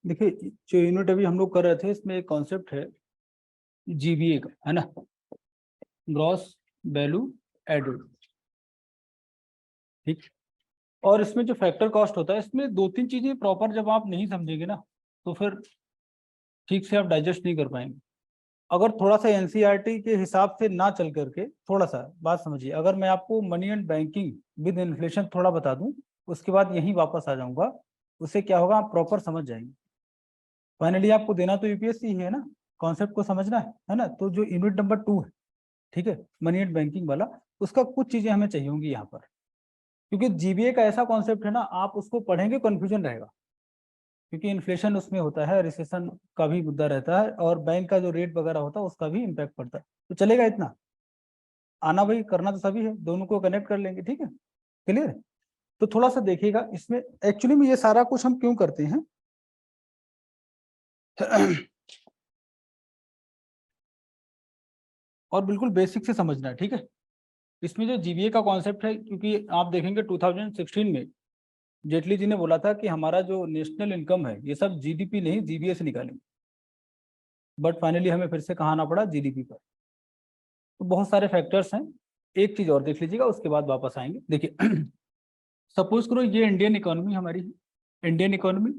देखिए जो यूनिट अभी हम लोग कर रहे थे इसमें एक कॉन्सेप्ट है जीबीए का, है ना, ग्रॉस वैल्यू एडेड। ठीक। और इसमें जो फैक्टर कॉस्ट होता है, इसमें दो तीन चीजें प्रॉपर जब आप नहीं समझेंगे ना तो फिर ठीक से आप डाइजेस्ट नहीं कर पाएंगे। अगर थोड़ा सा एनसीईआरटी के हिसाब से ना चल करके थोड़ा सा बात समझिए, अगर मैं आपको money and banking with inflation थोड़ा बता दूं, उसके बाद यहीं वापस आ जाऊंगा, उससे क्या होगा आप प्रॉपर समझ जाएंगे। फाइनली आपको देना तो यूपीएससी ही है ना, कॉन्सेप्ट को समझना है ना। तो जो यूनिट नंबर 2 है, ठीक है, मनी एंड बैंकिंग वाला, उसका कुछ चीजें हमें चाहिए होंगी यहाँ पर, क्योंकि जीबीए का ऐसा कॉन्सेप्ट है ना, आप उसको पढ़ेंगे कंफ्यूजन रहेगा, क्योंकि इन्फ्लेशन उसमें होता है, रिसेशन का भी मुद्दा रहता है, और बैंक का जो रेट वगैरह होता है उसका भी इम्पैक्ट पड़ता है। तो चलेगा इतना, आना भाई करना तो सभी है, दोनों को कनेक्ट कर लेंगे, ठीक है, क्लियर। तो थोड़ा सा देखिएगा इसमें, एक्चुअली में ये सारा कुछ हम क्यों करते हैं और बिल्कुल बेसिक से समझना है, ठीक है। इसमें जो जीबीए का कॉन्सेप्ट है, क्योंकि आप देखेंगे 2016 में जेटली जी ने बोला था कि हमारा जो नेशनल इनकम है ये सब जीडीपी नहीं जीबीए से निकालेंगे, बट फाइनली हमें फिर से कहाँ आना पड़ा, जीडीपी पर। तो बहुत सारे फैक्टर्स हैं, एक चीज और देख लीजिएगा उसके बाद वापस आएंगे। देखिए सपोज करो ये इंडियन इकोनॉमी हमारी है, इंडियन इकोनॉमी,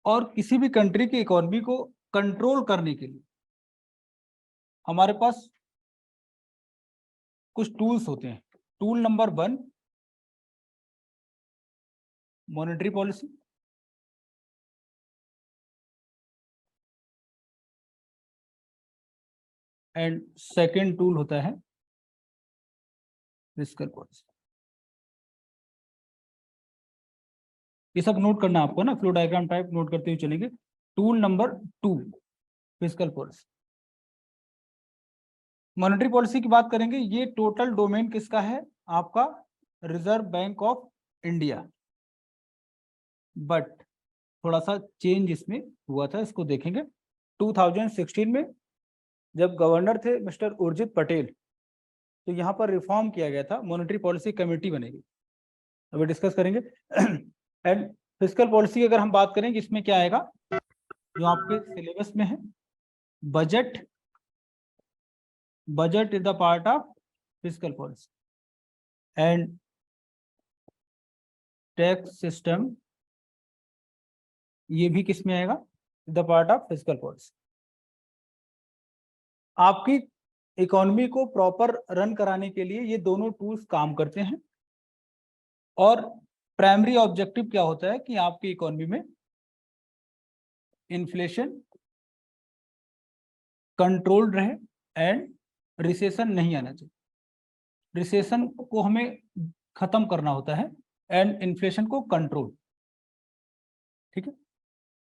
और किसी भी कंट्री की इकोनॉमी को कंट्रोल करने के लिए हमारे पास कुछ टूल्स होते हैं। Tool number 1 monetary policy, and second tool होता है फिस्कल पॉलिसी। ये सब नोट करना आपको ना, फ्लो डायग्राम टाइप नोट करते हुए चलेंगे। Tool number 2 fiscal policy. Monetary policy की बात करेंगे, ये टोटल डोमेन किसका है, आपका reserve Bank of India. But थोड़ा सा चेंज इसमें हुआ था, इसको देखेंगे। 2016 में जब गवर्नर थे मिस्टर उर्जित पटेल, तो यहाँ पर रिफॉर्म किया गया था, मॉनेटरी पॉलिसी कमेटी बनेगी, अभी डिस्कस करेंगे। एंड फिस्कल पॉलिसी की अगर हम बात करेंगे, इसमें क्या आएगा जो आपके सिलेबस में है, budget, budget is the part of fiscal policy, and tax system, ये भी किस में आएगा, the part of fiscal policy. आपकी इकोनॉमी को प्रॉपर रन कराने के लिए ये दोनों टूल्स काम करते हैं, और प्राइमरी ऑब्जेक्टिव क्या होता है कि आपकी इकोनॉमी में इन्फ्लेशन कंट्रोल्ड रहे एंड रिसेशन नहीं आना चाहिए। रिसेशन को हमें खत्म करना होता है एंड इन्फ्लेशन को कंट्रोल, ठीक है।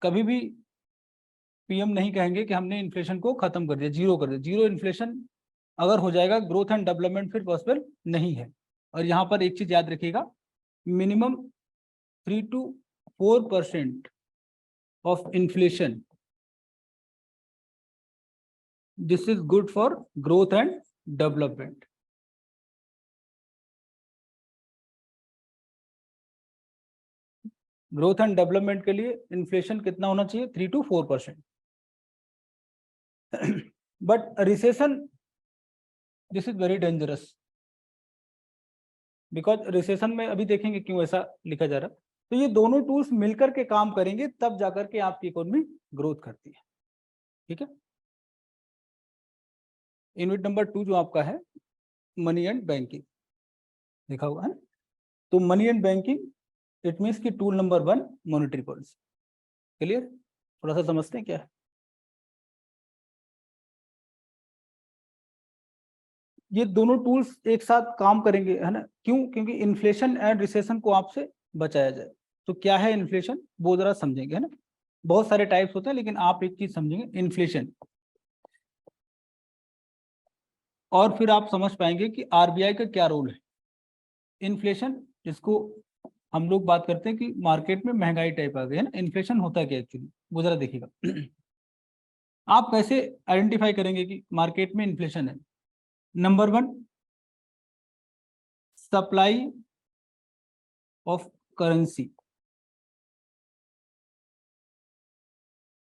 कभी भी पीएम नहीं कहेंगे कि हमने इन्फ्लेशन को खत्म कर दिया, जीरो कर दिया। जीरो इन्फ्लेशन अगर हो जाएगा, ग्रोथ एंड डेवलपमेंट फिर पॉसिबल नहीं है। और यहाँ पर एक चीज याद रखिएगा, minimum 3 to 4% of inflation, this is good for growth and development. Growth and development के लिए इन्फ्लेशन कितना होना चाहिए, 3 to 4%। But recession, this is very dangerous, because recession में अभी देखेंगे क्यों ऐसा लिखा जा रहा। तो ये दोनों टूल्स मिलकर के काम करेंगे तब जाकर के आपकी इकोनॉमी ग्रोथ करती है, ठीक है। यूनिट नंबर 2 जो आपका है मनी एंड बैंकिंग, लिखा हुआ है। तो money and banking it means की tool number 1 monetary policy. Clear, थोड़ा सा समझते हैं क्या है। ये दोनों टूल्स एक साथ काम करेंगे, है ना, क्यों, क्योंकि इन्फ्लेशन एंड रिसेशन को आपसे बचाया जाए। तो क्या है इन्फ्लेशन, वो जरा समझेंगे, है ना। बहुत सारे टाइप्स होते हैं, लेकिन आप एक चीज समझेंगे, इन्फ्लेशन, और फिर आप समझ पाएंगे कि आरबीआई का क्या रोल है। इन्फ्लेशन, जिसको हम लोग बात करते हैं कि मार्केट में महंगाई टाइप आ गई है ना, इन्फ्लेशन होता क्या एक्चुअली, वो जरा देखिएगा। आप कैसे आइडेंटिफाई करेंगे कि मार्केट में इन्फ्लेशन है। नंबर 1, सप्लाई ऑफ करेंसी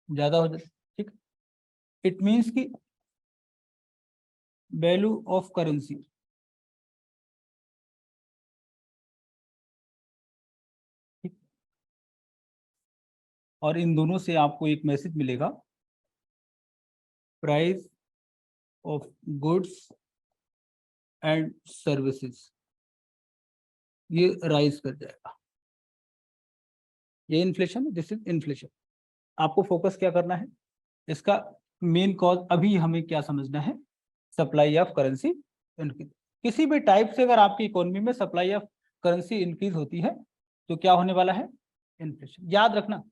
ज्यादा हो जाए, ठीक। इट मीन्स कि वैल्यू ऑफ करेंसी और इन दोनों से आपको एक मैसेज मिलेगा, price of goods and services ये राइज कर जाएगा। ये इन्फ्लेशन है, दिस इज इन्फ्लेशन। आपको फोकस क्या करना है, इसका मेन कॉज अभी हमें क्या समझना है, सप्लाई ऑफ करेंसी इंक्रीज। किसी भी टाइप से अगर आपकी इकोनॉमी में सप्लाई ऑफ करेंसी इंक्रीज होती है तो क्या होने वाला है, इन्फ्लेशन, याद रखना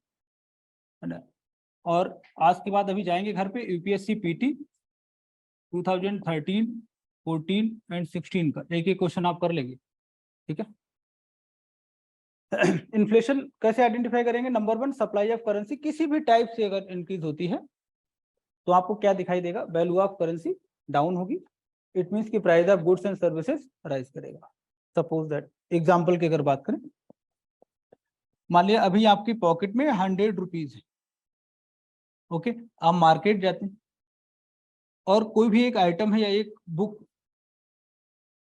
है ना। और आज के बाद अभी जाएंगे घर पे यूपीएससी पीटी 2013, 14 एंड 16 का एक एक क्वेश्चन आप कर लेंगे, ठीक है। इन्फ्लेशन कैसे आइडेंटिफाई करेंगे, number one, supply of currency किसी भी टाइप से अगर इंक्रीज होती है तो आपको क्या दिखाई देगा, वैल्यू ऑफ करेंसी डाउन होगी। इट मीन्स की price of goods and services rise करेगा। सपोज दैट एग्जाम्पल की अगर बात करें, मान लिया अभी आपकी पॉकेट में 100 रुपीज है, ओके। आप मार्केट जाते हैं और कोई भी एक आइटम है या एक बुक,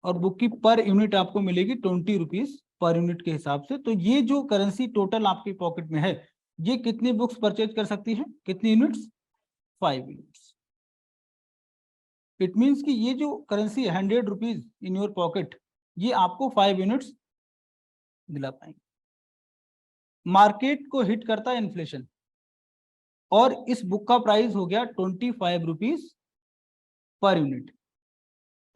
और बुक की पर यूनिट आपको मिलेगी 20 रुपीज पर यूनिट के हिसाब से। तो ये जो करेंसी टोटल आपकी पॉकेट में है, ये कितनी बुक्स परचेज कर सकती है, कितनी यूनिट्स, 5 यूनिट्स। इट मीन्स कि ये जो currency 100 rupees in your pocket, ये आपको 5 यूनिट्स दिला पाएंगे। मार्केट को हिट करता है इन्फ्लेशन और इस बुक का प्राइस हो गया 25 रुपीज पर यूनिट।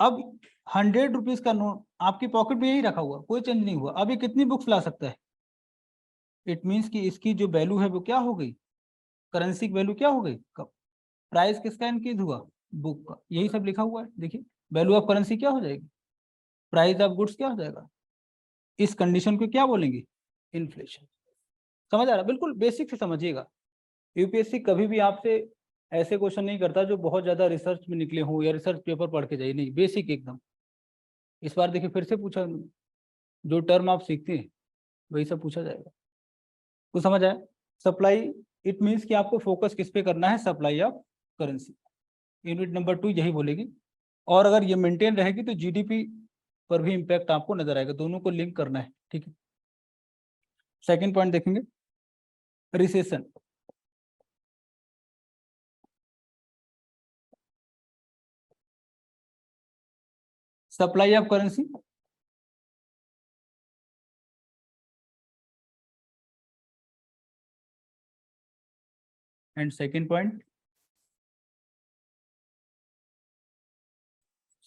अब 100 रुपीज का नोट आपकी पॉकेट में यही रखा हुआ, कोई चेंज नहीं हुआ। अब ये कितनी बुक्स ला सकता है, इट मीन्स कि इसकी जो वैल्यू है वो क्या हो गई, करेंसी की वैल्यू क्या हो गई, प्राइस किसका इंक्रीज हुआ, बुक का। यही सब लिखा हुआ है, देखिए वैल्यू ऑफ करेंसी क्या हो जाएगी, प्राइस ऑफ गुड्स क्या हो जाएगा। इस कंडीशन को क्या बोलेंगे, इन्फ्लेशन। समझ आ रहा, बिल्कुल बेसिक से समझिएगा। यूपीएससी कभी भी आपसे ऐसे क्वेश्चन नहीं करता जो बहुत ज्यादा रिसर्च में निकले हो या रिसर्च पेपर पढ़ के जाइए, नहीं, बेसिक एकदम। इस बार देखिए फिर से पूछा, जो टर्म आप सीखते हैं वही सब पूछा जाएगा। कुछ समझ आया, सप्लाई, इट मीन्स कि आपको फोकस किस पे करना है, supply of currency. Unit number 2 यही बोलेगी। और अगर ये मेंटेन रहेगी तो जीडीपी पर भी इंपैक्ट आपको नजर आएगा, दोनों को लिंक करना है, ठीक है। सेकंड पॉइंट देखेंगे, recession. Supply of currency and second point,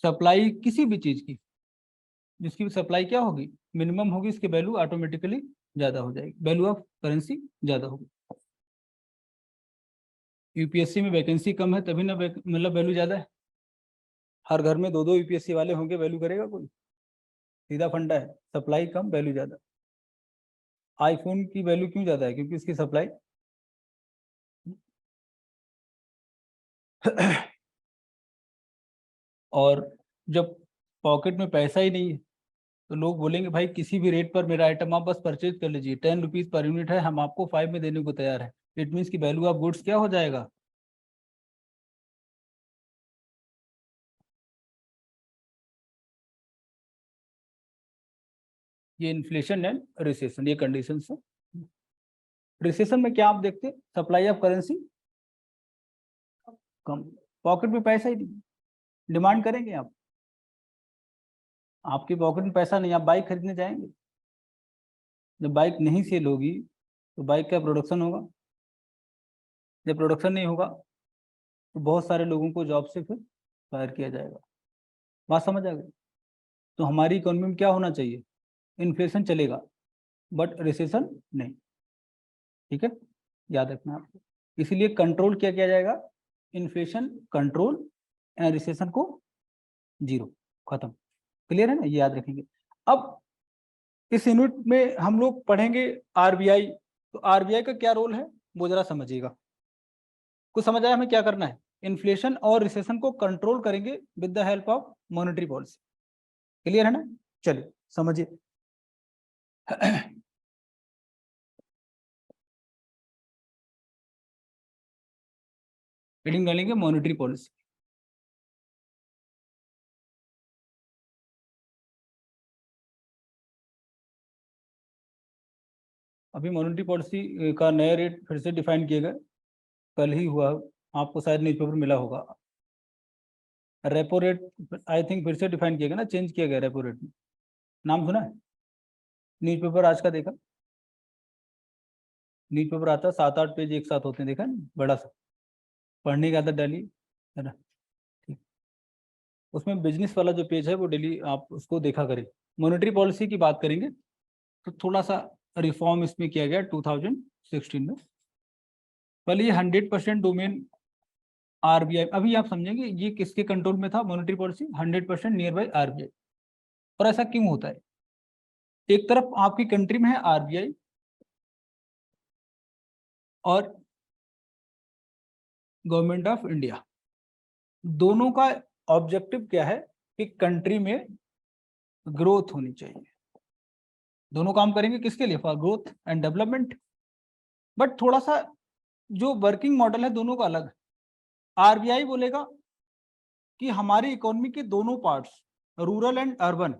supply किसी भी चीज की, जिसकी भी सप्लाई क्या होगी, मिनिमम होगी, इसकी वैल्यू ऑटोमेटिकली ज्यादा हो जाएगी, वैल्यू ऑफ करेंसी ज्यादा होगी। यूपीएससी में वैकेंसी कम है तभी ना मतलब वैल्यू ज्यादा है। हर घर में दो दो यूपीएससी वाले होंगे, वैल्यू करेगा कोई, सीधा फंडा है, सप्लाई कम वैल्यू ज्यादा। आईफोन की वैल्यू क्यों ज्यादा है, क्योंकि इसकी सप्लाई और जब पॉकेट में पैसा ही नहीं है तो लोग बोलेंगे भाई किसी भी रेट पर मेरा आइटम आप बस परचेज कर लीजिए, 10 रुपीज पर यूनिट है, हम आपको 5 में देने को तैयार है। इट मीन्स की वैल्यू ऑफ गुड्स क्या हो जाएगा, ये इन्फ्लेशन एंड रिसेशन, ये कंडीशन है। रिसेशन में क्या आप देखते हैं, supply of currency come, pocket में पैसा ही नहीं, डिमांड करेंगे आप, आपकी पॉकेट में पैसा नहीं, आप बाइक खरीदने जाएंगे, जब बाइक नहीं सेल होगी तो बाइक का प्रोडक्शन होगा, जब प्रोडक्शन नहीं होगा तो बहुत सारे लोगों को जॉब से फिर फायर किया जाएगा। बात समझ आ गई। तो हमारी इकोनॉमी में क्या होना चाहिए, इन्फ्लेशन चलेगा बट रिसेशन नहीं, ठीक है, याद रखना आपको। इसीलिए कंट्रोल क्या किया जाएगा, इन्फ्लेशन कंट्रोल एंड रिसेशन को जीरो, खत्म। क्लियर है ना, ये याद रखेंगे। अब इस यूनिट में हम लोग पढ़ेंगे आरबीआई। तो आरबीआई का क्या रोल है वो जरा समझिएगा। कुछ समझ आया हमें क्या करना है, इन्फ्लेशन और रिसेशन को कंट्रोल करेंगे with the help of monetary policy. Clear है ना, चलिए समझिए। हेडिंग डालेंगे मॉनेटरी पॉलिसी। अभी मॉनेटरी पॉलिसी का नया रेट फिर से डिफाइन किया गया, कल ही हुआ, आपको शायद न्यूज़पेपर मिला होगा। रेपो रेट आई थिंक फिर से डिफाइन किया गया ना, चेंज किया गया रेपो रेट में, नाम सुना है? न्यूज़पेपर आज का देखा? न्यूज़पेपर आता है 7-8 पेज एक साथ होते हैं, देखा ना, बड़ा सा, पढ़ने की आदत डाली है ना। ठीक, उसमें बिजनेस वाला जो पेज है वो डेली आप उसको देखा करें। मॉनेटरी पॉलिसी की बात करेंगे तो थोड़ा सा रिफॉर्म इसमें किया गया 2016 में। पहले ये 100% डोमेन आरबीआई, अभी आप समझेंगे ये किसके कंट्रोल में था monetary policy, 100% near by RBI. और ऐसा क्यों होता है? एक तरफ आपकी कंट्री में है आरबीआई और गवर्नमेंट ऑफ इंडिया, दोनों का ऑब्जेक्टिव क्या है कि कंट्री में ग्रोथ होनी चाहिए। दोनों काम करेंगे किसके लिए? For growth and development. But थोड़ा सा जो वर्किंग मॉडल है दोनों का अलग है। आरबीआई बोलेगा कि हमारी इकोनॉमी के दोनों पार्ट्स, रूरल एंड अर्बन,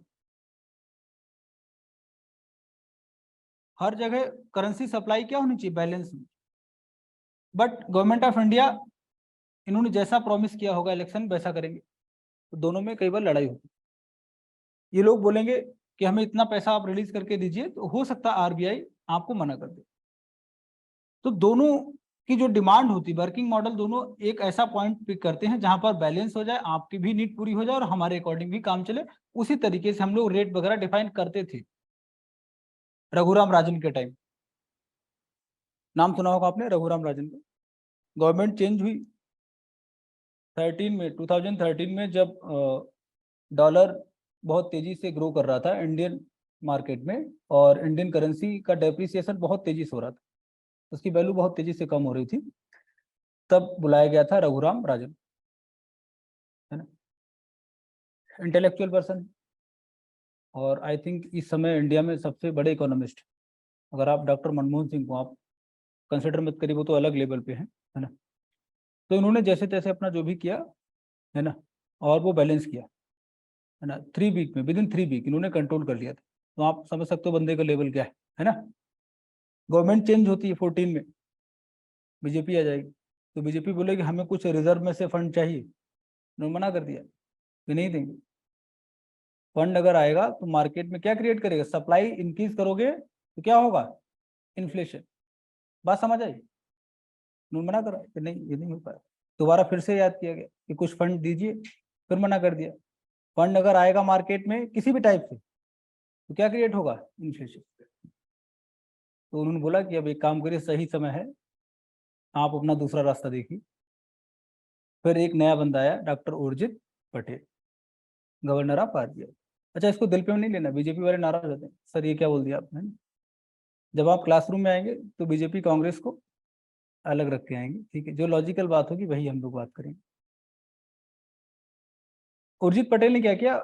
हर जगह करेंसी सप्लाई क्या होनी चाहिए? बैलेंस में। बट गवर्नमेंट ऑफ इंडिया, इन्होंने जैसा प्रॉमिस किया होगा इलेक्शन वैसा करेंगे, तो दोनों में कई बार लड़ाई होगी। ये लोग बोलेंगे कि हमें इतना पैसा आप रिलीज करके दीजिए, तो हो सकता है आरबीआई आपको मना कर दे। तो दोनों की जो डिमांड होती है, वर्किंग मॉडल दोनों एक ऐसा पॉइंट पिक करते हैं जहां पर बैलेंस हो जाए, आपकी भी नीड पूरी हो जाए और हमारे अकॉर्डिंग भी काम चले। उसी तरीके से हम लोग रेट वगैरह डिफाइन करते थे रघुराम राजन के टाइम। नाम सुना होगा आपने रघुराम राजन का। गवर्नमेंट चेंज हुई 2013 में, जब डॉलर बहुत तेजी से ग्रो कर रहा था इंडियन मार्केट में और इंडियन करेंसी का डेप्रिसिएशन बहुत तेजी से हो रहा था, उसकी वैल्यू बहुत तेजी से कम हो रही थी, तब बुलाया गया था रघुराम राजन, है ना, इंटेलेक्चुअल पर्सन। और आई थिंक इस समय इंडिया में सबसे बड़े इकोनॉमिस्ट, अगर आप डॉक्टर मनमोहन सिंह को आप कंसिडर मत करिए, वो तो अलग लेवल पे है ना। तो इन्होंने जैसे तैसे अपना जो भी किया है ना, और वो बैलेंस किया है ना, 3 वीक में, विद इन 3 वीक इन्होंने कंट्रोल कर लिया था। तो आप समझ सकते हो बंदे का लेवल क्या है ना। गवर्नमेंट चेंज होती है 14 में, बीजेपी आ जाएगी, तो बीजेपी बोलेगी हमें कुछ रिजर्व में से फंड चाहिए, उन्होंने मना कर दिया कि नहीं देंगे। फंड अगर आएगा तो मार्केट में क्या क्रिएट करेगा? सप्लाई इंक्रीज करोगे तो क्या होगा? इन्फ्लेशन। बात समझ आई? उन्होंने मना करा कि नहीं, ये नहीं हो पाया। दोबारा फिर से याद किया गया कि कुछ फंड दीजिए, फिर मना कर दिया। फंड अगर आएगा मार्केट में किसी भी टाइप से तो क्या क्रिएट होगा? इन्फ्लेशन। तो उन्होंने बोला कि अब एक काम करिए, सही समय है, आप अपना दूसरा रास्ता देखिए। फिर एक नया बंदा आया, doctor Urjit Patel, governor of RBI. अच्छा, इसको दिल पे नहीं लेना, बीजेपी वाले नाराज होते हैं, सर ये क्या बोल दिया आपने। जब आप क्लासरूम में आएंगे तो बीजेपी कांग्रेस को अलग रख के आएंगे, ठीक है, जो लॉजिकल बात होगी वही हम लोग बात करेंगे। उर्जित पटेल ने क्या किया?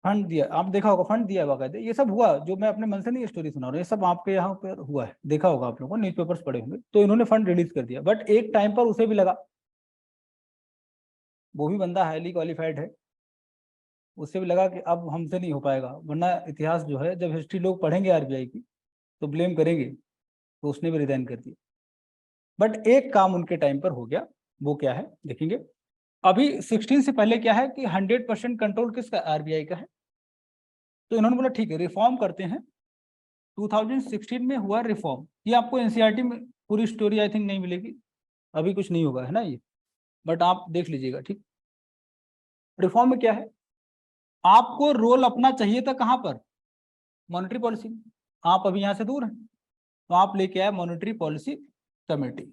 फंड दिया, आप देखा होगा, फंड दिया बाकायदे। ये सब हुआ, जो मैं अपने मन से नहीं स्टोरी सुना रहा हूँ, ये सब आपके यहाँ पर हुआ है, देखा होगा आप लोगों को, न्यूज पेपर्स पढ़े होंगे। तो इन्होंने फंड रिलीज कर दिया, बट एक टाइम पर उसे भी लगा, वो भी बंदा हाईली क्वालिफाइड है, उससे भी लगा कि अब हमसे नहीं हो पाएगा, वरना इतिहास जो है, जब हिस्ट्री लोग पढ़ेंगे आरबीआई की तो ब्लेम करेंगे, तो उसने भी रिजाइन कर दिया। बट एक काम उनके टाइम पर हो गया, वो क्या है देखेंगे। अभी 16 से पहले क्या है कि 100% कंट्रोल किसका? आरबीआई का है। तो इन्होंने बोला ठीक है, रिफॉर्म करते हैं। 2016 में हुआ रिफॉर्म, ये आपको एनसीईआरटी में पूरी स्टोरी आई थिंक नहीं मिलेगी, अभी कुछ नहीं होगा है ना ये, बट आप देख लीजिएगा, ठीक। रिफॉर्म में क्या है? आपको रोल अपना चाहिए था कहां पर? मॉनेटरी पॉलिसी में। आप अभी यहां से दूर हैं, तो आप लेके आए monetary policy committee.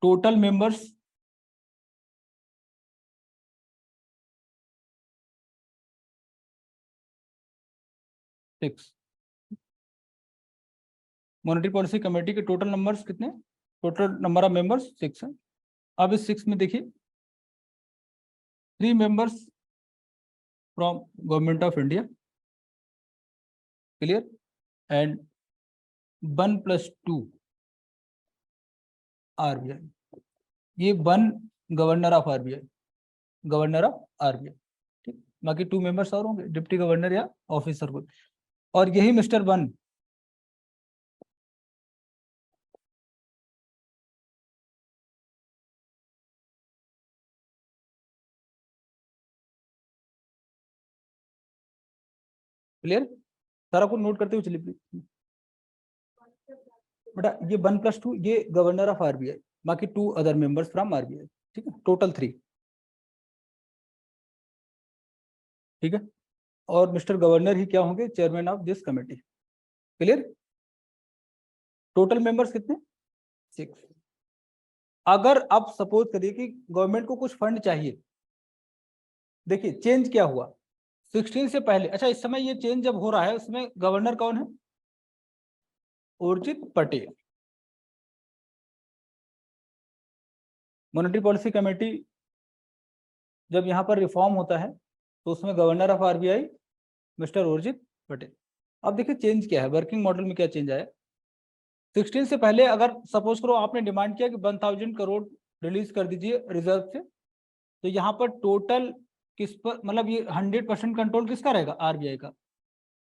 Total members 6। Monetary policy committee के टोटल नंबर्स कितने? टोटल नंबर ऑफ मेंबर्स 6 है। अब इस 6 में देखिए, 3 members from government of India, clear, and 1+2 RBI, ये 1 governor of RBI, governor of RBI, ठीक। बाकी 2 मेंबर्स और होंगे, डिप्टी गवर्नर या ऑफिसर को, और यही मिस्टर 1 क्लियर, सारा कुछ नोट करते हुए चलिए प्लीज बेटा। ये 1+2 ये गवर्नर ऑफ RBI, बाकी 2 अदर मेंबर्स फ्रॉम RBI, ठीक है, टोटल 3, ठीक है। और मिस्टर गवर्नर ही क्या होंगे, chairman of this committee, clear. Total members कितने, 6। अगर आप सपोज करिए कि गवर्नमेंट को कुछ फंड चाहिए, देखिए चेंज क्या हुआ 16 से पहले, अच्छा इस समय ये चेंज जब हो रहा है उसमें गवर्नर कौन है, Urjit Patel. Monetary policy committee जब यहाँ पर रिफॉर्म होता है तो उसमें governor of RBI mister Urjit Patel. अब देखिए चेंज क्या है, वर्किंग मॉडल में क्या चेंज आया। 16 से पहले अगर सपोज करो आपने डिमांड किया कि 1000 करोड़ रिलीज कर दीजिए रिजर्व से, तो यहाँ पर टोटल किस पर, मतलब ये 100% कंट्रोल किसका रहेगा, RBI का।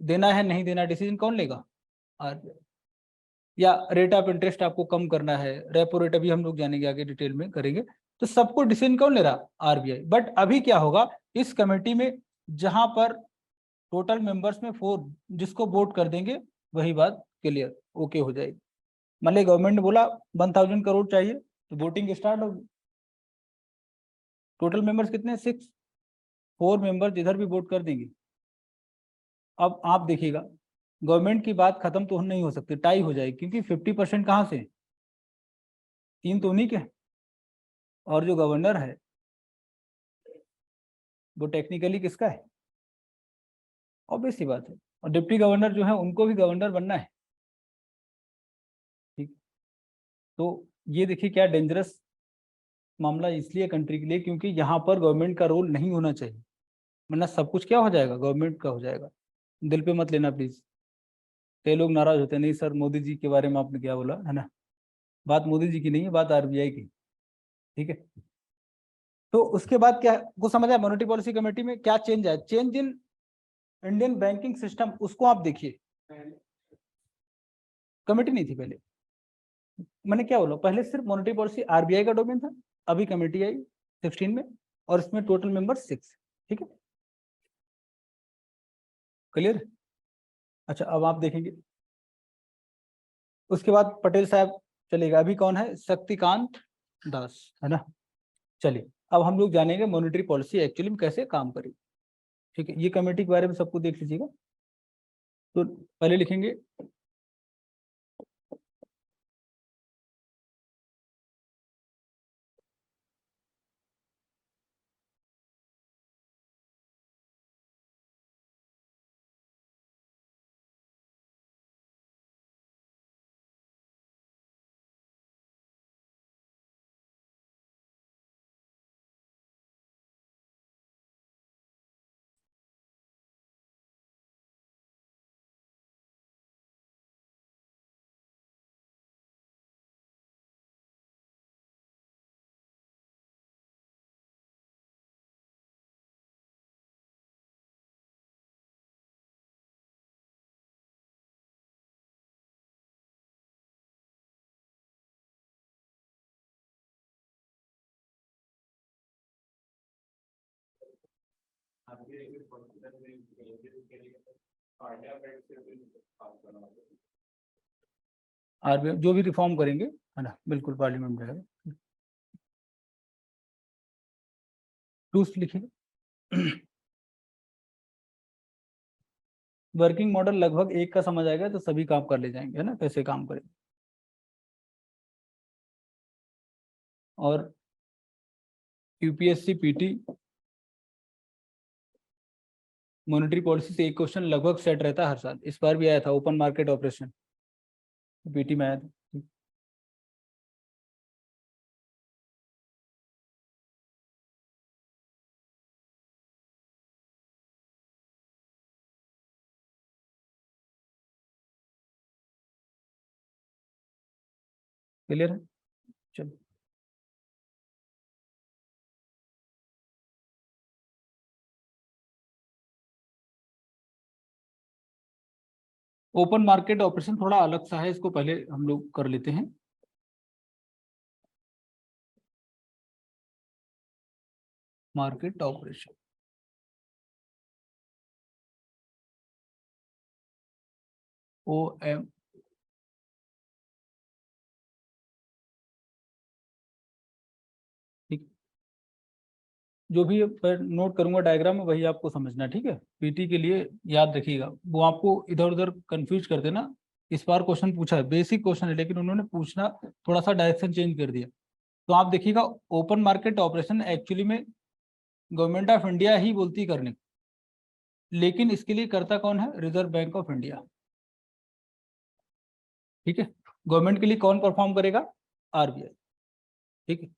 देना है नहीं देना डिसीजन कौन लेगा, RBI। या रेट ऑफ इंटरेस्ट आपको कम करना है, रेपो रेट अभी हम लोग जानेंगे आगे डिटेल में करेंगे, तो सबको डिसीजन कौन ले रहा, RBI। बट अभी क्या होगा इस कमेटी में, जहां पर टोटल मेंबर्स में 4 जिसको वोट कर देंगे वही बात क्लियर ओके हो जाएगी। मान ली गवर्नमेंट ने बोला 1000 करोड़ चाहिए, तो वोटिंग स्टार्ट होगी। टोटल मेंबर्स कितने, 6, 4 मेंबर्स इधर भी वोट कर देंगे। अब आप देखिएगा गवर्नमेंट की बात खत्म तो नहीं हो सकती, टाई हो जाएगी, क्योंकि 50% कहाँ से, 3 तो उन्हीं के, और जो गवर्नर है वो टेक्निकली किसका है, ऑब्वियस सी बात है। और डिप्टी गवर्नर जो है उनको भी गवर्नर बनना है, ठीक। तो ये देखिए क्या डेंजरस मामला इसलिए कंट्री के लिए, क्योंकि यहाँ पर गवर्नमेंट का रोल नहीं होना चाहिए, वरना सब कुछ क्या हो जाएगा, गवर्नमेंट का हो जाएगा। दिल पे मत लेना प्लीज, कई लोग नाराज होते हैं, नहीं सर मोदी जी के बारे में आपने क्या बोला, है ना। बात मोदी जी की नहीं है, बात RBI की, ठीक है। तो उसके बाद क्या को समझ आया, मॉनेटरी पॉलिसी कमेटी में क्या चेंज है, change in Indian banking system, उसको आप देखिए। कमेटी नहीं थी पहले, मैंने क्या बोला, पहले सिर्फ मॉनेटरी पॉलिसी RBI का डोमेन था, अभी कमेटी आई 16 में, और इसमें टोटल मेंबर 6, ठीक है, क्लियर। अच्छा अब आप देखेंगे उसके बाद पटेल साहब चलेगा, अभी कौन है, शक्तिकांत दास, है ना। चलिए अब हम लोग जानेंगे मॉनेटरी पॉलिसी एक्चुअली में कैसे काम करेगी, ठीक है। ये कमेटी के बारे में सबको देख लीजिएगा। तो पहले लिखेंगे RBI जो भी रिफॉर्म करेंगे, है ना, बिल्कुल पार्लियामेंट रहेगा। टूल्स लिखिए वर्किंग मॉडल लगभग एक का समझ आएगा तो सभी काम कर ले जाएंगे, है ना, कैसे काम करें। और UPSC PT मॉनेटरी पॉलिसी से एक क्वेश्चन लगभग सेट रहता है हर साल, इस बार भी आया था, ओपन मार्केट ऑपरेशन PT में आया था। क्लियर है? चलो, ओपन मार्केट ऑपरेशन थोड़ा अलग सा है, इसको पहले हम लोग कर लेते हैं। मार्केट ऑपरेशन, OM, ठीक। जो भी पर नोट करूंगा डायग्राम में वही आपको समझना, ठीक है? पीटी के लिए याद रखिएगा, वो आपको इधर उधर कंफ्यूज कर देना। इस बार क्वेश्चन पूछा है, बेसिक क्वेश्चन है, लेकिन उन्होंने पूछना थोड़ा सा डायरेक्शन चेंज कर दिया। तो आप देखिएगा, ओपन मार्केट ऑपरेशन एक्चुअली में गवर्नमेंट ऑफ इंडिया ही बोलती करने, लेकिन इसके लिए करता कौन है? रिजर्व बैंक ऑफ इंडिया, ठीक है? गवर्नमेंट के लिए कौन परफॉर्म करेगा? RBI, ठीक है?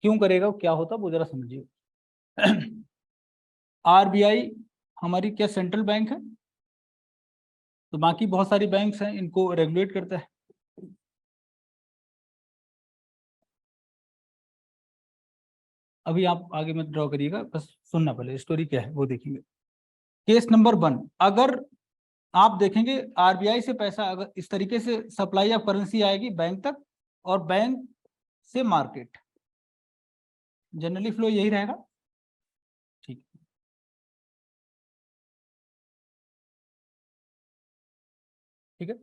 क्यों करेगा, क्या होता वो जरा समझिए। RBI हमारी क्या सेंट्रल बैंक है? तो बाकी बहुत सारी बैंक्स हैं, इनको रेगुलेट करता है। अभी आप आगे मत ड्रॉ करिएगा, बस सुनना, पहले स्टोरी क्या है वो देखेंगे। केस नंबर 1, अगर आप देखेंगे RBI से पैसा अगर इस तरीके से सप्लाई ऑफ करेंसी आएगी बैंक तक, और बैंक से मार्केट, जनरली फ्लो यही रहेगा, ठीक। ठीक है,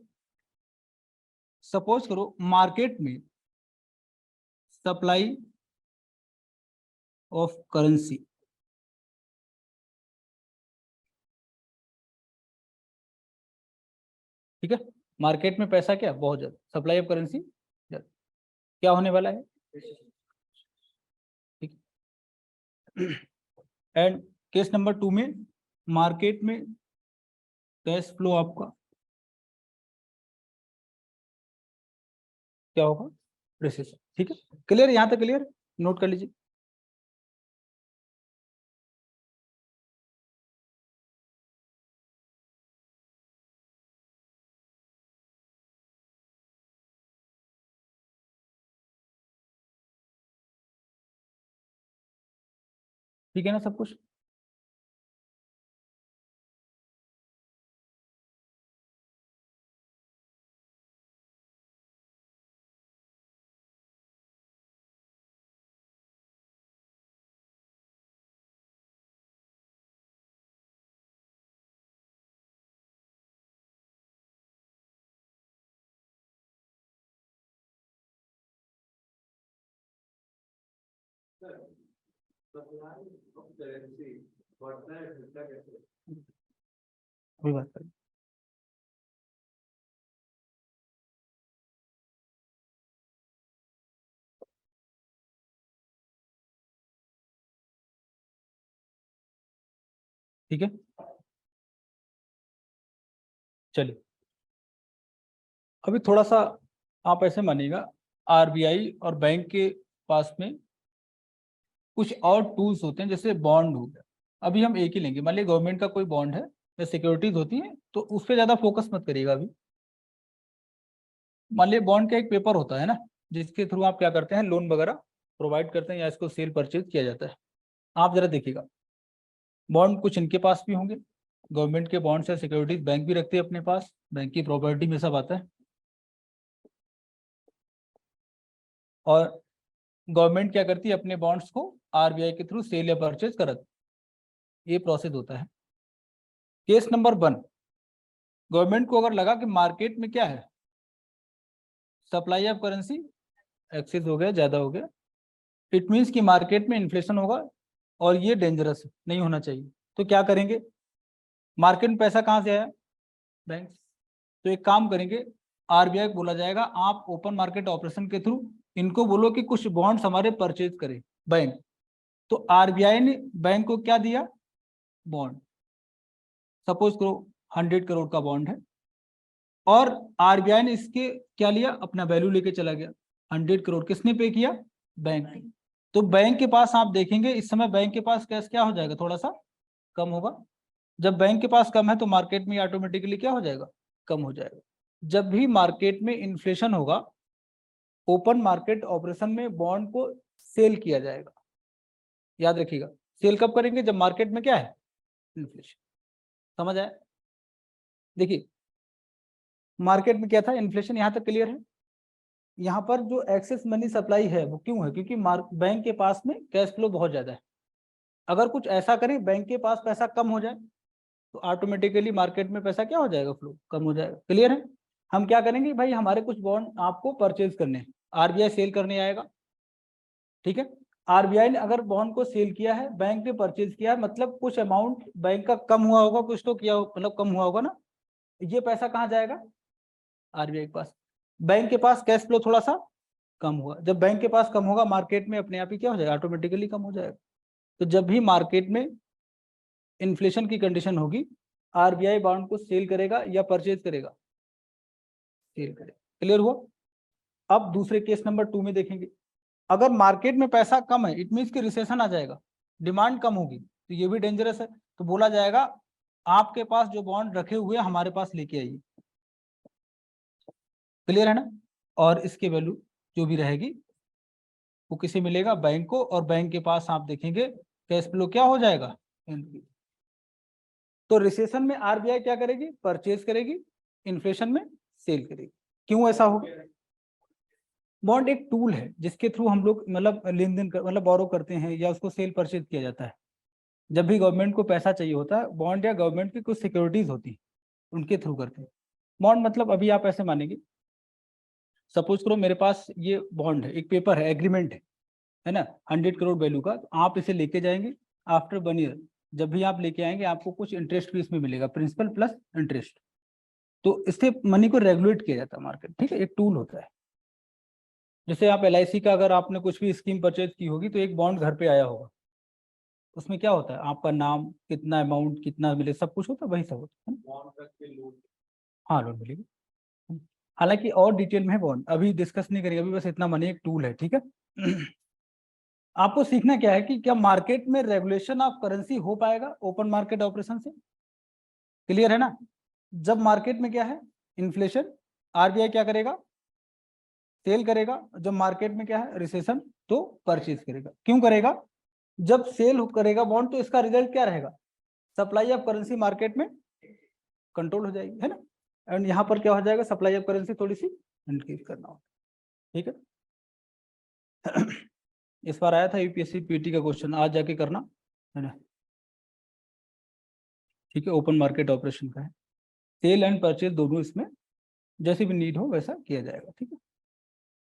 सपोज करो मार्केट में सप्लाई ऑफ करेंसी, ठीक है? मार्केट में पैसा क्या बहुत ज्यादा, सप्लाई ऑफ करेंसी ज्यादा, क्या होने वाला है? ठीक। एंड केस नंबर 2 में मार्केट में कैश फ्लो आपका क्या होगा? रिसेशन, ठीक है? क्लियर, यहां तक क्लियर? नोट कर लीजिए। ठीक है ना सब कुछ? कोई बात नहीं। ठीक है, चलिए अभी थोड़ा सा आप ऐसे मानिएगा, RBI और बैंक के पास में कुछ और टूल्स होते हैं, जैसे बॉन्ड हो गया। अभी हम एक ही लेंगे, मान लीजिए गवर्नमेंट का कोई बॉन्ड है या सिक्योरिटीज होती है, तो उस पर ज्यादा फोकस मत करिएगा अभी। मान लीजिए बॉन्ड का एक पेपर होता है ना, जिसके थ्रू आप क्या करते हैं, लोन वगैरह प्रोवाइड करते हैं या इसको सेल परचेज किया जाता है। आप जरा देखिएगा, बॉन्ड कुछ इनके पास भी होंगे, गवर्नमेंट के बॉन्ड्स या सिक्योरिटीज बैंक भी रखते हैं अपने पास, बैंक की प्रॉपर्टी में सब आता है। और गवर्नमेंट क्या करती है, अपने बॉन्ड्स को RBI के थ्रू सेल या परचेज करती, ये प्रोसेस होता है। केस नंबर 1, गवर्नमेंट को अगर लगा कि मार्केट में क्या है, सप्लाई ऑफ करेंसी एक्सेस हो गया, ज्यादा हो गया, इट मीन्स कि मार्केट में इन्फ्लेशन होगा और ये डेंजरस नहीं होना चाहिए, तो क्या करेंगे? मार्केट में पैसा कहाँ से आया? बैंक। तो एक काम करेंगे, RBI को बोला जाएगा, आप ओपन मार्केट ऑपरेशन के थ्रू इनको बोलो कि कुछ बॉन्ड्स हमारे परचेज करें, बैंक। तो RBI ने बैंक को क्या दिया? बॉन्ड। सपोज करो 100 करोड़ का बॉन्ड है, और RBI ने इसके क्या लिया? अपना वैल्यू लेके चला गया। 100 करोड़ किसने पे किया? बैंक ने। तो बैंक के पास आप देखेंगे इस समय बैंक के पास कैश क्या हो जाएगा? थोड़ा सा कम होगा। जब बैंक के पास कम है तो मार्केट में ऑटोमेटिकली क्या हो जाएगा? कम हो जाएगा। जब भी मार्केट में इन्फ्लेशन होगा ओपन मार्केट ऑपरेशन में बॉन्ड को सेल किया जाएगा। याद रखिएगा, सेल कब करेंगे? जब मार्केट में क्या है? इन्फ्लेशन। समझ आया? देखिए मार्केट में क्या था? इन्फ्लेशन। यहां तक क्लियर है? यहाँ पर जो एक्सेस मनी सप्लाई है वो क्यों है? क्योंकि बैंक के पास में कैश फ्लो बहुत ज्यादा है। अगर कुछ ऐसा करें बैंक के पास पैसा कम हो जाए तो ऑटोमेटिकली मार्केट में पैसा क्या हो जाएगा? फ्लो कम हो जाएगा। क्लियर है? हम क्या करेंगे भाई, हमारे कुछ बॉन्ड आपको परचेज करने हैं, आरबीआई सेल करने आएगा। ठीक है, आरबीआई ने अगर बॉन्ड को सेल किया है, बैंक ने परचेज किया है, मतलब कुछ अमाउंट बैंक का कम हुआ होगा, कुछ तो किया मतलब कम हुआ होगा ना, ये पैसा कहाँ जाएगा? आरबीआई के पास। बैंक के पास कैश फ्लो थोड़ा सा कम हुआ, जब बैंक के पास कम होगा मार्केट में अपने आप ही क्या हो जाएगा? ऑटोमेटिकली कम हो जाएगा। तो जब भी मार्केट में इन्फ्लेशन की कंडीशन होगी, आरबीआई बॉन्ड को सेल करेगा या परचेज करेगा? सेल करेगा। क्लियर हुआ? अब दूसरे केस नंबर 2 में देखेंगे। अगर मार्केट में पैसा कम है, इट मीन्स कि रिसेशन आ जाएगा, डिमांड कम होगी, तो ये भी डेंजरस है। तो बोला जाएगा आपके पास जो बॉन्ड रखे हुए हमारे पास लेके आइए। क्लियर है ना? और इसकी वैल्यू जो भी रहेगी वो किसे मिलेगा? बैंक को। और बैंक के पास आप देखेंगे कैश फ्लो क्या हो जाएगा? तो रिसेशन में आरबीआई क्या करेगी? परचेज करेगी, इन्फ्लेशन में सेल करेगी। क्यों ऐसा होगा? बॉन्ड एक टूल है जिसके थ्रू हम लोग मतलब लेन देन मतलब बोरो करते हैं या उसको सेल परचेज किया जाता है। जब भी गवर्नमेंट को पैसा चाहिए होता है, बॉन्ड या गवर्नमेंट की कुछ सिक्योरिटीज होती हैं, उनके थ्रू करते हैं। बॉन्ड मतलब अभी आप ऐसे मानेंगे, सपोज करो मेरे पास ये बॉन्ड है, एक पेपर है, एग्रीमेंट है ना, 100 करोड़ वैल्यू का। तो आप इसे लेके जाएंगे, आफ्टर 1 ईयर जब भी आप लेके आएंगे आपको कुछ इंटरेस्ट भी इसमें मिलेगा, प्रिंसिपल प्लस इंटरेस्ट। तो इससे मनी को रेगुलेट किया जाता है मार्केट। ठीक है, एक टूल होता है। जैसे आप एलआईसी का अगर आपने कुछ भी स्कीम परचेज की होगी तो एक बॉन्ड घर पे आया होगा, उसमें क्या होता है? आपका नाम, कितना अमाउंट, कितना मिले, सब कुछ होता है, वही सब होता है। हाँ, लोन मिलेगी। हालांकि और डिटेल में है बॉन्ड, अभी डिस्कस नहीं करेंगे, अभी बस इतना मनी एक टूल है। ठीक है। आपको सीखना क्या है कि क्या मार्केट में रेगुलेशन ऑफ करेंसी हो पाएगा ओपन मार्केट ऑपरेशन से? क्लियर है ना? जब मार्केट में क्या है? इन्फ्लेशन, आरबीआई क्या करेगा? सेल करेगा। जब मार्केट में क्या है? रिसेशन, तो परचेज करेगा। क्यों करेगा? जब सेल करेगा बॉन्ड तो इसका रिजल्ट क्या रहेगा? सप्लाई ऑफ करेंसी मार्केट में कंट्रोल हो जाएगी, है ना। एंड यहाँ पर क्या हो जाएगा? सप्लाई ऑफ करेंसी थोड़ी सी इंक्रीज करना होगा। ठीक है। इस बार आया था यूपीएससी पीटी का क्वेश्चन, आज जाके करना है ना। ठीक है, ओपन मार्केट ऑपरेशन का है, सेल एंड परचेज दोनों इसमें जैसे भी नीड हो वैसा किया जाएगा। ठीक है।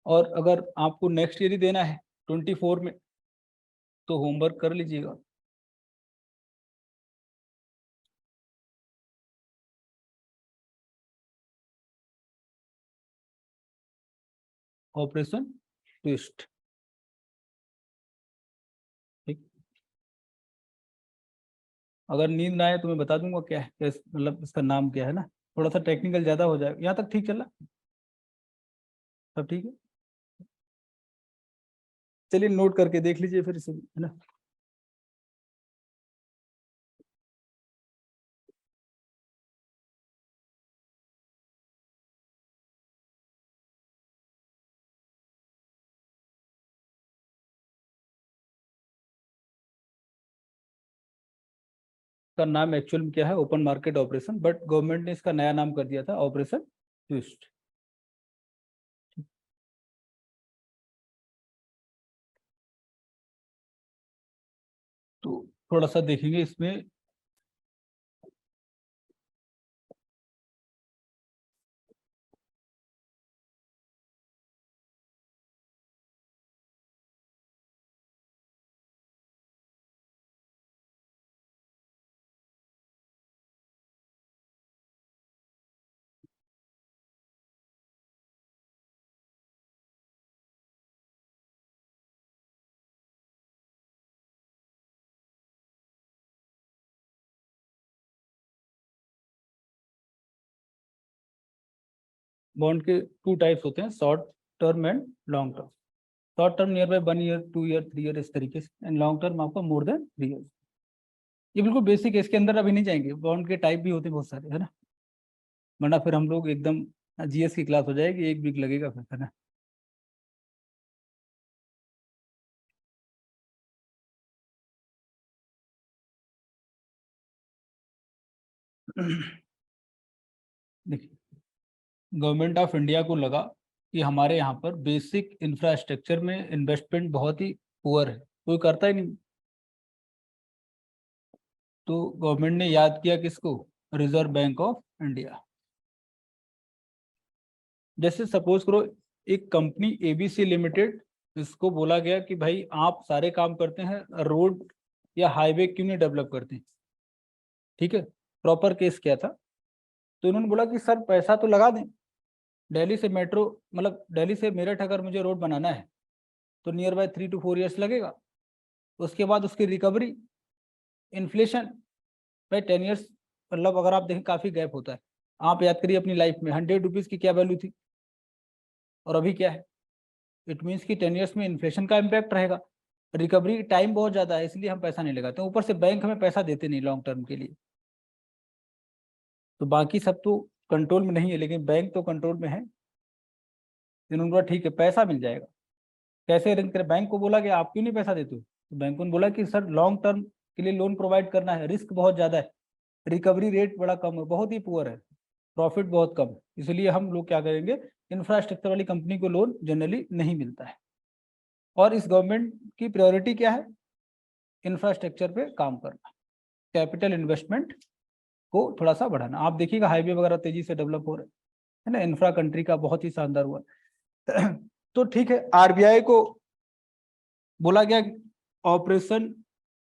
और अगर आपको नेक्स्ट ईयर ही देना है 24 में तो होमवर्क कर लीजिएगा। Operation twist. ठीक। अगर नींद ना आए तो मैं बता दूंगा क्या है, मतलब इसका नाम क्या है ना। थोड़ा सा टेक्निकल ज्यादा हो जाएगा। यहाँ तक ठीक चला? सब ठीक है? चलिए नोट करके देख लीजिए फिर इसे, है ना। का नाम एक्चुअल में क्या है? Open market operation, but government ने इसका नया नाम कर दिया था ऑपरेशन ट्विस्ट। तो थोड़ा सा देखेंगे इसमें। बॉन्ड के 2 टाइप्स होते हैं, short term and long term. Short term near by 1 year, 2 year, 3 year, इस तरीके से। एंड लॉन्ग टर्म आपका मोर देन 3 ईयर। ये बिल्कुल बेसिक है, इसके अंदर अभी नहीं जाएंगे। बॉन्ड के टाइप भी होते हैं बहुत सारे, है ना, वरना फिर हम लोग एकदम जीएस की क्लास हो जाएगी, एक वीक लगेगा फिर, है ना। देखिए, गवर्नमेंट ऑफ इंडिया को लगा कि हमारे यहाँ पर बेसिक इंफ्रास्ट्रक्चर में इन्वेस्टमेंट बहुत ही पुअर है, कोई करता ही नहीं। तो गवर्नमेंट ने याद किया किसको? Reserve Bank of India. जैसे सपोज करो एक कंपनी एबीसी लिमिटेड, इसको बोला गया कि भाई आप सारे काम करते हैं, रोड या हाईवे क्यों नहीं डेवलप करते? ठीक है, प्रॉपर केस क्या था? तो इन्होंने बोला कि सर पैसा तो लगा दें, दिल्ली से मेट्रो, मतलब दिल्ली से मेरठ अगर मुझे रोड बनाना है तो नियर बाय 3 to 4 ईयर्स लगेगा। उसके बाद उसकी रिकवरी, इन्फ्लेशन भाई 10 ईयर्स, मतलब अगर आप देखें काफ़ी गैप होता है। आप याद करिए अपनी लाइफ में 100 रुपीज़ की क्या वैल्यू थी और अभी क्या है। इट मीन्स कि 10 ईयर्स में इन्फ्लेशन का इम्पैक्ट रहेगा, रिकवरी टाइम बहुत ज़्यादा है, इसलिए हम पैसा नहीं लगाते। ऊपर से बैंक हमें पैसा देते नहीं लॉन्ग टर्म के लिए। तो बाकी सब तो कंट्रोल में नहीं है, लेकिन बैंक तो कंट्रोल में है। इन्होंने बोला ठीक है पैसा मिल जाएगा। कैसे अरेंज करें? बैंक को बोला कि आप क्यों नहीं पैसा देते हो? तो बैंक ने बोला कि सर लॉन्ग टर्म के लिए लोन प्रोवाइड करना है, रिस्क बहुत ज़्यादा है, रिकवरी रेट बड़ा कम है, बहुत ही पुअर है, प्रॉफिट बहुत कम है, इसलिए हम लोग क्या करेंगे, इंफ्रास्ट्रक्चर वाली कंपनी को लोन जनरली नहीं मिलता है। और इस गवर्नमेंट की प्रायोरिटी क्या है? इंफ्रास्ट्रक्चर पे काम करना, कैपिटल इन्वेस्टमेंट को थोड़ा सा बढ़ाना। आप देखिएगा हाईवे वगैरह तेजी से डेवलप हो रहे है ना, इंफ्रा कंट्री का बहुत ही शानदार हुआ। तो ठीक है, आरबीआई को बोला गया ऑपरेशन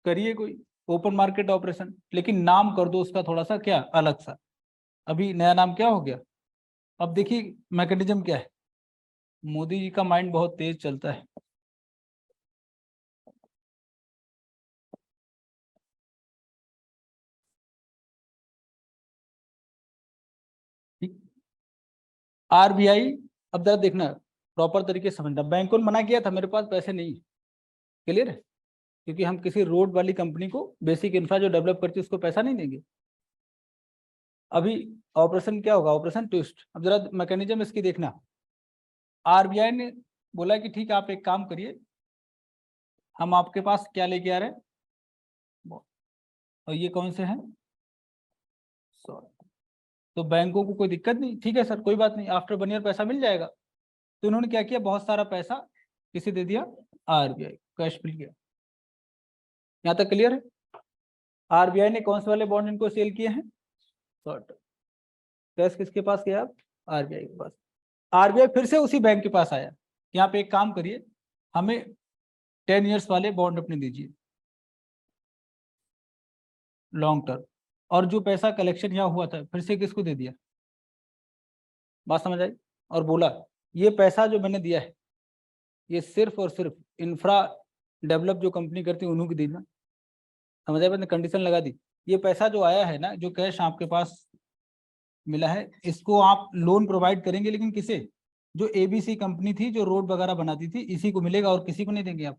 करिए कोई ओपन मार्केट ऑपरेशन, लेकिन नाम कर दो उसका थोड़ा सा क्या अलग सा। अभी नया नाम क्या हो गया? अब देखिए मैकेनिज्म क्या है, मोदी जी का माइंड बहुत तेज चलता है। ठीक, आरबीआई, अब जरा देखना प्रॉपर तरीके से समझना, बैंकों ने मना किया था मेरे पास पैसे नहीं, क्लियर है, क्योंकि हम किसी रोड वाली कंपनी को बेसिक इंफ्रा जो डेवलप करती है उसको पैसा नहीं देंगे। अभी ऑपरेशन क्या होगा? Operation twist. अब जरा मैकेनिज्म इसकी देखना, आरबीआई ने बोला कि ठीक है आप एक काम करिए, हम आपके पास क्या लेके आ रहे हैं, और ये कौन से हैं, तो बैंकों को कोई दिक्कत नहीं, ठीक है सर कोई बात नहीं, आफ्टर 1 ईयर पैसा मिल जाएगा। तो उन्होंने क्या किया, बहुत सारा पैसा किसे दे दिया? आरबीआई, कैश मिल गया। यहाँ तक क्लियर है? आरबीआई ने कौन से वाले बॉन्ड इनको सेल किए हैं? शॉर्ट। कैश किसके पास गया? आप आरबीआई के पास। आरबीआई फिर से उसी बैंक के पास आया कि आप एक काम करिए, हमें 10 ईयर्स वाले बॉन्ड अपने दीजिए लॉन्ग टर्म। और जो पैसा कलेक्शन यहाँ हुआ था फिर से किसको दे दिया? बात समझ आई? और बोला ये पैसा जो मैंने दिया है ये सिर्फ और सिर्फ इंफ्रा डेवलप जो कंपनी करती है उन्हों की देना। समझ आई? मैंने कंडीशन लगा दी, ये पैसा जो आया है ना, जो कैश आपके पास मिला है, इसको आप लोन प्रोवाइड करेंगे, लेकिन किसे? जो एबीसी कंपनी थी जो रोड वगैरह बनाती थी, इसी को मिलेगा और किसी को नहीं देंगे आप।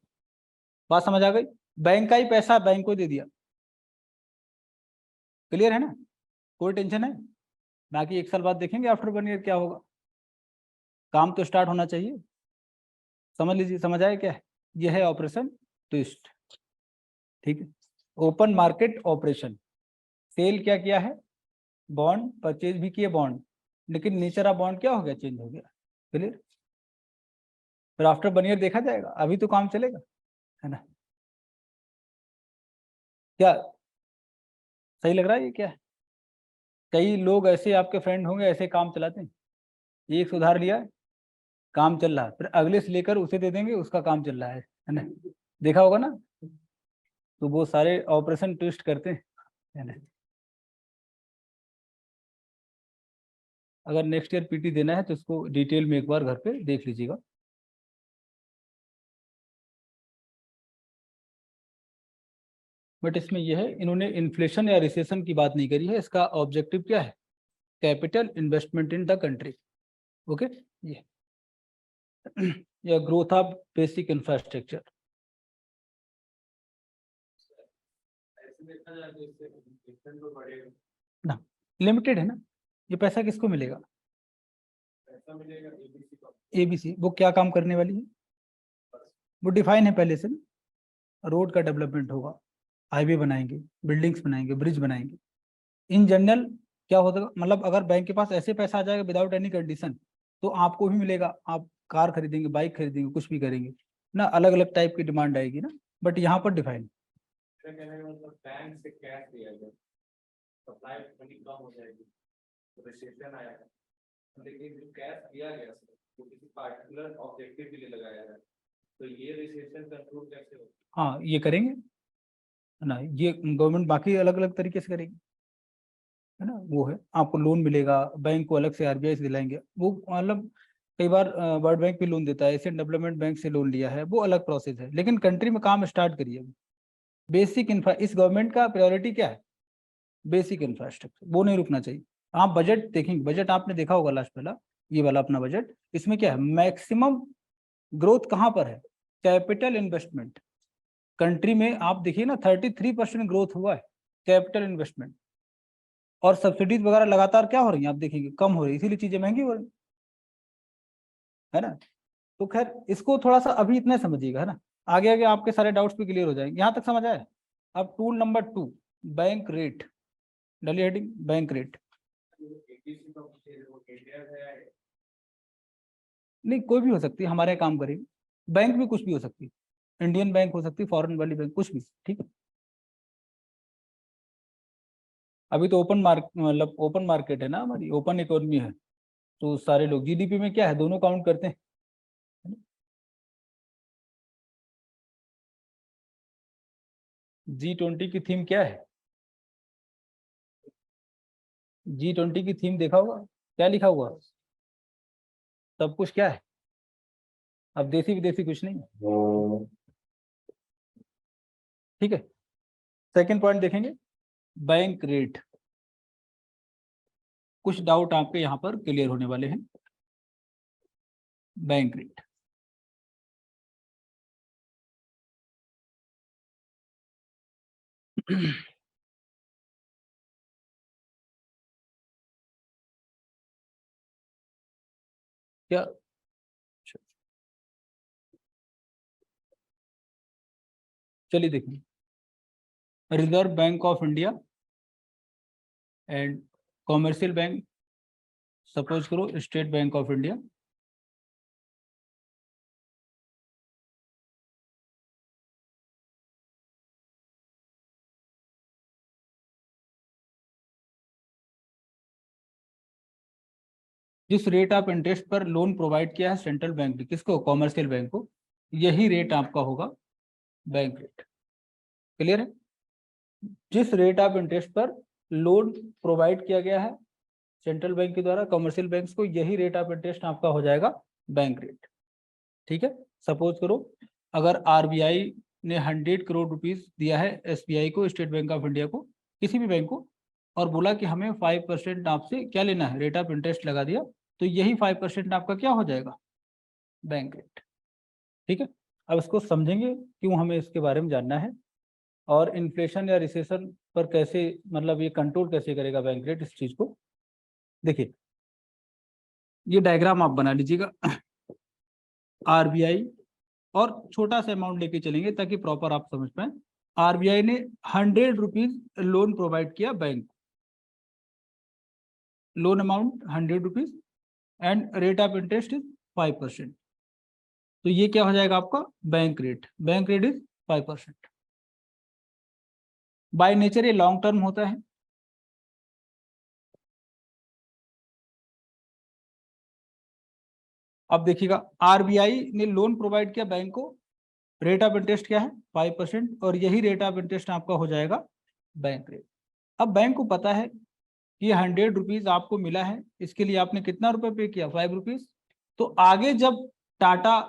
बात समझ आ गई? बैंक का ही पैसा बैंक को दे दिया। क्लियर है ना? कोई टेंशन है? बाकी 1 साल बाद देखेंगे आफ्टर 1 ईयर क्या होगा, काम तो स्टार्ट होना चाहिए। समझ लीजिए, समझ आए क्या है? ये है ऑपरेशन ट्विस्ट। ठीक है, ओपन मार्केट ऑपरेशन, सेल क्या किया है? बॉन्ड परचेज भी किए बॉन्ड, लेकिन नेचर ऑफ बॉन्ड क्या हो गया? चेंज हो गया। क्लियर? फिर आफ्टर 1 ईयर देखा जाएगा, अभी तो काम चलेगा, है ना? क्या सही लग रहा है? ये क्या है? कई लोग ऐसे आपके फ्रेंड होंगे ऐसे काम चलाते हैं, एक सुधार लिया, काम चल रहा है, फिर अगले से लेकर उसे दे देंगे, उसका काम चल रहा है ना? देखा होगा ना? तो वो सारे ऑपरेशन ट्विस्ट करते हैं, है ना? अगर नेक्स्ट ईयर पीटी देना है तो इसको डिटेल में एक बार घर पे देख लीजिएगा। बट इसमें यह है, इन्होंने इन्फ्लेशन या रिसेशन की बात नहीं करी है, इसका ऑब्जेक्टिव क्या है? Capital investment in the country. Okay, ये या ग्रोथ ऑफ बेसिक इंफ्रास्ट्रक्चर। ना लिमिटेड है ना, ये पैसा किसको मिलेगा? एबीसी, वो क्या काम करने वाली है? वो डिफाइन है पहले से ना, रोड का डेवलपमेंट होगा, हाईवे बनाएंगे, बिल्डिंग्स बनाएंगे, ब्रिज बनाएंगे, इन जनरल क्या होता है, मतलब अगर बैंक के पास ऐसे पैसा आ जाएगा विदाउट एनी कंडीशन, तो आपको भी मिलेगा, आप कार खरीदेंगे, बाइक खरीदेंगे, कुछ भी करेंगे ना, अलग अलग टाइप की डिमांड आएगी ना, बट यहाँ पर डिफाइन। मतलब बैंक से कैश दिया जाए, सप्लाई थोड़ी कम हो जाएगी, तो रिसेशन आएगा, लेकिन जो कैश दिया गया वो किसी पार्टिकुलर ऑब्जेक्टिव के लिए लगाया है, तो ये रिसेशन कंट्रोल कैसे होगा? हाँ ये करेंगे ना, ये गवर्नमेंट बाकी अलग अलग तरीके से करेगी, है ना, वो है आपको लोन मिलेगा, बैंक को अलग से आरबीआई से दिलाएंगे, वो मतलब कई बार वर्ल्ड बैंक भी लोन देता है, एशियन डेवलपमेंट बैंक से लोन लिया है, वो अलग प्रोसेस है, लेकिन कंट्री में काम स्टार्ट करिए। बेसिक इंफ्रा, इस गवर्नमेंट का प्रायोरिटी क्या है? बेसिक इंफ्रास्ट्रक्चर, वो नहीं रुकना चाहिए। आप बजट देखेंगे, बजट आपने देखा होगा लास्ट वाला, ये वाला अपना बजट, इसमें क्या है, मैक्सिमम ग्रोथ कहाँ पर है? Capital investment. कंट्री में आप देखिए ना 33% ग्रोथ हुआ है कैपिटल इन्वेस्टमेंट, और सब्सिडीज वगैरह लगातार क्या हो रही है आप देखेंगे, कम हो रही है, इसीलिए चीजें महंगी हो रही है ना। तो खैर इसको थोड़ा सा अभी इतना समझिएगा, है ना, आगे आगे आपके सारे डाउट्स भी क्लियर हो जाएंगे, यहाँ तक समझ आए। अब टूल नंबर 2, बैंक रेट, डालिए हेडिंग बैंक रेट। नहीं कोई भी हो सकती है, हमारे यहाँ काम करेगी, बैंक भी कुछ भी हो सकती है, इंडियन बैंक हो सकती है, फॉरेन वाली बैंक, कुछ भी, ठीक है। अभी तो ओपन मार्केट, मतलब ओपन मार्केट है ना, हमारी ओपन इकोनॉमी है, तो सारे लोग जीडीपी में क्या है, दोनों काउंट करते हैं। G20 की थीम क्या है? G20 की थीम देखा होगा, क्या लिखा हुआ? सब कुछ क्या है, अब देसी विदेशी कुछ नहीं, ठीक है। सेकंड पॉइंट देखेंगे, बैंक रेट। कुछ डाउट आपके यहाँ पर क्लियर होने वाले हैं। बैंक रेट क्या, चलिए देखिए, Reserve Bank of India and commercial bank, suppose करो स्टेट बैंक ऑफ इंडिया, जिस रेट ऑफ इंटरेस्ट पर लोन प्रोवाइड किया है सेंट्रल बैंक ने, किसको, कॉमर्शियल बैंक को, यही रेट आपका होगा बैंक रेट। क्लियर है? जिस रेट ऑफ इंटरेस्ट पर लोन प्रोवाइड किया गया है सेंट्रल बैंक के द्वारा कमर्शियल बैंक्स को, यही रेट ऑफ इंटरेस्ट आपका हो जाएगा बैंक रेट। ठीक है, सपोज करो अगर आरबीआई ने 100 करोड़ रुपीस दिया है एसबीआई को, स्टेट बैंक ऑफ इंडिया को, किसी भी बैंक को, और बोला कि हमें 5% आपसे क्या लेना है, रेट ऑफ इंटरेस्ट लगा दिया, तो यही 5% आपका क्या हो जाएगा, बैंक रेट। ठीक है, अब इसको समझेंगे क्यों हमें इसके बारे में जानना है, और इन्फ्लेशन या रिसेशन पर कैसे, मतलब ये कंट्रोल कैसे करेगा बैंक रेट, इस चीज को देखिए। ये डायग्राम आप बना लीजिएगा, आरबीआई, और छोटा सा अमाउंट लेके चलेंगे ताकि प्रॉपर आप समझ पाए। आरबीआई ने 100 रुपीज लोन प्रोवाइड किया bank, loan amount 100 rupees and rate of interest is 5%, तो ये क्या हो जाएगा आपका bank rate, bank rate is 5%। By nature ये लॉन्ग टर्म होता है, अब देखिएगा आरबीआई ने लोन प्रोवाइड किया बैंक को, रेट ऑफ इंटरेस्ट क्या है 5%, और यही रेट ऑफ इंटरेस्ट आपका हो जाएगा बैंक रेट। अब बैंक को पता है कि 100 रुपीज आपको मिला है, इसके लिए आपने कितना रुपए पे किया, 5 रुपीज, तो आगे जब टाटा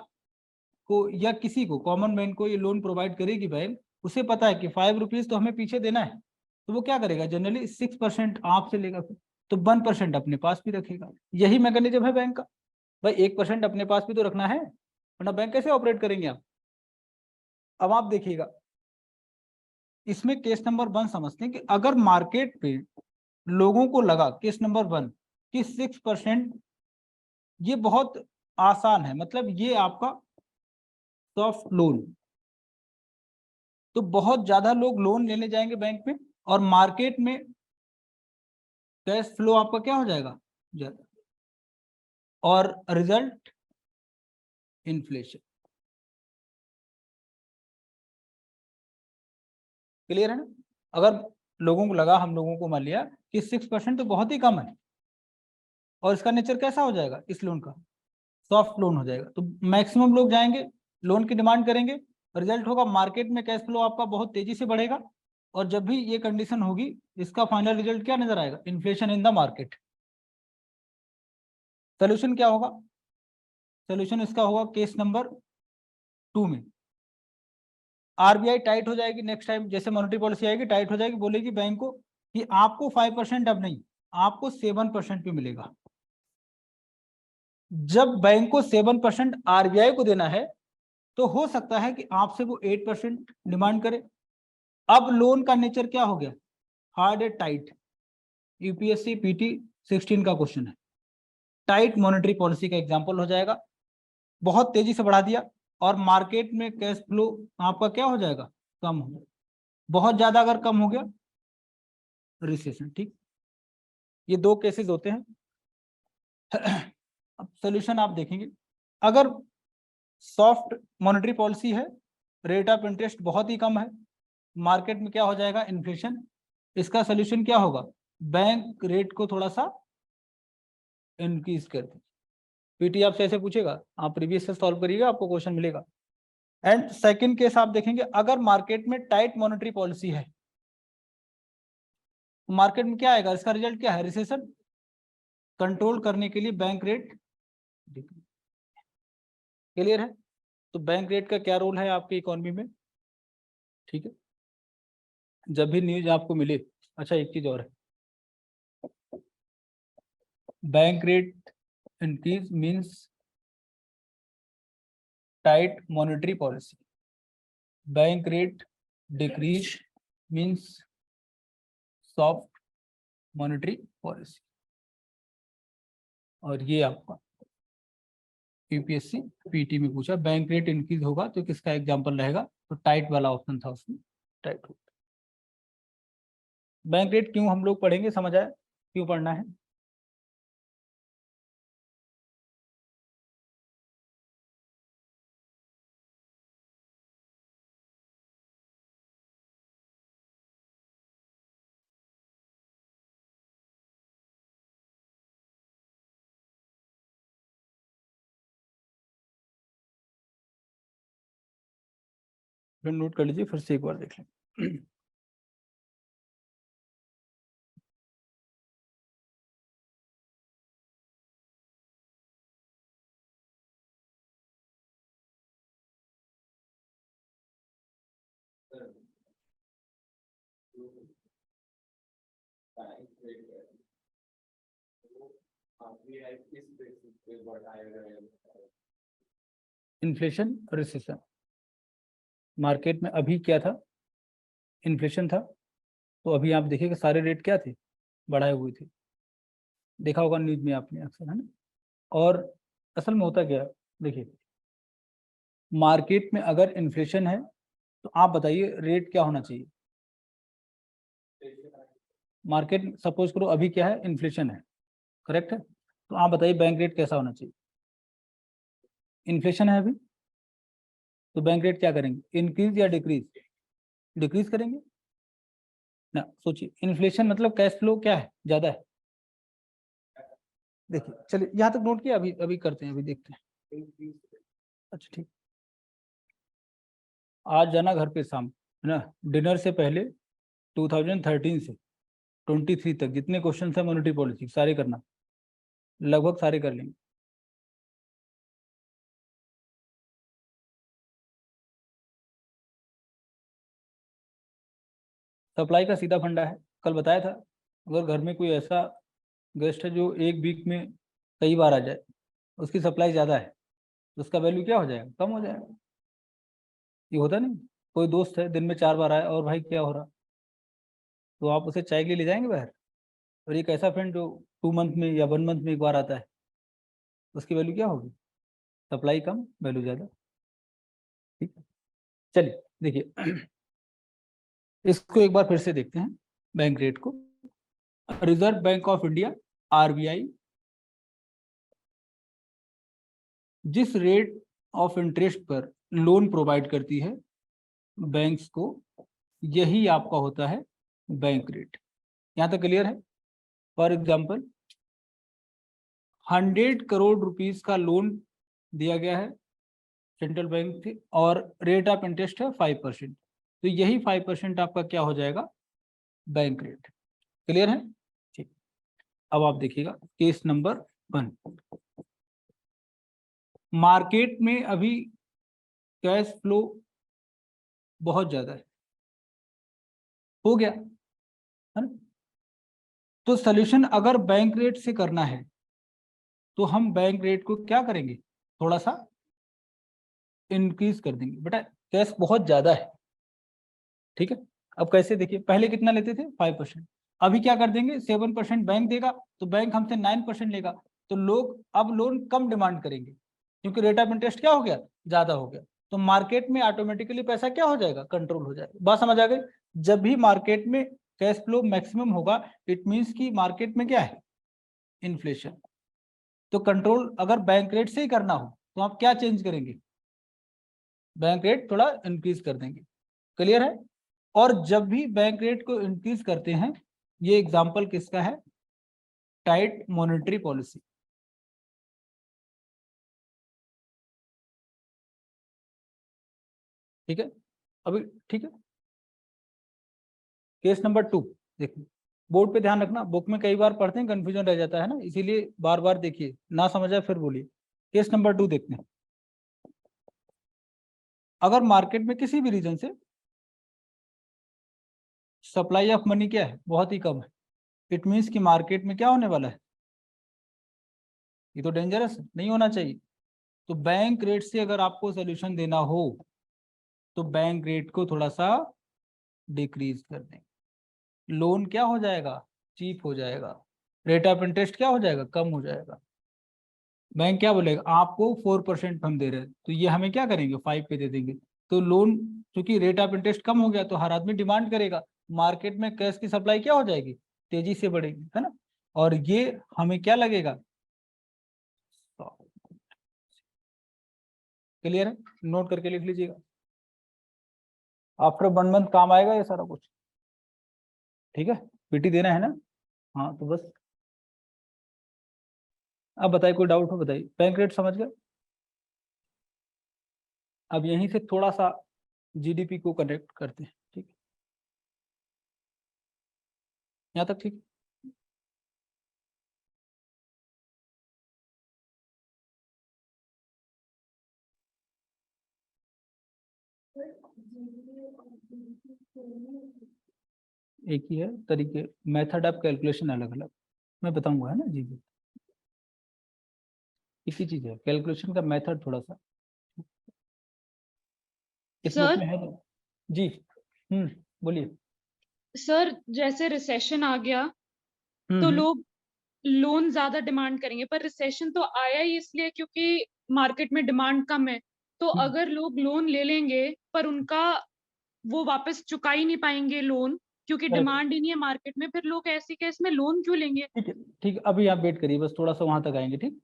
को या किसी को, कॉमन मैन को ये लोन प्रोवाइड करेगी बैंक, उसे पता है कि 5 रुपीज तो हमें पीछे देना है, तो वो क्या करेगा, जनरली 6% आपसे लेगा, फिर तो 1% अपने पास भी रखेगा। यही मैकेनिज्म है बैंक का, भाई 1% अपने पास भी तो रखना है, वरना बैंक कैसे ऑपरेट करेंगे आप। अब आप देखिएगा, इसमें केस नंबर 1 समझते हैं कि अगर मार्केट पे लोगों को लगा, केस नंबर 1, कि 6% ये बहुत आसान है, मतलब ये आपका सॉफ्ट लोन, तो बहुत ज्यादा लोग लोन लेने जाएंगे बैंक में, और मार्केट में कैश फ्लो आपका क्या हो जाएगा, ज्यादा, और रिजल्ट इन्फ्लेशन। क्लियर है ना? अगर लोगों को लगा, हम लोगों को मान लिया कि 6% तो बहुत ही कम है, और इसका नेचर कैसा हो जाएगा इस लोन का, सॉफ्ट लोन हो जाएगा, तो मैक्सिमम लोग जाएंगे लोन की डिमांड करेंगे, रिजल्ट होगा मार्केट में कैश फ्लो आपका बहुत तेजी से बढ़ेगा, और जब भी ये कंडीशन होगी इसका फाइनल रिजल्ट क्या नजर आएगा, inflation in the market. Solution क्या होगा, सोल्यूशन इसका होगा केस नंबर 2 में आरबीआई टाइट हो जाएगी, नेक्स्ट टाइम जैसे मॉनेटरी पॉलिसी आएगी टाइट हो जाएगी, बोलेगी बैंक को कि आपको 5% अब नहीं, आपको 7% पे मिलेगा। जब बैंक को 7% आरबीआई को देना है, तो हो सकता है कि आपसे वो 8% डिमांड करे। अब लोन का नेचर क्या हो गया, hard and tight. UPSC PT 16 का क्वेश्चन है, टाइट मॉनेटरी पॉलिसी का एग्जांपल हो जाएगा, बहुत तेजी से बढ़ा दिया, और मार्केट में कैश फ्लो आपका क्या हो जाएगा, कम हो, बहुत ज्यादा अगर कम हो गया रिसेशन। ठीक, ये दो केसेस होते हैं। अब सोल्यूशन आप देखेंगे, अगर सॉफ्ट मॉनेटरी पॉलिसी है, रेट ऑफ इंटरेस्ट बहुत ही कम है, मार्केट में क्या हो जाएगा, इन्फ्लेशन, इसका सोल्यूशन क्या होगा, बैंक रेट को थोड़ा सा इंक्रीज कर दे। पीटी आपसे ऐसे पूछेगा, आप प्रीवियस से सॉल्व करिएगा, आपको क्वेश्चन मिलेगा। एंड सेकंड केस आप देखेंगे, अगर मार्केट में टाइट मॉनेटरी पॉलिसी है, मार्केट में क्या आएगा, इसका रिजल्ट क्या है, रिसेशन, कंट्रोल करने के लिए बैंक रेट। क्लियर है? तो बैंक रेट का क्या रोल है आपकी इकोनॉमी में। ठीक है, जब भी न्यूज आपको मिले, अच्छा एक चीज और है, bank rate increase means tight monetary policy, bank rate decrease means soft monetary policy. और ये आपका यूपीएससी पीटी में पूछा, बैंक रेट इंक्रीज होगा तो किसका एग्जांपल रहेगा, तो टाइट वाला ऑप्शन था उसमें, टाइट हो। बैंक रेट क्यों हम लोग पढ़ेंगे, समझ आया क्यों पढ़ना है। फिर नोट कर लीजिए, फिर से एक बार देख लें। इन्फ्लेशन रिसेशन, मार्केट में अभी क्या था, इन्फ्लेशन था, तो अभी आप देखिए कि सारे रेट क्या थे, बढ़ाए हुए थे, देखा होगा न्यूज में आपने अक्सर, है ना। और असल में होता क्या है, देखिए मार्केट में अगर इन्फ्लेशन है, तो आप बताइए रेट क्या होना चाहिए। मार्केट सपोज करो अभी क्या है, इन्फ्लेशन है, करेक्ट है, तो आप बताइए बैंक रेट कैसा होना चाहिए। इन्फ्लेशन है अभी, तो बैंक रेट क्या करेंगे, इंक्रीज या डिक्रीज, डिक्रीज करेंगे ना। सोचिए इन्फ्लेशन मतलब कैश फ्लो क्या है, ज्यादा है। देखिए चलिए यहाँ तक नोट किया, अभी अभी करते हैं, अभी देखते हैं। अच्छा ठीक, आज जाना घर पे शाम, है ना, डिनर से पहले 2013 से 23 तक जितने क्वेश्चन है मॉनेटरी पॉलिसी सारे करना, लगभग सारे कर लेंगे। सप्लाई का सीधा फंडा है, कल बताया था, अगर घर में कोई ऐसा गेस्ट है जो एक वीक में कई बार आ जाए, उसकी सप्लाई ज़्यादा है, तो उसका वैल्यू क्या हो जाएगा, कम हो जाएगा। ये होता नहीं, कोई दोस्त है दिन में 4 बार आए, और भाई क्या हो रहा, तो आप उसे चाय के लिए ले जाएंगे बाहर। और एक ऐसा फ्रेंड जो 2 मंथ में या 1 मंथ में एक बार आता है, उसकी वैल्यू क्या होगी, सप्लाई कम वैल्यू ज़्यादा। ठीक है, चलिए देखिए, इसको एक बार फिर से देखते हैं बैंक रेट को। Reserve Bank of India RBI जिस रेट ऑफ इंटरेस्ट पर लोन प्रोवाइड करती है बैंक्स को, यही आपका होता है बैंक रेट। यहां तक क्लियर है? फॉर एग्जाम्पल 100 करोड़ रुपीस का लोन दिया गया है सेंट्रल बैंक से और रेट ऑफ इंटरेस्ट है 5%, तो यही 5% आपका क्या हो जाएगा? Bank rate. क्लियर है? ठीक। अब आप देखिएगा केस नंबर 1। मार्केट में अभी कैश फ्लो बहुत ज्यादा है, हो गया है ना? तो सोल्यूशन अगर बैंक रेट से करना है तो हम बैंक रेट को क्या करेंगे? थोड़ा सा इंक्रीज कर देंगे। बेटा कैश बहुत ज्यादा है, ठीक है। अब कैसे? देखिए पहले कितना लेते थे? 5%। अभी क्या कर देंगे? 7% बैंक देगा, तो बैंक हमसे 9% लेगा, तो लोग अब लोन कम डिमांड करेंगे क्योंकि रेट ऑफ इंटरेस्ट क्या हो गया? ज्यादा हो गया। तो मार्केट में ऑटोमेटिकली पैसा क्या हो जाएगा? कंट्रोल हो जाएगा। बात समझ आ गई? जब भी मार्केट में कैश फ्लो मैक्सिमम होगा, इट मीन्स कि मार्केट में क्या है? इन्फ्लेशन। तो कंट्रोल अगर बैंक रेट से ही करना हो तो आप क्या चेंज करेंगे? बैंक रेट थोड़ा इंक्रीज कर देंगे। क्लियर है? और जब भी बैंक रेट को इंक्रीज करते हैं, ये एग्जांपल किसका है? Tight monetary policy. ठीक है? अभी ठीक है। केस नंबर 2 देखिए, बोर्ड पे ध्यान रखना, बुक में कई बार पढ़ते हैं कंफ्यूजन रह जाता है ना, इसीलिए बार बार देखिए, ना समझ आए फिर बोलिए। केस नंबर 2 देखते हैं। अगर मार्केट में किसी भी रीजन से सप्लाई ऑफ मनी क्या है? बहुत ही कम है, इट मीन्स कि मार्केट में क्या होने वाला है? ये तो डेंजरस है, नहीं होना चाहिए। तो बैंक रेट से अगर आपको सोल्यूशन देना हो तो बैंक रेट को थोड़ा सा डिक्रीज कर दें, लोन क्या हो जाएगा? चीप हो जाएगा, रेट ऑफ इंटरेस्ट क्या हो जाएगा? कम हो जाएगा। बैंक क्या बोलेगा? आपको 4% हम दे रहे हैं, तो ये हमें क्या करेंगे? 5 पे दे देंगे। तो लोन, क्योंकि रेट ऑफ इंटरेस्ट कम हो गया तो हर आदमी डिमांड करेगा, मार्केट में कैश की सप्लाई क्या हो जाएगी? तेजी से बढ़ेगी, है ना? और ये हमें क्या लगेगा? क्लियर है? नोट करके लिख लीजिएगा, आफ्टर 1 मंथ काम आएगा ये सारा कुछ। ठीक है? पीटी देना है ना? हाँ तो बस अब बताइए, कोई डाउट हो बताइए। बैंक रेट समझ गए? अब यहीं से थोड़ा सा जीडीपी को कनेक्ट करते हैं। ठीक है, यहाँ तक ठीक? एक ही है तरीके, मेथड ऑफ कैलकुलेशन अलग अलग मैं बताऊंगा, है ना जी जी। एक ही चीज है, कैलकुलेशन का मेथड थोड़ा सा इस बुक सर में है नहीं। जी बोलिए। सर जैसे रिसेशन आ गया तो हम्म। लोग लोन ज्यादा डिमांड करेंगे, पर रिसेशन तो आया ही इसलिए क्योंकि मार्केट में डिमांड कम है। तो हम्म, अगर लोग लोन ले लेंगे पर उनका वो वापस चुका ही नहीं पाएंगे लोन, क्योंकि करेक्ट। डिमांड ही नहीं है मार्केट में, फिर लोग ऐसी केस में लोन क्यों लेंगे? ठीक है, ठीक है, अभी आप वेट करिए, बस थोड़ा सा वहां तक आएंगे। ठीक,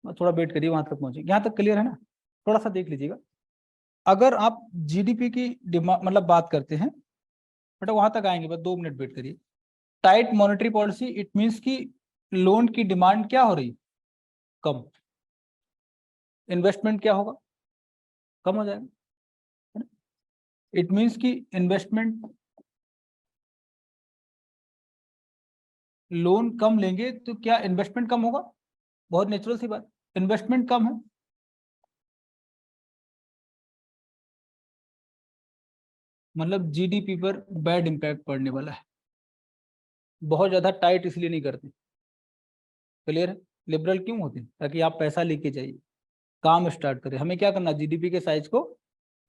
बस थोड़ा वेट करिए, वहां तक पहुंचे। यहाँ तक क्लियर है ना? थोड़ा सा देख लीजिएगा। अगर आप जीडीपी की डिमांड मतलब बात करते हैं, बेटा वहां तक आएंगे, बस 2 मिनट वेट करिए। Tight monetary policy it means कि लोन की डिमांड क्या हो रही? कम। इन्वेस्टमेंट क्या होगा? कम हो जाएगा, है ना? इट मीन्स कि इन्वेस्टमेंट, लोन कम लेंगे तो क्या इन्वेस्टमेंट कम होगा? बहुत नेचुरल सी बात, इन्वेस्टमेंट कम है, मतलब जीडीपी पर बैड इंपैक्ट पड़ने वाला है। बहुत ज्यादा टाइट इसलिए नहीं करते। क्लियर है? लिबरल क्यों होते हैं? ताकि आप पैसा लेके जाइए, काम स्टार्ट करें। हमें क्या करना? जीडीपी के साइज को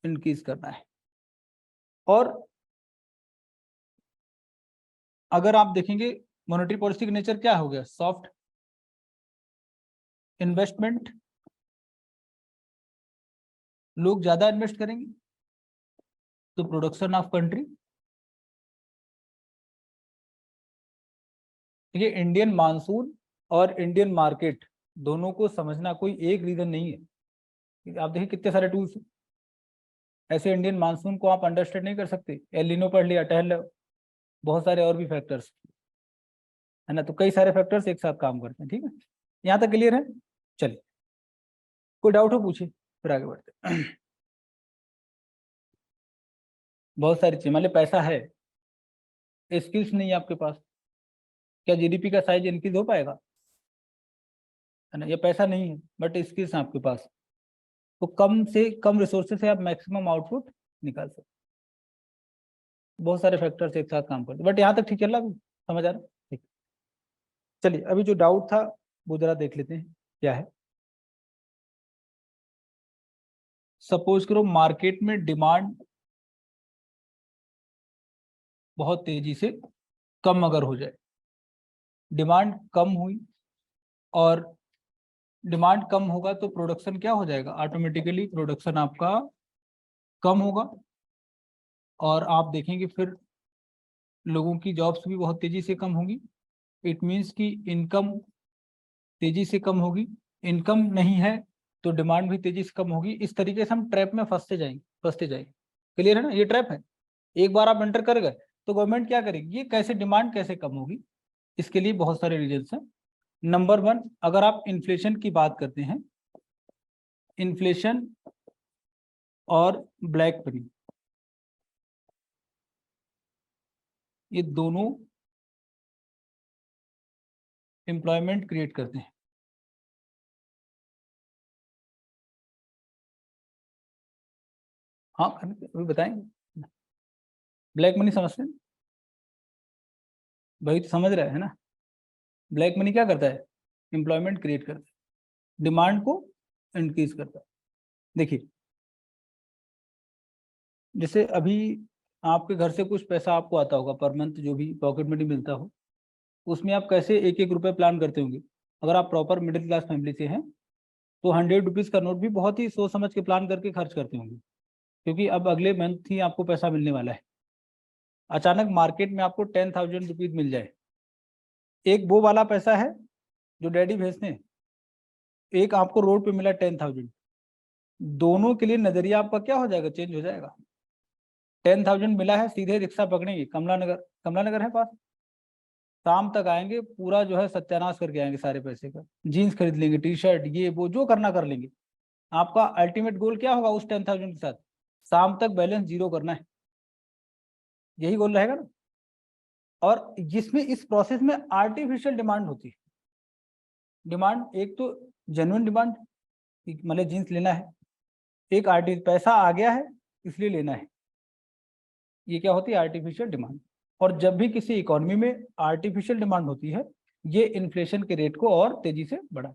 इंक्रीज करना है। और अगर आप देखेंगे मॉनेटरी पॉलिसी का नेचर क्या हो गया? सॉफ्ट इन्वेस्टमेंट, लोग ज्यादा इन्वेस्ट करेंगे तो प्रोडक्शन ऑफ कंट्री देखिए इंडियन मानसून और इंडियन मार्केट दोनों को समझना कोई एक रीजन नहीं है। आप देखिए कितने सारे टूल्स, ऐसे इंडियन मानसून को आप अंडरस्टैंड नहीं कर सकते, एल नीनो पढ़ लिया, टहल लो, बहुत सारे और भी फैक्टर्स है ना, तो कई सारे फैक्टर्स एक साथ काम करते हैं। ठीक है, यहाँ तक क्लियर है? चलिए, कोई डाउट हो पूछिए, फिर आगे बढ़ते हैं। बहुत सारी चीजें, मान लीजिए पैसा है, स्किल्स नहीं है आपके पास, क्या जीडीपी का साइज इंक्रीज हो पाएगा? है ना, ये पैसा नहीं है बट स्किल्स हैं आपके पास, तो कम से कम रिसोर्सेज से आप मैक्सिमम आउटपुट निकाल सकते। बहुत सारे फैक्टर्स एक साथ काम करते, बट यहाँ तक ठीक चल रहा है, समझ आ रहा है? ठीक, चलिए अभी जो डाउट था वो जरा देख लेते हैं क्या है। सपोज करो मार्केट में डिमांड बहुत तेजी से कम अगर हो जाए, डिमांड कम हुई और डिमांड कम होगा तो प्रोडक्शन क्या हो जाएगा, ऑटोमेटिकली प्रोडक्शन आपका कम होगा, और आप देखेंगे फिर लोगों की जॉब्स भी बहुत तेजी से कम होगी। इट मीन्स कि इनकम तेजी से कम होगी, इनकम नहीं है तो डिमांड भी तेजी से कम होगी। इस तरीके से हम ट्रैप में फंसते जाएंगे। क्लियर है ना, ये ट्रैप है। एक बार आप एंटर कर गए तो गवर्नमेंट क्या करेगी, ये कैसे डिमांड कैसे कम होगी, इसके लिए बहुत सारे रीजंस हैं। नंबर 1, अगर आप इन्फ्लेशन की बात करते हैं, इन्फ्लेशन और ब्लैक मनी, ये दोनों एम्प्लॉयमेंट क्रिएट करते हैं। हाँ अभी बताएंगे। ब्लैक मनी समझते हैं भाई, तो समझ रहे हैं ना। ब्लैक मनी क्या करता है, एम्प्लॉयमेंट क्रिएट करता है, डिमांड को इंक्रीज करता है। देखिए जैसे अभी आपके घर से कुछ पैसा आपको आता होगा पर मंथ, जो भी पॉकेट मनी मिलता हो, उसमें आप कैसे एक एक रुपये प्लान करते होंगे। अगर आप प्रॉपर मिडिल क्लास फैमिली से हैं तो 100 रुपीज़ का नोट भी बहुत ही सोच समझ के प्लान करके खर्च करते होंगे, क्योंकि अब अगले मंथ ही आपको पैसा मिलने वाला है। अचानक मार्केट में आपको 10,000 रुपीज़ मिल जाए, एक वो वाला पैसा है जो डैडी भेजते हैं, एक आपको रोड पे मिला 10,000, दोनों के लिए नजरिया आपका क्या हो जाएगा, चेंज हो जाएगा। 10,000 मिला है, सीधे रिक्शा पकड़ेंगे कमला नगर, कमला नगर है पास, शाम तक आएंगे, पूरा जो है सत्यानाश करके आएंगे सारे पैसे का, जीन्स खरीद लेंगे, टी शर्ट, ये वो जो करना कर लेंगे। आपका अल्टीमेट गोल क्या होगा उस 10,000 के साथ, शाम तक बैलेंस जीरो करना है, यही गोल रहेगा ना। और जिसमें इस प्रोसेस में आर्टिफिशियल डिमांड होती है। डिमांड एक तो जेन्युइन डिमांड, मतलब जीन्स लेना है, एक पैसा आ गया है इसलिए लेना है, ये क्या होती है, आर्टिफिशियल डिमांड। और जब भी किसी इकोनॉमी में आर्टिफिशियल डिमांड होती है, ये इन्फ्लेशन के रेट को और तेजी से बढ़ा।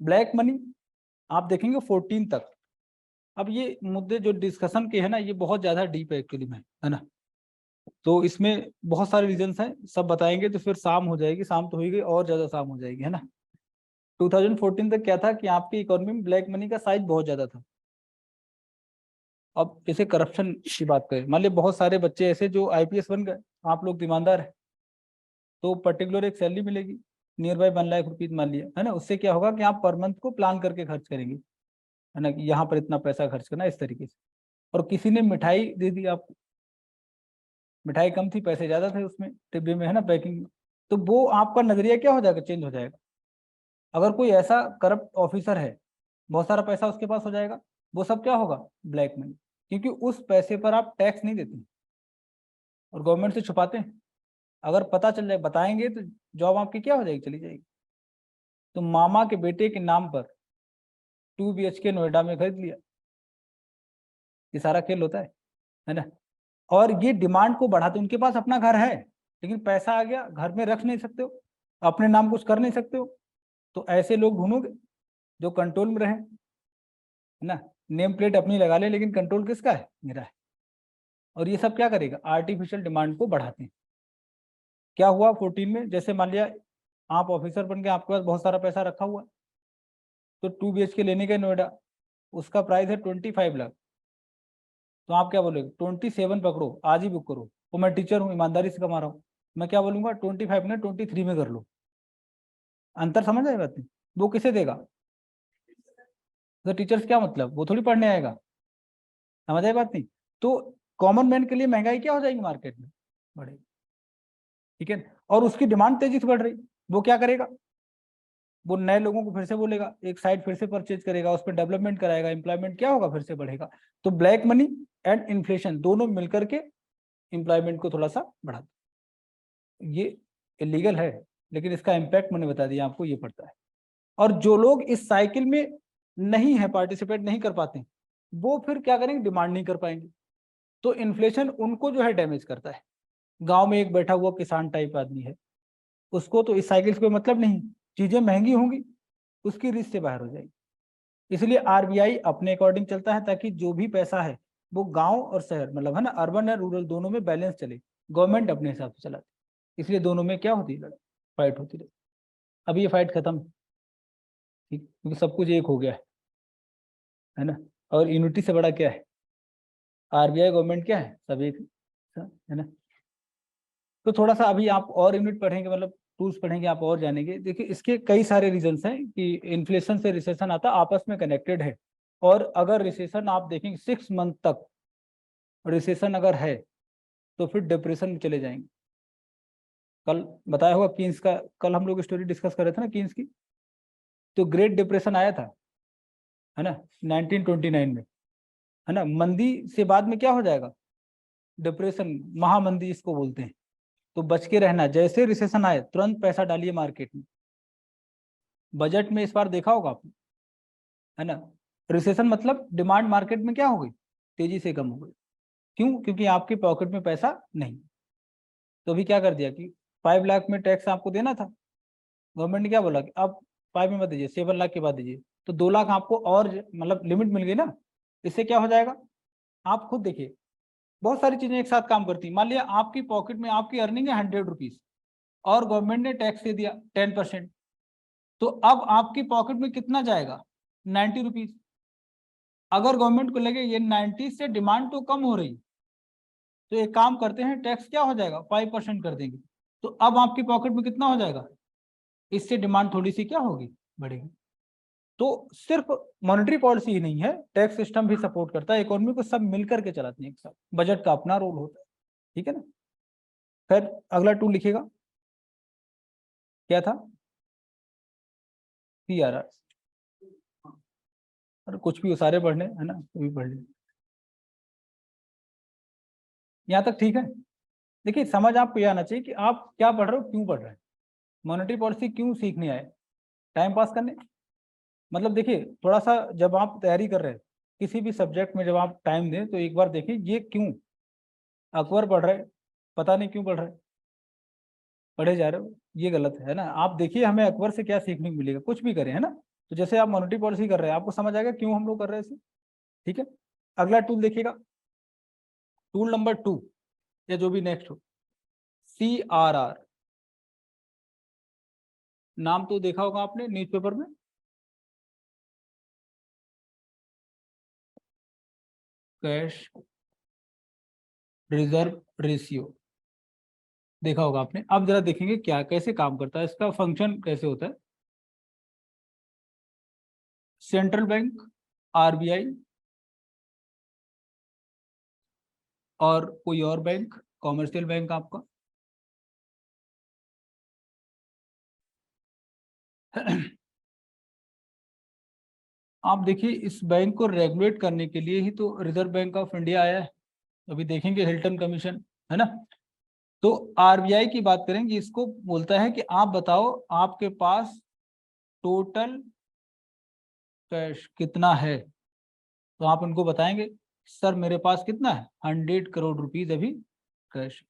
ब्लैक मनी आप देखेंगे 14 तक। अब ये मुद्दे जो डिस्कशन के है ना, ये बहुत ज्यादा डीप है एक्चुअली में, है ना, तो इसमें बहुत सारे रीजंस हैं, सब बताएंगे तो फिर शाम हो जाएगी, शाम तो हो ही गई, और ज्यादा शाम हो जाएगी, है ना। 2014 तक क्या था कि आपकी इकोनॉमी में ब्लैक मनी का साइज बहुत ज्यादा था। अब जैसे करप्शन की बात करें, मान लीजिए बहुत सारे बच्चे ऐसे जो आईपीएस बन गए, आप लोग ईमानदार है, तो पर्टिकुलर एक सैलरी मिलेगी नियर बाई 1,00,000 रुपीज मान लिया, है ना। उससे क्या होगा कि आप पर मंथ को प्लान करके खर्च करेंगे, है ना, कि यहाँ पर इतना पैसा खर्च करना इस तरीके से। और किसी ने मिठाई दे दी आपको, मिठाई कम थी पैसे ज्यादा थे उसमें डिब्बे में, है ना, पैकिंग में, तो वो आपका नजरिया क्या हो जाएगा, चेंज हो जाएगा। अगर कोई ऐसा करप्ट ऑफिसर है, बहुत सारा पैसा उसके पास हो जाएगा, वो सब क्या होगा, ब्लैक मनी, क्योंकि उस पैसे पर आप टैक्स नहीं देते और गवर्नमेंट से छुपाते हैं। अगर पता चल जाए, बताएंगे तो जॉब आपकी क्या हो जाएगी, चली जाएगी। तो मामा के बेटे के नाम पर 2 BHK नोएडा में खरीद लिया, ये सारा खेल होता है ना। और ये डिमांड को बढ़ाते, उनके पास अपना घर है लेकिन पैसा आ गया, घर में रख नहीं सकते हो, अपने नाम कुछ कर नहीं सकते हो, तो ऐसे लोग ढूंढोगे जो कंट्रोल में रहे, है ना। नेम प्लेट अपनी लगा ले लेकिन कंट्रोल किसका है, मेरा है। और ये सब क्या करेगा, आर्टिफिशियल डिमांड को बढ़ाते हैं। क्या हुआ 14 में, जैसे मान लिया आप ऑफिसर बन के आपके पास बहुत सारा पैसा रखा हुआ, तो 2 BHK लेने के नोएडा, उसका प्राइस है 25 लाख, तो आप क्या बोलोगे, 27 पकड़ो, आज ही बुक करो, तो मैं टीचर हूँ, ईमानदारी से कमा रहा हूँ, मैं क्या बोलूंगा 25 ने 23 में कर लो। अंतर समझ आए बात नहीं? वो किसे देगा? तो टीचर्स क्या मतलब, वो थोड़ी पढ़ने आएगा। समझ आए बात नहीं? तो कॉमन मैन के लिए महंगाई क्या हो जाएगी मार्केट में, बढ़ेगी। ठीक है, और उसकी डिमांड तेजी से बढ़ रही, वो क्या करेगा, वो नए लोगों को फिर से बोलेगा, एक साइट फिर से परचेज करेगा, उस पर डेवलपमेंट कराएगा, एम्प्लॉयमेंट क्या होगा, फिर से बढ़ेगा। तो ब्लैक मनी एंड इन्फ्लेशन दोनों मिलकर के एम्प्लॉयमेंट को थोड़ा सा बढ़ाते। ये इलीगल है, लेकिन इसका इम्पैक्ट मैंने बता दिया आपको, ये पड़ता है। और जो लोग इस साइकिल में नहीं है, पार्टिसिपेट नहीं कर पाते, वो फिर क्या करेंगे, डिमांड नहीं कर पाएंगे। तो इन्फ्लेशन उनको जो है डैमेज करता है। गांव में एक बैठा हुआ किसान टाइप आदमी है, उसको तो इस साइकिल से कोई मतलब नहीं, चीजें महंगी होंगी, उसकी रिस्क से बाहर हो जाएगी। इसलिए आरबीआई अपने अकॉर्डिंग चलता है, ताकि जो भी पैसा है वो गांव और शहर, मतलब है ना, अर्बन और रूरल दोनों में बैलेंस चले। गवर्नमेंट अपने हिसाब से चलाती, इसलिए दोनों में क्या होती है, फाइट होती रही। अभी ये फाइट खत्म, ठीक, क्योंकि सब कुछ एक हो गया है ना। और यूनिटी से बड़ा क्या है, आरबीआई गवर्नमेंट क्या है, सब एक है ना। तो थोड़ा सा अभी आप और यूनिट पढ़ेंगे, मतलब टूल्स पढ़ेंगे, आप और जानेंगे। देखिए इसके कई सारे रीजंस हैं कि इन्फ्लेशन से रिसेशन आता, आपस में कनेक्टेड है। और अगर रिसेशन आप देखेंगे 6 मंथ तक रिसेशन अगर है, तो फिर डिप्रेशन में चले जाएंगे। कल बताया होगा कीन्स का, कल हम लोग स्टोरी डिस्कस कर रहे थे ना कीन्स की। तो ग्रेट डिप्रेशन आया था, है ना, 1929 में, है ना। मंदी से बाद में क्या हो जाएगा, डिप्रेशन, महामंदी इसको बोलते हैं। तो बच के रहना, जैसे रिसेशन आए तुरंत पैसा डालिए मार्केट में। बजट में इस बार देखा होगा आपने, है ना, रिसेशन मतलब डिमांड मार्केट में क्या हो गई, तेजी से कम हो गई। क्यों? क्योंकि आपके पॉकेट में पैसा नहीं। तो अभी क्या कर दिया कि 5 लाख में टैक्स आपको देना था, गवर्नमेंट ने क्या बोला कि अब 5 में मत दीजिए, 7 लाख के बाद दीजिए। तो 2 लाख आपको और मतलब लिमिट मिल गई ना। इससे क्या हो जाएगा, आप खुद देखिए, बहुत सारी चीजें एक साथ काम करती हैं। मान लिया आपकी पॉकेट में आपकी अर्निंग है 100 रुपीज, और गवर्नमेंट ने टैक्स दे दिया 10%, तो अब आपकी पॉकेट में कितना जाएगा, 90 रुपीज। अगर गवर्नमेंट को लगे ये 90 से डिमांड तो कम हो रही, तो एक काम करते हैं, टैक्स क्या हो जाएगा, 5% कर देंगे। तो अब आपकी पॉकेट में कितना हो जाएगा, इससे डिमांड थोड़ी सी क्या होगी, बढ़ेगी। तो सिर्फ मॉनेटरी पॉलिसी ही नहीं है, टैक्स सिस्टम भी सपोर्ट करता है, इकोनॉमी को सब मिलकर के चलाते हैं एक साथ, बजट का अपना रोल होता है। ठीक है ना। फिर अगला टूल लिखिएगा, क्या था, PRR। और कुछ भी हो, सारे पढ़ने है ना, तो भी पढ़ लीजिए। यहाँ तक ठीक है। देखिए समझ आपको यह आना चाहिए कि आप क्या पढ़ रहे हो, क्यों पढ़ रहे हैं। मॉनेटरी पॉलिसी क्यों सीखने आए, टाइम पास करने? मतलब देखिए थोड़ा सा जब आप तैयारी कर रहे हैं किसी भी सब्जेक्ट में, जब आप टाइम दें तो एक बार देखिए ये क्यों अकबर पढ़ रहे, पता नहीं क्यों पढ़ रहे, पढ़े जा रहे हो, ये गलत है ना। आप देखिए हमें अकबर से क्या सीखने को मिलेगा, कुछ भी करें, है ना। तो जैसे आप मॉनेटरी पॉलिसी कर रहे हैं, आपको समझ आएगा क्यों हम लोग कर रहे हैं इसे। ठीक है, अगला टूल देखिएगा, टूल नंबर 2 या जो भी नेक्स्ट हो, CRR। नाम तो देखा होगा आपने न्यूज़पेपर में, कैश रिजर्व रेशियो, देखा होगा आपने। अब जरा देखेंगे क्या कैसे काम करता है, इसका फंक्शन कैसे होता है। सेंट्रल बैंक, RBI, और कोई और बैंक, कॉमर्शियल बैंक आपका आप देखिए इस बैंक को रेगुलेट करने के लिए ही तो रिजर्व बैंक ऑफ इंडिया आया है। अभी देखेंगे हिल्टन कमीशन, है ना। तो RBI की बात करेंगे, इसको बोलता है कि आप बताओ आपके पास टोटल कैश कितना है। तो आप उनको बताएंगे सर मेरे पास कितना है, 100 करोड़ रुपीज अभी कैश।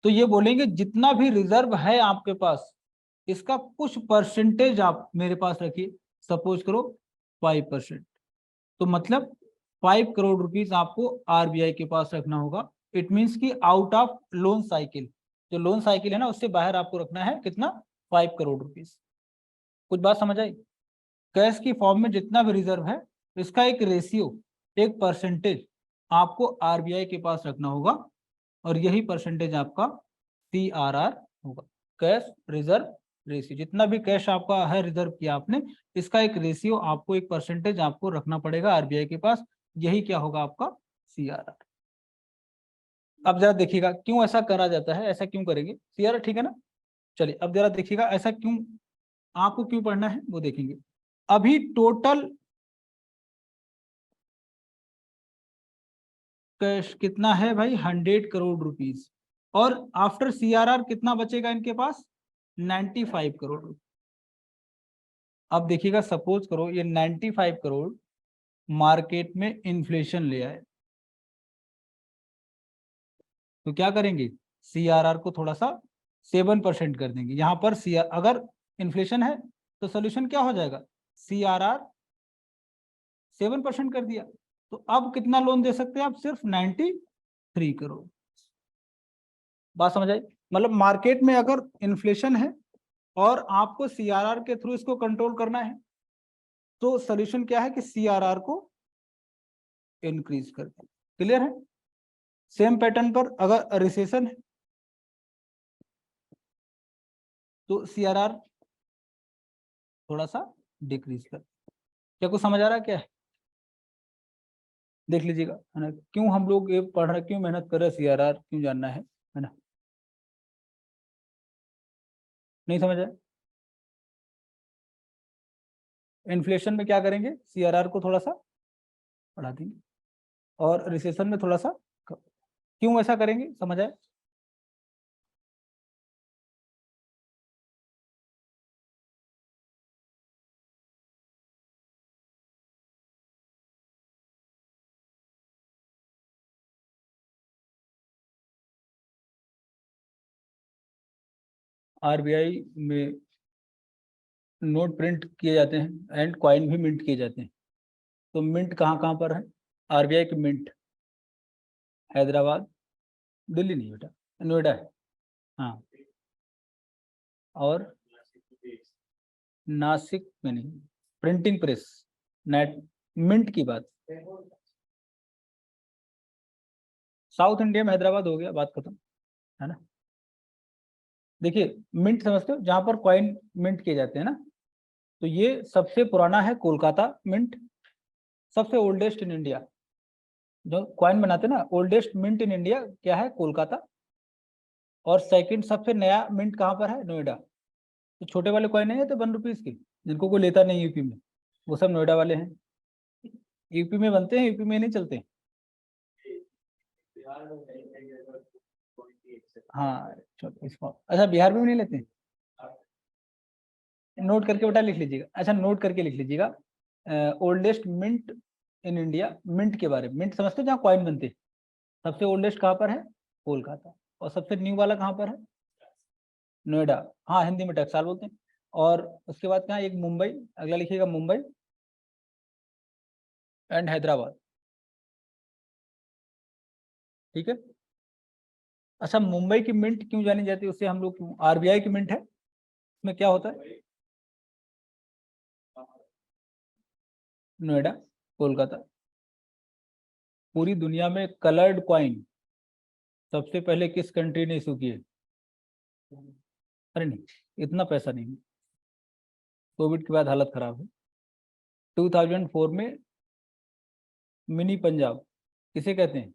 तो ये बोलेंगे जितना भी रिजर्व है आपके पास, इसका कुछ परसेंटेज आप मेरे पास रखिए, सपोज करो 5%। तो मतलब 5 करोड़ रुपीज आपको RBI के पास रखना होगा। इट मीन्स कि आउट ऑफ लोन साइकिल, जो लोन साइकिल है ना उससे बाहर आपको रखना है कितना, 5 करोड़ रुपीज। कुछ बात समझ आई? कैश की फॉर्म में जितना भी रिजर्व है, इसका एक रेशियो, एक परसेंटेज आपको RBI के पास रखना होगा, और यही परसेंटेज आपका CRR होगा, कैश रिजर्व रेशियो। जितना भी कैश आपका है रिजर्व किया आपने, इसका एक रेशियो आपको, एक परसेंटेज आपको रखना पड़ेगा आरबीआई के पास। यही क्या होगा आपका CRR। अब जरा देखिएगा क्यों ऐसा करा जाता है, ऐसा क्यों करेंगे CRR, ठीक है ना। चलिए अब जरा देखिएगा ऐसा क्यों, आपको क्यों पढ़ना है वो देखेंगे। अभी टोटल कैश कितना है भाई, 100 करोड़ रुपीस, और आफ्टर CRR कितना बचेगा इनके पास, 95 करोड़ रुपीस। अब देखिएगा सपोज करो ये 95 करोड़ मार्केट में इन्फ्लेशन ले आए, तो क्या करेंगे, CRR को थोड़ा सा 7% कर देंगे। यहाँ पर अगर इन्फ्लेशन है तो सोल्यूशन क्या हो जाएगा, CRR 7% कर दिया, तो अब कितना लोन दे सकते हैं आप, सिर्फ 93 करोड़। बात समझ आई, मतलब मार्केट में अगर इन्फ्लेशन है और आपको CRR के थ्रू इसको कंट्रोल करना है, तो सोल्यूशन क्या है कि CRR को इंक्रीज कर दें। क्लियर है। सेम पैटर्न पर अगर रिसेशन है तो CRR थोड़ा सा डिक्रीज कर। क्या कुछ समझ आ रहा है क्या है, देख लीजिएगा, है ना, क्यों हम लोग ये पढ़ रहे, क्यों मेहनत कर रहे हैं, CRR क्यों जानना है ना। नहीं समझ आया, इन्फ्लेशन में क्या करेंगे, CRR को थोड़ा सा बढ़ा देंगे, और रिसेशन में थोड़ा सा क्यों ऐसा करेंगे, समझ आए। आरबीआई में नोट प्रिंट किए जाते हैं एंड कॉइन भी मिंट किए जाते हैं। तो मिंट कहाँ कहाँ पर है, आरबीआई की मिंट हैदराबाद, दिल्ली नहीं बेटा, नोएडा है, हाँ, और नासिक में नहीं, प्रिंटिंग प्रेस, नेट मिंट की बात, साउथ इंडिया में हैदराबाद हो गया, बात खत्म, है ना। देखिए मिंट समझते हो, जहां पर कॉइन मिंट किए जाते हैं ना, तो ये सबसे पुराना है कोलकाता मिंट, सबसे ओल्डेस्ट इन इंडिया, जो कॉइन बनाते हैं ना, ओल्डेस्ट मिंट इन इंडिया क्या है, कोलकाता। और सेकंड सबसे नया मिंट कहाँ पर है, नोएडा। तो छोटे वाले कॉइन नहीं है तो 1 रुपीज के, जिनको कोई लेता नहीं यूपी में, वो सब नोएडा वाले हैं। यूपी में बनते हैं, यूपी में नहीं चलते। हाँ इसको अच्छा, बिहार में भी नहीं लेते, नोट करके बेटा लिख लीजिएगा, अच्छा नोट करके लिख लीजिएगा, oldest mint in India, mint के बारे में, मिंट समझते हो जहाँ कॉइन बनते हैं, सबसे ओल्डेस्ट कहाँ पर है, कोलकाता। और सबसे न्यू वाला कहाँ पर है, नोएडा, हाँ हिंदी में टकसाल बोलते हैं। और उसके बाद कहाँ, एक मुंबई, अगला लिखिएगा मुंबई एंड हैदराबाद, ठीक है। अच्छा मुंबई की मिंट क्यों जानी जाती है, उससे हम लोग, आरबीआई की मिंट है, उसमें क्या होता है, नोएडा, कोलकाता। पूरी दुनिया में कलर्ड कॉइन सबसे पहले किस कंट्री ने इशू किए, अरे नहीं इतना पैसा नहीं, कोविड के बाद हालत खराब है। 2004 में मिनी पंजाब, किसे कहते हैं,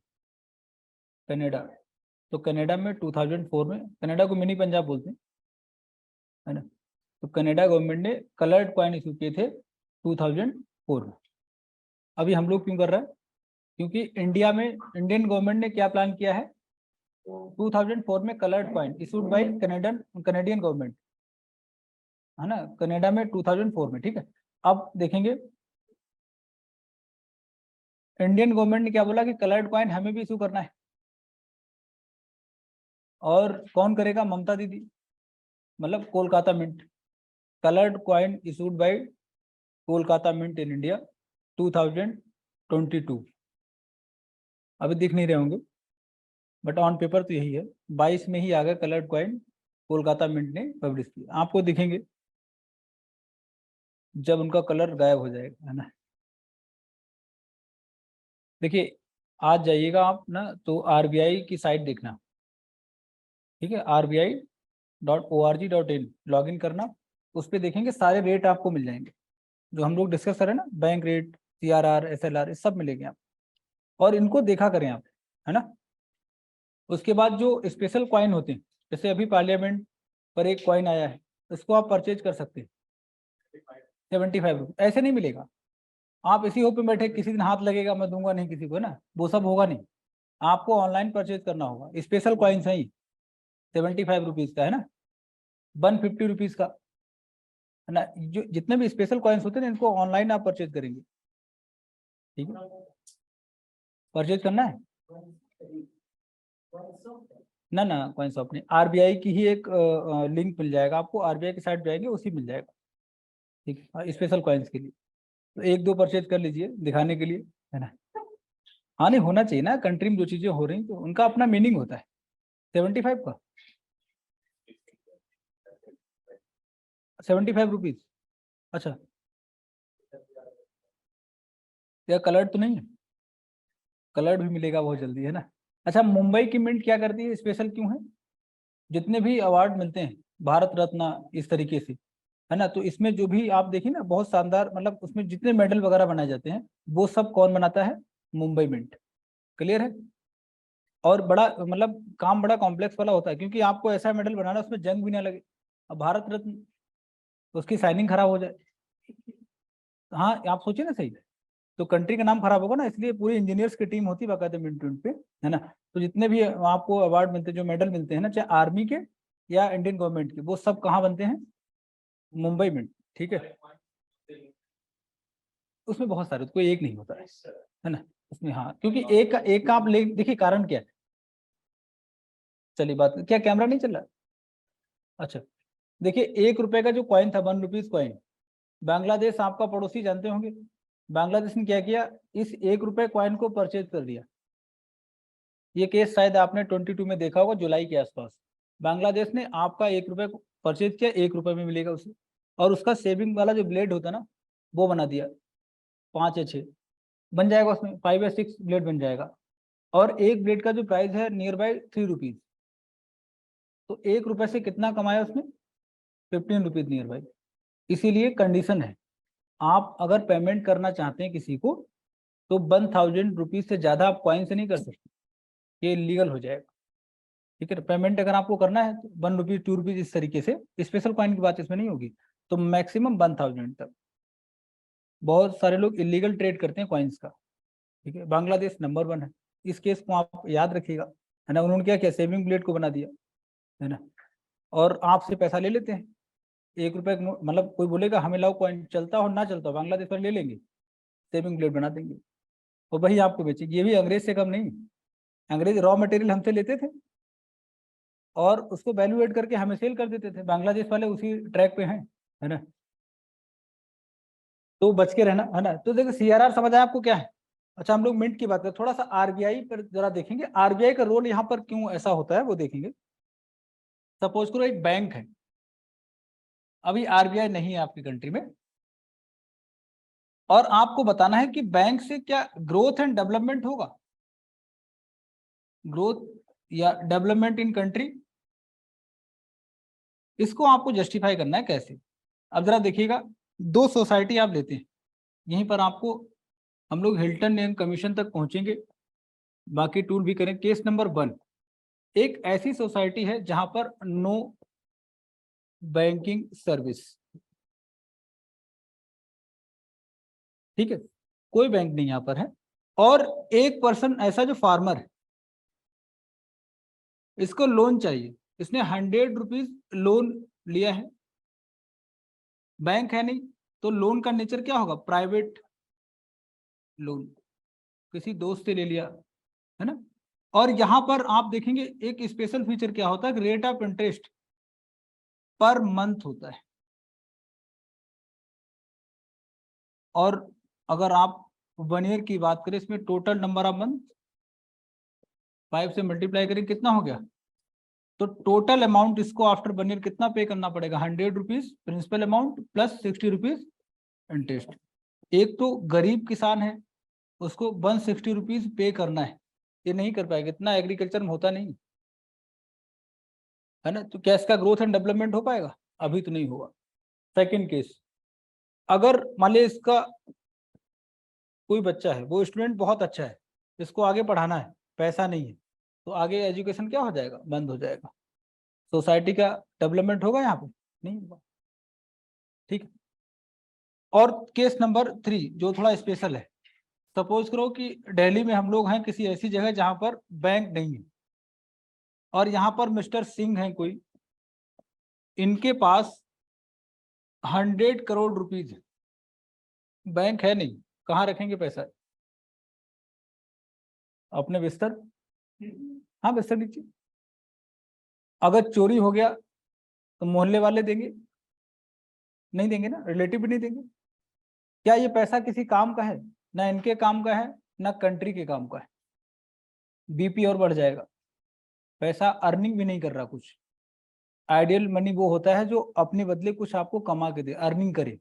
कनाडा। तो कनाडा में 2004 में, कनाडा को मिनी पंजाब बोलते हैं, है ना। तो कनाडा गवर्नमेंट ने कलर्ड कॉइन इशू किए थे 2004 में। अभी हम लोग क्यों कर रहे हैं, क्योंकि इंडिया में इंडियन गवर्नमेंट ने क्या प्लान किया है, 2004 में coloured coin issued bye Canadian government, है ना, कनाडा में 2004 में, ठीक है। अब देखेंगे इंडियन गवर्नमेंट ने क्या बोला कि कलर्ड कॉइन हमें भी इशू करना है, और कौन करेगा, ममता दीदी, मतलब Kolkata mint, coloured coin issued by Kolkata mint in India 2022। अभी दिख नहीं रहे होंगे बट ऑन पेपर तो यही है, 22 में ही आ गया कलर्ड कॉइन, कोलकाता मिंट ने पब्लिश किया, आपको दिखेंगे जब उनका कलर गायब हो जाएगा, है ना। देखिए आज जाइएगा आप ना, तो आरबीआई की साइट देखना, ठीक है, RBI.org.in लॉग इन करना, उस पर देखेंगे सारे रेट आपको मिल जाएंगे जो हम लोग डिस्कस कर रहे हैं ना, बैंक रेट, CRR, SLR, ये सब मिलेंगे आप, और इनको देखा करें आप, है ना। उसके बाद जो स्पेशल कॉइन होते हैं, जैसे अभी पार्लियामेंट पर एक कॉइन आया है, उसको आप परचेज कर सकते हैं 75 रुपये, ऐसे नहीं मिलेगा। आप इसी होप में बैठे किसी दिन हाथ लगेगा मैं दूंगा नहीं किसी को, है ना, वो सब होगा नहीं, आपको ऑनलाइन परचेज करना होगा। स्पेशल कॉइन्स है 75 रुपीज का, है ना, 150 रुपीज का, है ना। जो जितने भी स्पेशल कॉइन्स होते हैं ना, इनको ऑनलाइन आप परचेज करेंगे, ठीक है, परचेज करना है ना, ना कॉइन शॉप नहीं, RBI की ही एक लिंक मिल जाएगा आपको, RBI की साइट जाएंगे उसी मिल जाएगा, ठीक है, स्पेशल कॉइन्स के लिए। तो एक दो परचेज कर लीजिए दिखाने के लिए, है ना। हाँ नहीं होना चाहिए ना, कंट्री में जो चीजें हो रही तो उनका अपना मीनिंग होता है। 75 का 75 रुपीज, अच्छा, या कलर्ड तो नहीं है, कलर्ड भी मिलेगा बहुत जल्दी, है ना। अच्छा, मुंबई की मिंट क्या करती है, स्पेशल क्यों है, जितने भी अवार्ड मिलते हैं, भारत रत्न इस तरीके से, है ना, तो इसमें जो भी आप देखिए ना, बहुत शानदार, मतलब उसमें जितने मेडल वगैरह बनाए जाते हैं वो सब कौन बनाता है, मुंबई मिंट, क्लियर है। और बड़ा मतलब काम बड़ा कॉम्प्लेक्स वाला होता है, क्योंकि आपको ऐसा मेडल बनाना उसमें जंग भी ना लगे। अब भारत रत्न, उसकी साइनिंग खराब हो जाए, हाँ आप सोचिए ना सही, तो कंट्री का नाम खराब होगा ना, इसलिए पूरी इंजीनियर्स की टीम होती है बाकायदा मिनट मिनट पे, है ना। तो जितने भी आपको अवार्ड मिलते हैं, जो मेडल मिलते हैं ना, चाहे आर्मी के या इंडियन गवर्नमेंट के, वो सब कहाँ बनते हैं, मुंबई में, ठीक है। उसमें बहुत सारे, कोई एक नहीं होता है ना उसमें, हाँ, क्योंकि एक का आप ले देखिए, कारण क्या है, चलिए बात, क्या कैमरा नहीं चल रहा, अच्छा, देखिए 1 रुपए का जो कॉइन था, 1 रुपीज कॉइन, बांग्लादेश आपका पड़ोसी जानते होंगे, बांग्लादेश ने क्या किया, इस 1 रुपए कॉइन को परचेज कर दिया। ये केस शायद आपने 22 में देखा होगा, जुलाई के आसपास, बांग्लादेश ने आपका 1 रुपए परचेज किया, 1 रुपए में मिलेगा उसे, और उसका सेविंग वाला जो ब्लेड होता ना, वो बना दिया, 5 या 6 बन जाएगा उसमें, 5 या 6 ब्लेड बन जाएगा, और एक ब्लेड का जो प्राइस है नियर बाय 3 रुपीज, तो 1 रुपए से कितना कमाया उसने, 15 रुपीज नियर बाय। इसीलिए कंडीशन है, आप अगर पेमेंट करना चाहते हैं किसी को, तो 1000 रुपीज से ज्यादा आप कॉइन से नहीं कर सकते, ये लीगल हो जाएगा, ठीक है। पेमेंट अगर आपको करना है तो 1 रुपीज 2 रुपीज इस तरीके से, स्पेशल कॉइन की बात इसमें नहीं होगी, तो मैक्सिमम 1000 तक। बहुत सारे लोग इलीगल ट्रेड करते हैं कॉइन्स का, ठीक है, बांग्लादेश नंबर 1 है, इस केस को आप याद रखिएगा, है ना। उन्होंने क्या किया, सेविंग ब्लेड को बना दिया, है ना, और आपसे पैसा ले लेते हैं, 1 रुपए मतलब कोई बोलेगा हमें लाओ कॉइन, चलता हो ना चलता हो, बांग्लादेश पर ले लेंगे, सेविंग ब्लेड बना देंगे, और वही आपको बेचेंगे। ये भी अंग्रेज से कम नहीं, अंग्रेज रॉ मटेरियल हमसे लेते थे और उसको वैल्यू एड करके हमें सेल कर देते थे, बांग्लादेश वाले उसी ट्रैक पे हैं, है ना। तो बच के रहना, है ना। तो देखो CRR समझ आया आपको क्या है। अच्छा, हम लोग मिंट की बात करें, थोड़ा सा RBI पर जरा देखेंगे, RBI का रोल यहाँ पर क्यों ऐसा होता है वो देखेंगे। सपोज करो एक बैंक है, अभी RBI नहीं है आपकी कंट्री में, और आपको बताना है कि बैंक से क्या ग्रोथ एंड डेवलपमेंट होगा, ग्रोथ या डेवलपमेंट इन कंट्री, इसको आपको जस्टिफाई करना है कैसे। अब जरा देखिएगा, 2 सोसाइटी आप लेते हैं, यहीं पर आपको हम लोग हिल्टन एंड कमीशन तक पहुंचेंगे, बाकी टूल भी करें। केस नंबर 1, एक ऐसी सोसाइटी है जहां पर नो बैंकिंग सर्विस, ठीक है, कोई बैंक नहीं यहां पर है, और एक पर्सन ऐसा जो फार्मर है, इसको लोन चाहिए, इसने 100 रुपीज लोन लिया है, बैंक है नहीं, तो लोन का नेचर क्या होगा, प्राइवेट लोन, किसी दोस्त से ले लिया, है ना। और यहां पर आप देखेंगे एक स्पेशल फीचर क्या होता है, rate of interest per month होता है, और अगर आप 1 ईयर की बात करें, इसमें टोटल नंबर ऑफ मंथ 5 से मल्टीप्लाई करें कितना हो गया, तो टोटल अमाउंट इसको आफ्टर 1 ईयर कितना पे करना पड़ेगा, 100 rupees principal amount plus 60 rupees interest. एक तो गरीब किसान है, उसको 160 रुपीज पे करना है, ये नहीं कर पाएगा, इतना एग्रीकल्चर में होता नहीं, है ना, तो कैश का ग्रोथ एंड डेवलपमेंट हो पाएगा? अभी तो नहीं होगा। सेकंड केस, अगर मान लीजिए इसका कोई बच्चा है, वो स्टूडेंट बहुत अच्छा है, इसको आगे पढ़ाना है, पैसा नहीं है, तो आगे एजुकेशन क्या हो जाएगा? बंद हो जाएगा। सोसाइटी का डेवलपमेंट होगा यहाँ पे? नहीं होगा। ठीक है। और केस नंबर 3 जो थोड़ा स्पेशल है, सपोज करो कि दिल्ली में हम लोग हैं किसी ऐसी जगह जहां पर बैंक नहीं है, और यहाँ पर मिस्टर सिंह हैं कोई, इनके पास 100 करोड़ रुपीज है, बैंक है नहीं, कहाँ रखेंगे पैसा? अपने बिस्तर? हाँ, बिस्तर नीचे। अगर चोरी हो गया तो मोहल्ले वाले देंगे? नहीं देंगे ना, रिलेटिव भी नहीं देंगे। क्या ये पैसा किसी काम का है? ना इनके काम का है, ना कंट्री के काम का है। बीपी और बढ़ जाएगा, पैसा अर्निंग भी नहीं कर रहा कुछ। आइडियल मनी वो होता है जो अपने बदले कुछ आपको कमा के दे, अर्निंग करे,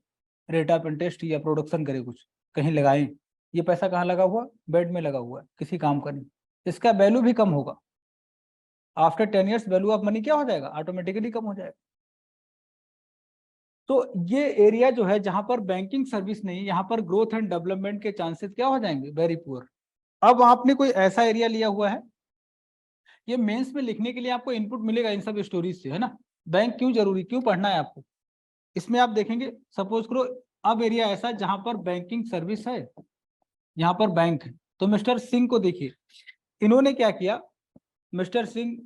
रेट ऑफ इंटरेस्ट या प्रोडक्शन करे, कुछ कहीं लगाए। ये पैसा कहाँ लगा हुआ? बेड में लगा हुआ है, किसी काम का नहीं। इसका वैल्यू भी कम होगा। After 10 years value of money क्या हो जाएगा? ऑटोमेटिकली कम हो जाएगा। तो ये एरिया जो है जहां पर बैंकिंग सर्विस नहीं, यहाँ पर ग्रोथ एंड डेवलपमेंट के चांसेस क्या हो जाएंगे? Very poor. अब आपने कोई ऐसा एरिया लिया हुआ है, ये मेंस में लिखने के लिए आपको इनपुट मिलेगा इन सब स्टोरीज से, है ना। बैंक क्यों जरूरी, क्यों पढ़ना है आपको? इसमें आप देखेंगे, सपोज करो अब एरिया ऐसा जहां पर बैंकिंग सर्विस है, यहाँ पर बैंक है, तो मिस्टर सिंह को देखिए, इन्होंने क्या किया, मिस्टर सिंह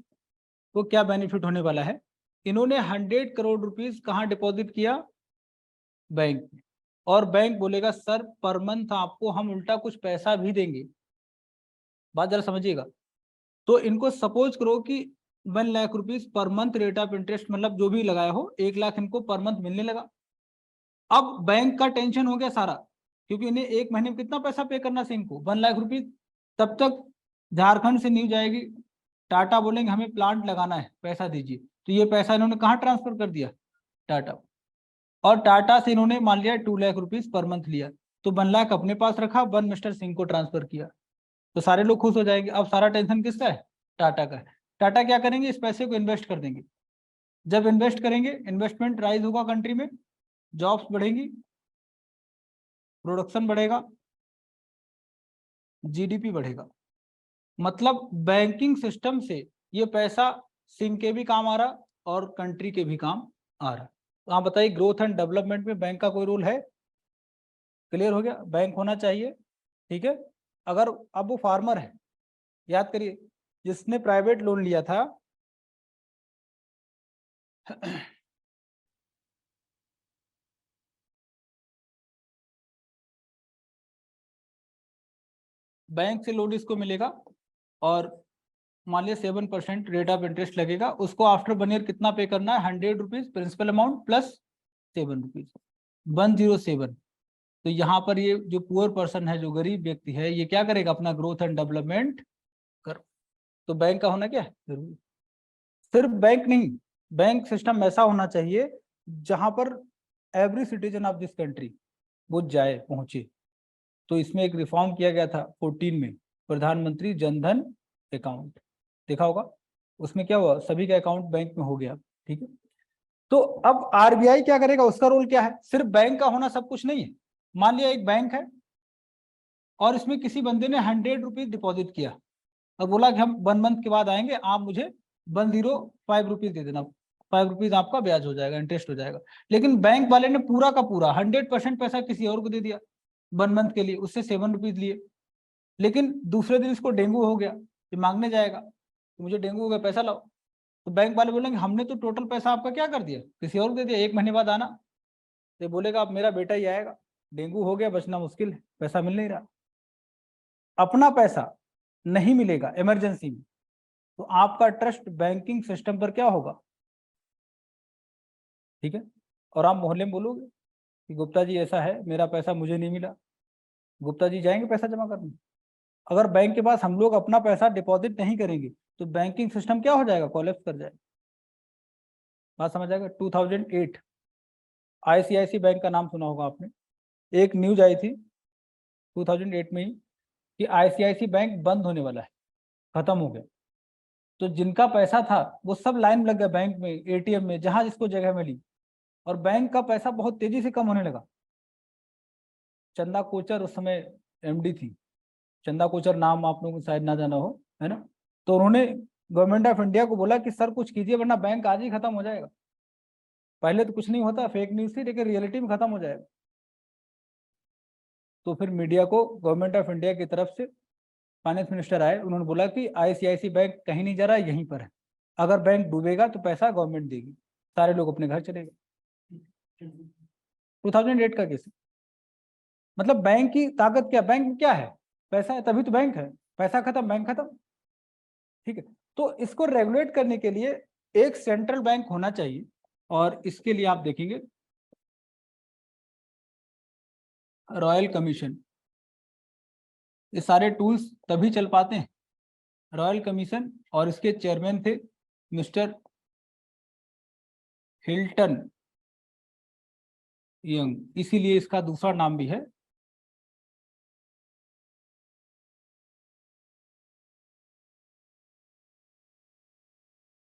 को क्या बेनिफिट होने वाला है? इन्होंने 100 करोड़ रुपीज कहाँ डिपॉजिट किया? बैंक में। और बैंक बोलेगा सर पर मंथ आपको हम उल्टा कुछ पैसा भी देंगे। बात जरा समझिएगा। तो इनको सपोज करो कि 1 lakh rupees per month rate of interest, मतलब जो भी लगाया हो, 1 लाख इनको पर मंथ मिलने लगा। अब बैंक का टेंशन हो गया सारा, क्योंकि इन्हें 1 महीने में कितना पैसा पे करना सिंह को? 1 लाख रुपीज। तब तक झारखंड से न्यूज आएगी, टाटा बोलेंगे हमें प्लांट लगाना है, पैसा दीजिए। तो ये पैसा इन्होंने कहाँ ट्रांसफर कर दिया? टाटा। और टाटा से इन्होंने मान लिया 2 लाख रुपीज पर मंथ लिया, तो 1 लाख अपने पास रखा, 1 मिस्टर सिंह को ट्रांसफर किया, तो सारे लोग खुश हो जाएंगे। अब सारा टेंशन किसका है? टाटा का है। टाटा क्या करेंगे? इस पैसे को इन्वेस्ट कर देंगे। जब इन्वेस्ट करेंगे, इन्वेस्टमेंट राइज होगा कंट्री में, जॉब्स बढ़ेंगी, प्रोडक्शन बढ़ेगा, जीडीपी बढ़ेगा। मतलब बैंकिंग सिस्टम से ये पैसा सिंह के भी काम आ रहा और कंट्री के भी काम आ रहा। तो आप बताइए, ग्रोथ एंड डेवलपमेंट में बैंक का कोई रोल है? क्लियर हो गया, बैंक होना चाहिए। ठीक है। अगर अब वो फार्मर है, याद करिए, जिसने प्राइवेट लोन लिया था बैंक से लोन इसको मिलेगा, और मान लिया 7% रेट ऑफ इंटरेस्ट लगेगा, उसको आफ्टर 1 ईयर कितना पे करना है? 100 rupees principal amount plus 7 rupees, 107। तो यहाँ पर ये जो पुअर पर्सन है, जो गरीब व्यक्ति है, ये क्या करेगा? अपना ग्रोथ एंड डेवलपमेंट कर। तो बैंक का होना क्या है? जरूरी। सिर्फ बैंक नहीं, बैंक सिस्टम ऐसा होना चाहिए जहां पर every citizen of this country वो जाए, पहुंचे। तो इसमें एक रिफॉर्म किया गया था 14 में, प्रधानमंत्री जनधन अकाउंट, देखा होगा। उसमें क्या हुआ? सभी का अकाउंट बैंक में हो गया। ठीक है। तो अब आरबीआई क्या करेगा? उसका रोल क्या है? सिर्फ बैंक का होना सब कुछ नहीं है। मान लिया एक बैंक है और इसमें किसी बंदे ने 100 रुपीज डिपॉजिट किया, और बोला कि हम 1 मंथ के बाद आएंगे, आप मुझे 105 रुपीज दे देना, 5 रुपीज आपका ब्याज हो जाएगा, इंटरेस्ट हो जाएगा। लेकिन बैंक वाले ने पूरा का पूरा 100% पैसा किसी और को दे दिया 1 मंथ के लिए, उससे 7 रुपीज लिए। लेकिन दूसरे दिन इसको डेंगू हो गया, ये मांगने जाएगा कि मुझे डेंगू हो गया, पैसा लाओ। तो बैंक वाले बोलेंगे हमने तो टोटल पैसा आपका क्या कर दिया? किसी और को दे दिया, 1 महीने बाद आना। तो बोलेगा अब मेरा बेटा ही आएगा, डेंगू हो गया, बचना मुश्किल है, पैसा मिल नहीं रहा। अपना पैसा नहीं मिलेगा इमरजेंसी में, तो आपका ट्रस्ट बैंकिंग सिस्टम पर क्या होगा? ठीक है। और आप मोहल्ले में बोलोगे कि गुप्ता जी ऐसा है, मेरा पैसा मुझे नहीं मिला, गुप्ता जी जाएंगे पैसा जमा करने। अगर बैंक के पास हम लोग अपना पैसा डिपॉजिट नहीं करेंगे, तो बैंकिंग सिस्टम क्या हो जाएगा? कोलैप्स कर जाएगा। बात समझ आएगा। 2008 आईसीआईसी बैंक का नाम सुना होगा आपने, एक न्यूज आई थी 2008 में ही कि आईसीआईसी बैंक बंद होने वाला है, खत्म हो गया। तो जिनका पैसा था वो सब लाइन में लग गया बैंक में, एटीएम में, जहां जिसको जगह मिली, और बैंक का पैसा बहुत तेजी से कम होने लगा। चंदा कोचर उस समय एमडी थी, चंदा कोचर नाम आप लोगों को शायद ना जाना हो, है ना। तो उन्होंने गवर्नमेंट ऑफ इंडिया को बोला कि सर कुछ कीजिए वरना बैंक आज ही खत्म हो जाएगा। पहले तो कुछ नहीं होता, फेक न्यूज थी, लेकिन रियलिटी में खत्म हो जाएगा। तो फिर मीडिया को गवर्नमेंट ऑफ इंडिया की तरफ से फाइनेंस मिनिस्टर आए, उन्होंने बोला कि आईसीआईसी बैंक कहीं नहीं जा रहा, यहीं पर है, अगर बैंक डूबेगा तो पैसा गवर्नमेंट देगी, सारे लोग अपने घर चले गए। 2008 का केस। मतलब बैंक की ताकत क्या, बैंक में क्या है, पैसा है तभी तो बैंक है, पैसा खत्म बैंक खत्म। ठीक है, तो इसको रेगुलेट करने के लिए एक सेंट्रल बैंक होना चाहिए, और इसके लिए आप देखेंगे रॉयल कमीशन, ये सारे टूल्स तभी चल पाते हैं रॉयल कमीशन, और इसके चेयरमैन थे मिस्टर हिल्टन यंग, इसीलिए इसका दूसरा नाम भी है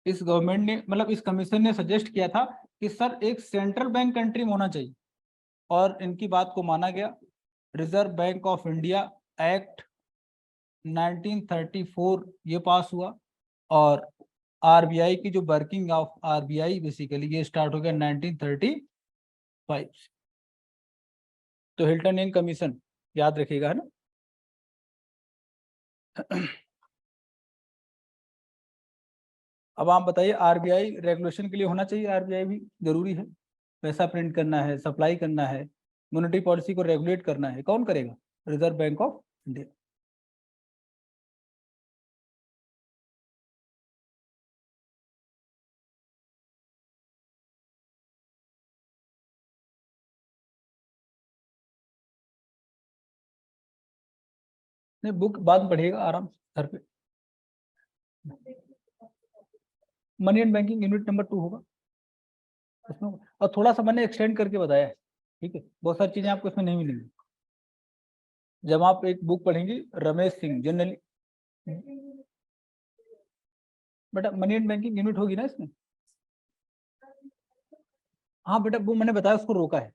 इस गवर्नमेंट ने, मतलब इस कमीशन ने सजेस्ट किया था कि सर एक सेंट्रल बैंक कंट्री में होना चाहिए, और इनकी बात को माना गया। Reserve Bank of India act 1934 ये पास हुआ, और आरबीआई की जो वर्किंग ऑफ आरबीआई बेसिकली ये स्टार्ट हो गया 1935। तो हिल्टन यंग कमीशन याद रखिएगा, है ना। अब आप बताइए, आरबीआई रेगुलेशन के लिए होना चाहिए, आरबीआई भी जरूरी है, पैसा प्रिंट करना है, सप्लाई करना है, मॉनेटरी पॉलिसी को रेगुलेट करना है, कौन करेगा, रिजर्व बैंक ऑफ इंडिया। नहीं, बुक बाद में पढ़िएगा आराम से घर पे। Money and banking unit number 2 होगा उसमें, और थोड़ा सा मैंने एक्सटेंड करके बताया है, ठीक है, बहुत सारी चीजें आपको इसमें नहीं मिलेंगी। जब आप एक बुक पढ़ेंगे रमेश सिंह जनरली, बेटा मनी एंड बैंकिंग यूनिट होगी ना इसमें। हाँ बेटा, वो मैंने बताया उसको रोका है,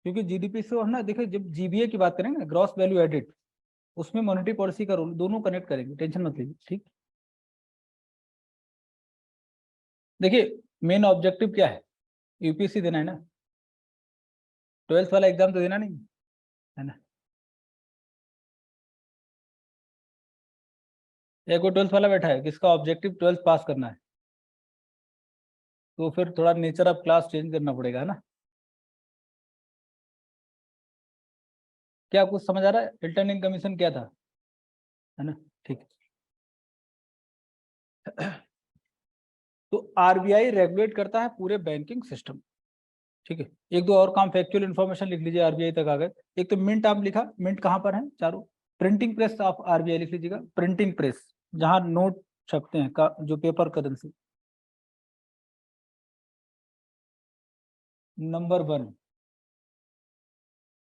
क्योंकि जीडीपी से हम ना देखिए, जब जीबीए की बात करेंगे ना, ग्रॉस वैल्यू एडेड, उसमें मॉनेटरी पॉलिसी का रोल, दोनों कनेक्ट करेंगे, टेंशन मत लीजिए, ठीक। देखिए मेन ऑब्जेक्टिव क्या है, यूपीएससी देना है ना, 12th वाला एग्जाम तो देना नहीं है ना। एक और 12th वाला बैठा है, किसका ऑब्जेक्टिव 12th पास करना है, तो फिर थोड़ा नेचर ऑफ क्लास चेंज करना पड़ेगा, है ना। क्या कुछ समझ आ रहा है, रिटर्निंग कमीशन क्या था, है ना, ठीक है। तो आरबीआई रेगुलेट करता है पूरे बैंकिंग सिस्टम, ठीक है। एक दो और काम फैक्चुअल इन्फॉर्मेशन लिख लीजिए, आरबीआई तक आ गए। एक तो मिंट आप लिखा, मिंट कहाँ पर है, चारों। प्रिंटिंग प्रेस ऑफ आरबीआई लिख लीजिएगा, प्रिंटिंग प्रेस जहां नोट छपते हैं का, जो पेपर करेंसी। नंबर 1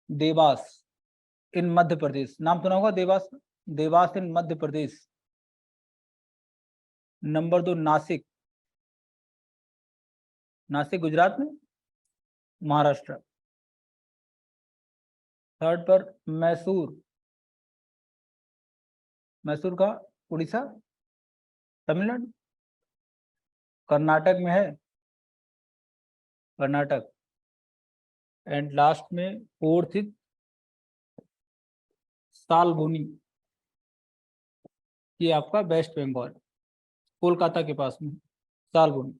देवास इन मध्य प्रदेश, नाम सुना होगा देवास, देवास इन मध्य प्रदेश। नंबर 2 नासिक, नासिक गुजरात में, महाराष्ट्र। थर्ड पर मैसूर, मैसूर का उड़ीसा, तमिलनाडु, कर्नाटक में है, कर्नाटक। एंड लास्ट में फोर्थ इज सालबोनी, ये आपका वेस्ट बंगाल, कोलकाता के पास में सालबोनी,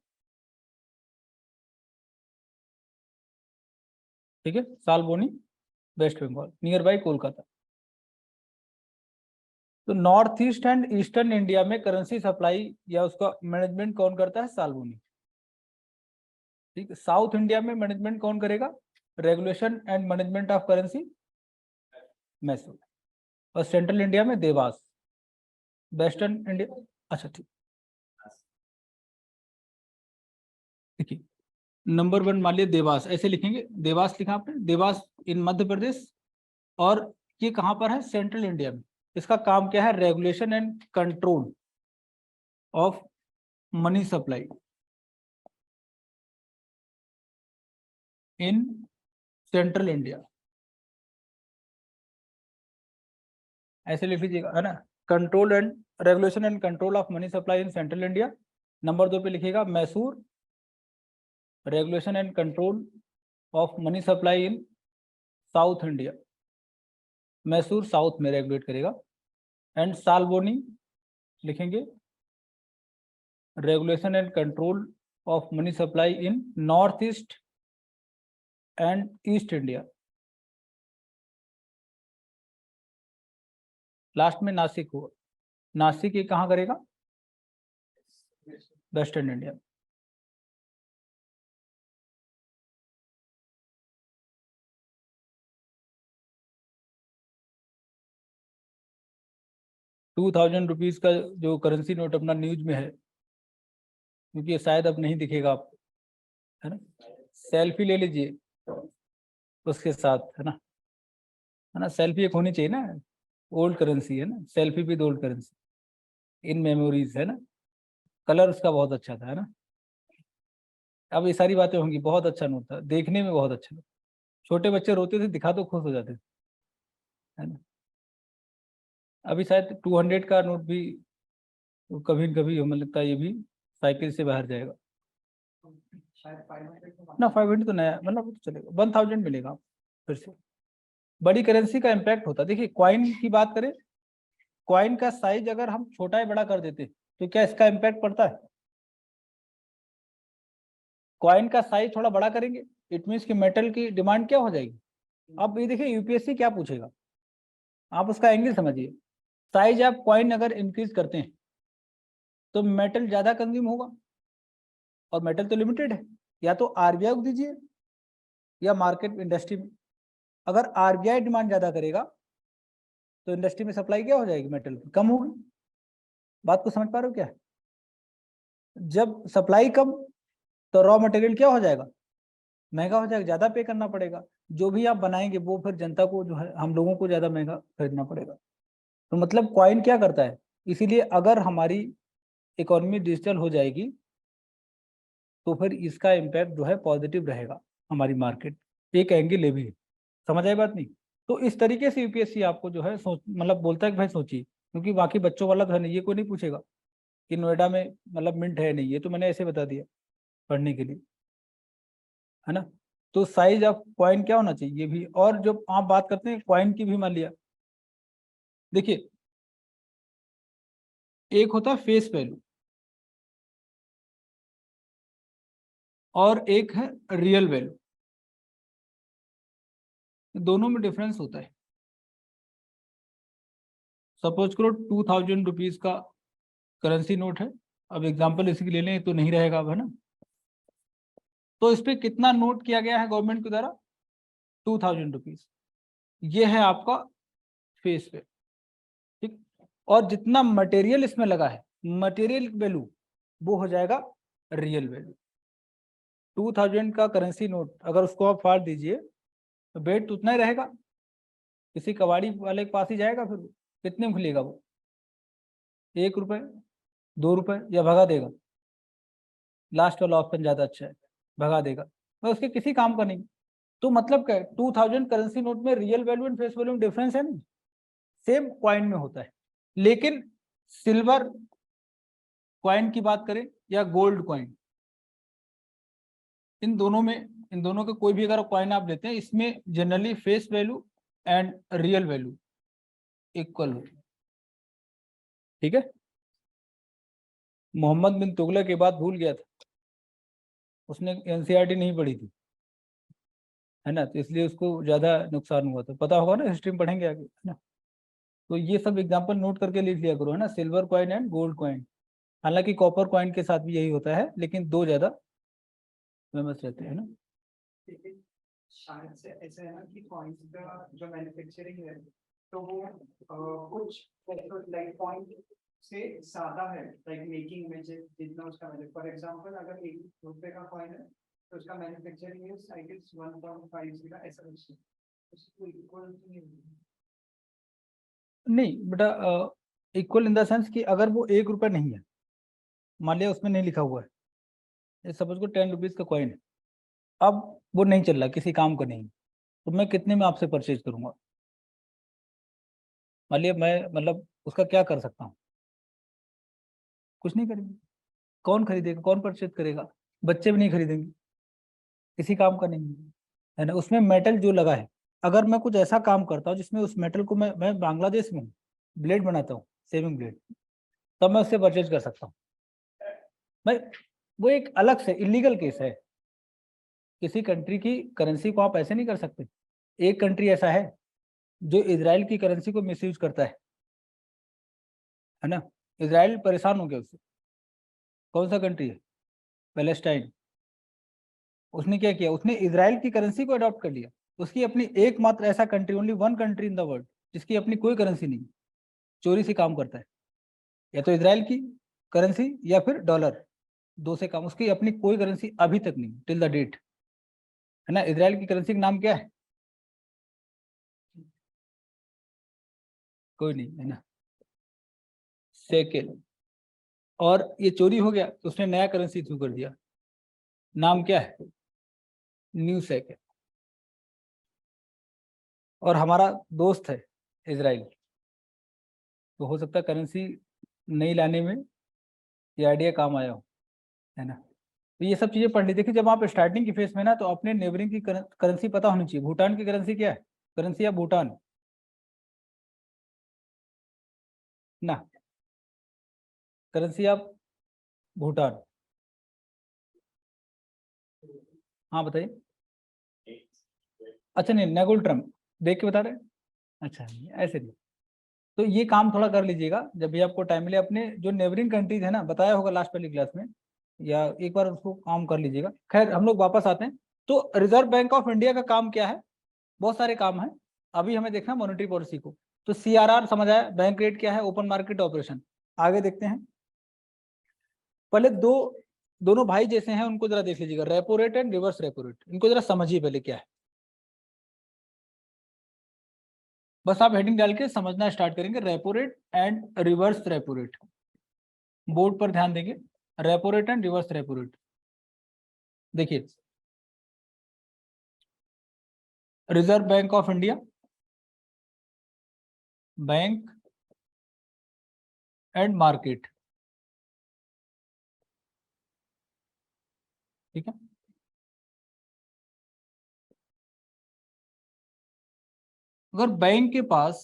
ठीक है, सालबोनी वेस्ट बंगाल नियर बाई कोलकाता। तो north east and eastern India में करेंसी सप्लाई या उसका मैनेजमेंट कौन करता है, सालबोनी, ठीक है। साउथ इंडिया में मैनेजमेंट कौन करेगा, regulation and management of currency, Mysore. और सेंट्रल इंडिया में देवास, वेस्टर्न इंडिया, अच्छा ठीक, देखिए नंबर 1 मान लिया देवास, ऐसे लिखेंगे, देवास लिखा आपने, देवास इन मध्य प्रदेश, और ये कहाँ पर है, सेंट्रल इंडिया में। इसका काम क्या है, regulation and control of money supply in central India, ऐसे लिख लीजिएगा, है ना। Control and regulation and control of money supply in central India. Number 2 पे लिखिएगा Mysore, regulation and control of money supply in south India, Mysore south में regulate करेगा। And साल्बोनी लिखेंगे regulation and control of money supply in north east and east India. Last में नासिक हुआ, नासिक ये कहाँ करेगा? Western India. ₹2000 का जो करेंसी नोट अपना न्यूज में है, क्योंकि ये शायद अब नहीं दिखेगा आपको, है ना। सेल्फी ले लीजिए उसके साथ, है ना, है ना। सेल्फी एक होनी चाहिए ना, ओल्ड करेंसी है ना, selfie with old currency in memories, है ना। कलर उसका बहुत अच्छा था, है ना। अब ये सारी बातें होंगी। बहुत अच्छा नोट था, देखने में बहुत अच्छा था। छोटे बच्चे रोते थे, दिखा तो खुश हो जाते थे, है ना। अभी शायद 200 का नोट भी कभी न कभी हमें लगता है ये भी साइकिल से बाहर जाएगा ना। 500 तो नया, मतलब वो तो चलेगा। 1000 मिलेगा फिर से। बड़ी करेंसी का इम्पैक्ट होता है। देखिए कॉइन की बात करें, कॉइन का साइज अगर हम छोटा या बड़ा कर देते तो क्या इसका इम्पैक्ट पड़ता है? कॉइन का साइज थोड़ा बड़ा करेंगे, इट मीन्स कि मेटल की डिमांड क्या हो जाएगी। अब ये देखिए यूपीएससी क्या पूछेगा, आप उसका एंगल समझिए। साइज आप कॉइन अगर इंक्रीज करते हैं तो मेटल ज्यादा कंज्यूम होगा, और मेटल तो लिमिटेड है। या तो आरबीआई को दीजिए या मार्केट इंडस्ट्री में। अगर आरबीआई डिमांड ज्यादा करेगा तो इंडस्ट्री में सप्लाई क्या हो जाएगी, मेटल की कम होगी। बात को समझ पा रहे हो क्या? जब सप्लाई कम तो रॉ मटेरियल क्या हो जाएगा, महंगा हो जाएगा, ज्यादा पे करना पड़ेगा। जो भी आप बनाएंगे वो फिर जनता को जो है, हम लोगों को ज्यादा महंगा खरीदना पड़ेगा। तो मतलब कॉइन क्या करता है, इसीलिए अगर हमारी इकोनॉमी डिजिटल हो जाएगी तो फिर इसका इम्पैक्ट जो है पॉजिटिव रहेगा हमारी मार्केट। एक एंगल ये भी है, समझ आई बात नहीं। तो इस तरीके से यूपीएससी आपको जो है सोच, मतलब बोलता है कि भाई सोचिए, क्योंकि बाकी बच्चों वाला तो है नहीं, ये कोई नहीं पूछेगा कि नोएडा में मतलब मिंट है नहीं, ये तो मैंने ऐसे बता दिया पढ़ने के लिए, है ना। तो साइज ऑफ कॉइन क्या होना चाहिए ये भी। और जब आप बात करते हैं कॉइन की भी, मान लिया देखिए एक होता है फेस वैल्यू और एक है रियल वैल्यू, दोनों में डिफरेंस होता है। सपोज करो ₹2000 का करेंसी नोट है, अब एग्जांपल इसी के ले लें तो नहीं रहेगा अब, है ना। तो इस पे कितना नोट किया गया है गवर्नमेंट के द्वारा? ₹2000। ये है आपका फेस पे, ठीक। और जितना मटेरियल इसमें लगा है, मटेरियल वैल्यू, वो हो जाएगा रियल वैल्यू। 2000 का करेंसी नोट अगर उसको आप फाड़ दीजिए तो वेट तो उतना ही रहेगा, किसी कबाड़ी वाले के पास ही जाएगा, फिर कितने में खुलेगा वो? ₹1, ₹2 या भगा देगा? लास्ट वाला ऑप्शन ज्यादा अच्छा है, भगा देगा, मैं उसके किसी काम का नहीं। तो मतलब क्या है, 2000 करेंसी नोट में real value and face value में डिफरेंस है नहीं, सेम कॉइन में होता है। लेकिन सिल्वर कॉइन की बात करें या गोल्ड कॉइन, इन दोनों में, इन दोनों के कोई भी अगर कॉइन आप लेते हैं, इसमें generally face value and real value equal होती है, ठीक है। मोहम्मद बिन तुगलक के बाद भूल गया था, उसने एनसीईआरटी नहीं पढ़ी थी, है ना, तो इसलिए उसको ज्यादा नुकसान हुआ था। पता होगा ना, हिस्ट्री में पढ़ेंगे आगे, है ना। तो ये सब एग्जांपल नोट करके लिख लिया करो, है ना, silver coin and gold coin. हालांकि कॉपर कॉइन के साथ भी यही होता है, लेकिन दो ज्यादा फेमस रहते हैं ना। लेकिन शायद से ऐसा है ना कि कॉइन्स का जो मैन्युफैक्चरिंग है तो वो कुछ लाइक पॉइंट से ज्यादा है, लाइक मेकिंग में जितना उसका वैल्यू। फॉर एग्जांपल अगर ₹1 का कॉइन है तो उसका मैन्युफैक्चरिंग इज आई गेस 1.5 का, ऐसा कुछ है। उसको इक्वल नहीं होगा। नहीं बेटा, इक्वल इन द सेंस कि अगर वो ₹1 नहीं है मान लिया उसमें नहीं लिखा हुआ है, ये सपोज को 10 रुपीज का कॉइन है, अब वो नहीं चल रहा, किसी काम का नहीं, तो मैं कितने में आपसे परचेज करूंगा? मान लिया मैं मतलब उसका क्या कर सकता हूँ? कुछ नहीं करेंगे। कौन खरीदेगा, कौन परचेज करेगा? बच्चे भी नहीं खरीदेंगे, किसी काम का नहीं है ना। उसमें मेटल जो लगा है, अगर मैं कुछ ऐसा काम करता हूँ जिसमें उस मेटल को मैं बांग्लादेश में हूँ, ब्लेड बनाता हूँ, सेविंग ब्लेड, तब मैं उससे परचेज कर सकता हूँ भाई। वो एक अलग से इलीगल केस है, किसी कंट्री की करेंसी को आप ऐसे नहीं कर सकते। एक कंट्री ऐसा है जो इजराइल की करेंसी को मिसयूज करता है ना। इजराइल परेशान हो गया उससे। कौन सा कंट्री है? पैलेस्टाइन। उसने क्या किया, उसने इजराइल की करेंसी को अडॉप्ट कर लिया। उसकी अपनी एकमात्र ऐसा country, only one country in the world जिसकी अपनी कोई करेंसी नहीं, चोरी से काम करता है, या तो इजराइल की करेंसी या फिर डॉलर, दो से काम। उसकी अपनी कोई करेंसी अभी तक नहीं, टिल द डेट, है ना। इजराइल की करेंसी का नाम क्या है? कोई नहीं, है ना, शेकेल। और ये चोरी हो गया तो उसने नया करेंसी इशू कर दिया, नाम क्या है? New shekel. और हमारा दोस्त है इजराइल, तो हो सकता है करेंसी नई लाने में ये आइडिया काम आया हो, है ना। तो ये सब चीजें पढ़ ली। देखिए जब आप स्टार्टिंग की फेज में ना, तो अपने नेबरिंग की करेंसी पता होनी चाहिए। भूटान की करेंसी क्या है? करेंसी या भूटान ना, करेंसी आप भूटान। हाँ बताइए। अच्छा नहीं, नेगोल ट्रम्प देख के बता रहे हैं? अच्छा ऐसे नहीं। तो ये काम थोड़ा कर लीजिएगा जब भी आपको टाइम मिले। अपने जो नेबरिंग कंट्रीज है ना, बताया होगा लास्ट वाली क्लास में, या एक बार उसको काम कर लीजिएगा। खैर हम लोग वापस आते हैं। तो रिजर्व बैंक ऑफ इंडिया का काम क्या है? बहुत सारे काम है। अभी हमें देखना मॉनेटरी पॉलिसी को। तो CRR समझ आया, बैंक रेट क्या है, ओपन मार्केट ऑपरेशन। आगे देखते हैं। पहले दोनों भाई जैसे हैं उनको जरा देख लीजिएगा, repo rate and reverse repo rate. इनको जरा समझिए पहले क्या है। बस आप हेडिंग डाल के समझना स्टार्ट करेंगे, repo rate and reverse repo rate. Board पर ध्यान देंगे, repo rate and reverse repo rate. देखिए, Reserve Bank of India, bank and market, ठीक है। अगर बैंक के पास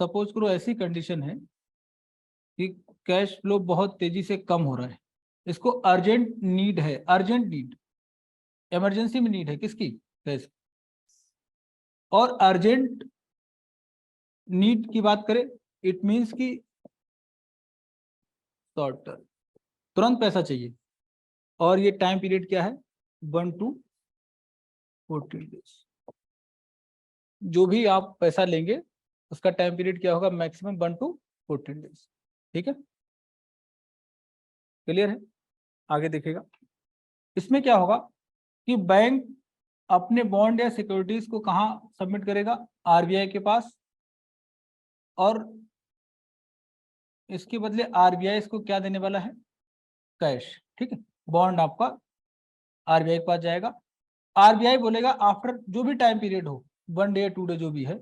सपोज करो ऐसी कंडीशन है कि कैश फ्लो बहुत तेजी से कम हो रहा है, इसको अर्जेंट नीड है, अर्जेंट नीड, इमरजेंसी में नीड है किसकी? कैश। और अर्जेंट नीड की बात करें, इट मींस कि शॉर्ट टर्म, तुरंत पैसा चाहिए। और ये टाइम पीरियड क्या है? 1 to 14 डेज। जो भी आप पैसा लेंगे उसका टाइम पीरियड क्या होगा? मैक्सिमम 1 to 14 डेज, ठीक है। क्लियर है? आगे देखिएगा। इसमें क्या होगा कि बैंक अपने बॉन्ड या सिक्योरिटीज को कहाँ सबमिट करेगा? RBI के पास। और इसके बदले RBI इसको क्या देने वाला है? कैश, ठीक है। बॉन्ड आपका RBI के पास जाएगा। RBI बोलेगा आफ्टर जो भी टाइम पीरियड हो, 1 डे 2 डे जो भी है,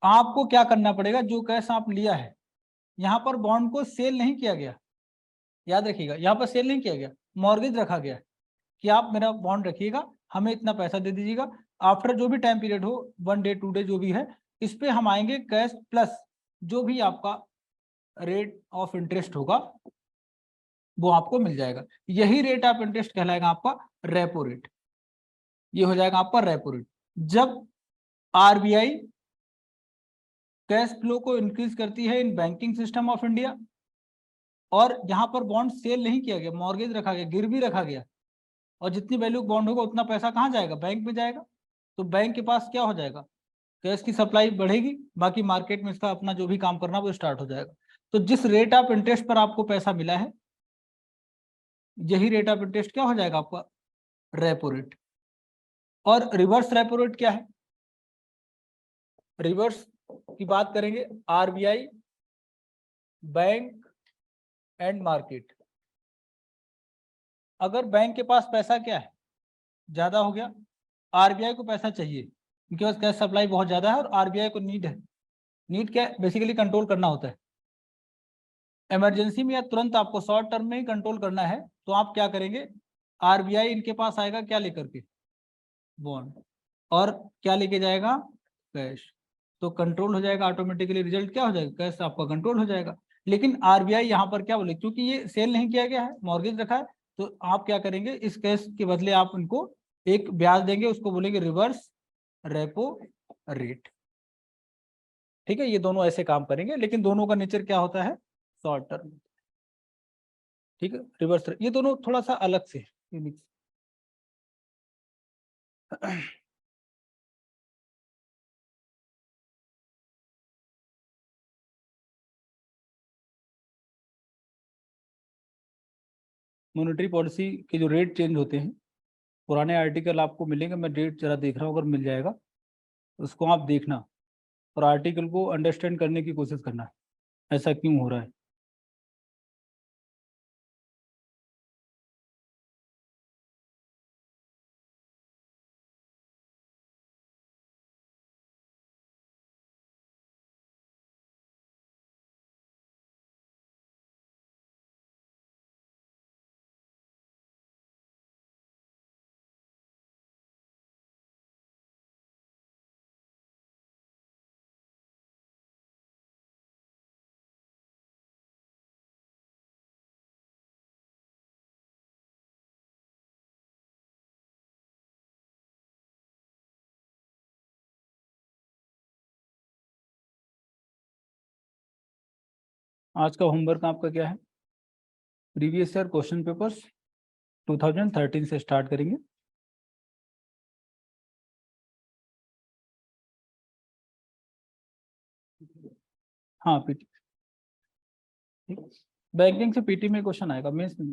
आपको क्या करना पड़ेगा? जो कैश आप लिया है, यहाँ पर बॉन्ड को सेल नहीं किया गया, याद रखिएगा, यहाँ पर सेल नहीं किया गया, मॉर्गेज रखा गया कि आप मेरा बॉन्ड रखिएगा, हमें इतना पैसा दे दीजिएगा। आफ्टर जो भी टाइम पीरियड हो, 1 डे 2 डे जो भी है, इस पे हम आएंगे कैश प्लस जो भी आपका रेट ऑफ इंटरेस्ट होगा वो आपको मिल जाएगा। यही रेट ऑफ इंटरेस्ट कहलाएगा आपका रेपो रेट। ये हो जाएगा आपका रेपो रेट। जब RBI कैश फ्लो को इंक्रीज करती है in banking system of India, और यहाँ पर बॉन्ड सेल नहीं किया गया, मॉर्गेज रखा गया, गिरवी रखा गया, और जितनी वैल्यू बॉन्ड होगा उतना पैसा कहाँ जाएगा? बैंक में जाएगा। तो बैंक के पास क्या हो जाएगा? कैश की सप्लाई बढ़ेगी, बाकी मार्केट में इसका अपना जो भी काम करना वो स्टार्ट हो जाएगा। तो जिस रेट ऑफ इंटरेस्ट पर आपको पैसा मिला है, यही रेट ऑफ इंटरेस्ट क्या हो जाएगा आपका? Repo rate. और रिवर्स रेपो रेट क्या है? रिवर्स की बात करेंगे, RBI बैंक एंड मार्केट। अगर बैंक के पास पैसा क्या है, ज्यादा हो गया, आरबीआई को पैसा चाहिए, उनके पास कैश सप्लाई बहुत ज्यादा है और आरबीआई को नीड है। नीड क्या है? बेसिकली कंट्रोल करना होता है। इमरजेंसी में या तुरंत आपको शॉर्ट टर्म में ही कंट्रोल करना है, तो आप क्या करेंगे, आरबीआई इनके पास आएगा क्या लेकर के, बॉन्ड, और क्या लेके जाएगा, कैश। तो कंट्रोल हो जाएगा ऑटोमेटिकली, रिजल्ट क्या हो जाएगा, कैश आपका कंट्रोल हो जाएगा। लेकिन आरबीआई यहाँ पर क्या बोले, क्योंकि ये सेल नहीं किया गया है, मॉर्गेज रखा है, तो आप क्या करेंगे, इस कैश के बदले आप उनको एक ब्याज देंगे, उसको बोलेंगे रिवर्स रेपो रेट। ठीक है, ये दोनों ऐसे काम करेंगे, लेकिन दोनों का नेचर क्या होता है, शॉर्ट टर्म। ठीक है, रिवर्स, ये दोनों थोड़ा सा अलग से यूनिक। मॉनेटरी पॉलिसी के जो रेट चेंज होते हैं, पुराने आर्टिकल आपको मिलेंगे, मैं डेट जरा देख रहा हूँ, अगर मिल जाएगा उसको आप देखना और आर्टिकल को अंडरस्टैंड करने की कोशिश करना, ऐसा क्यों हो रहा है। आज का होमवर्क आपका क्या है, प्रीवियस ईयर क्वेश्चन पेपर्स 2013 से स्टार्ट करेंगे। हाँ पीटी, ठीक, बैंकिंग से पीटी में क्वेश्चन आएगा, मेंस में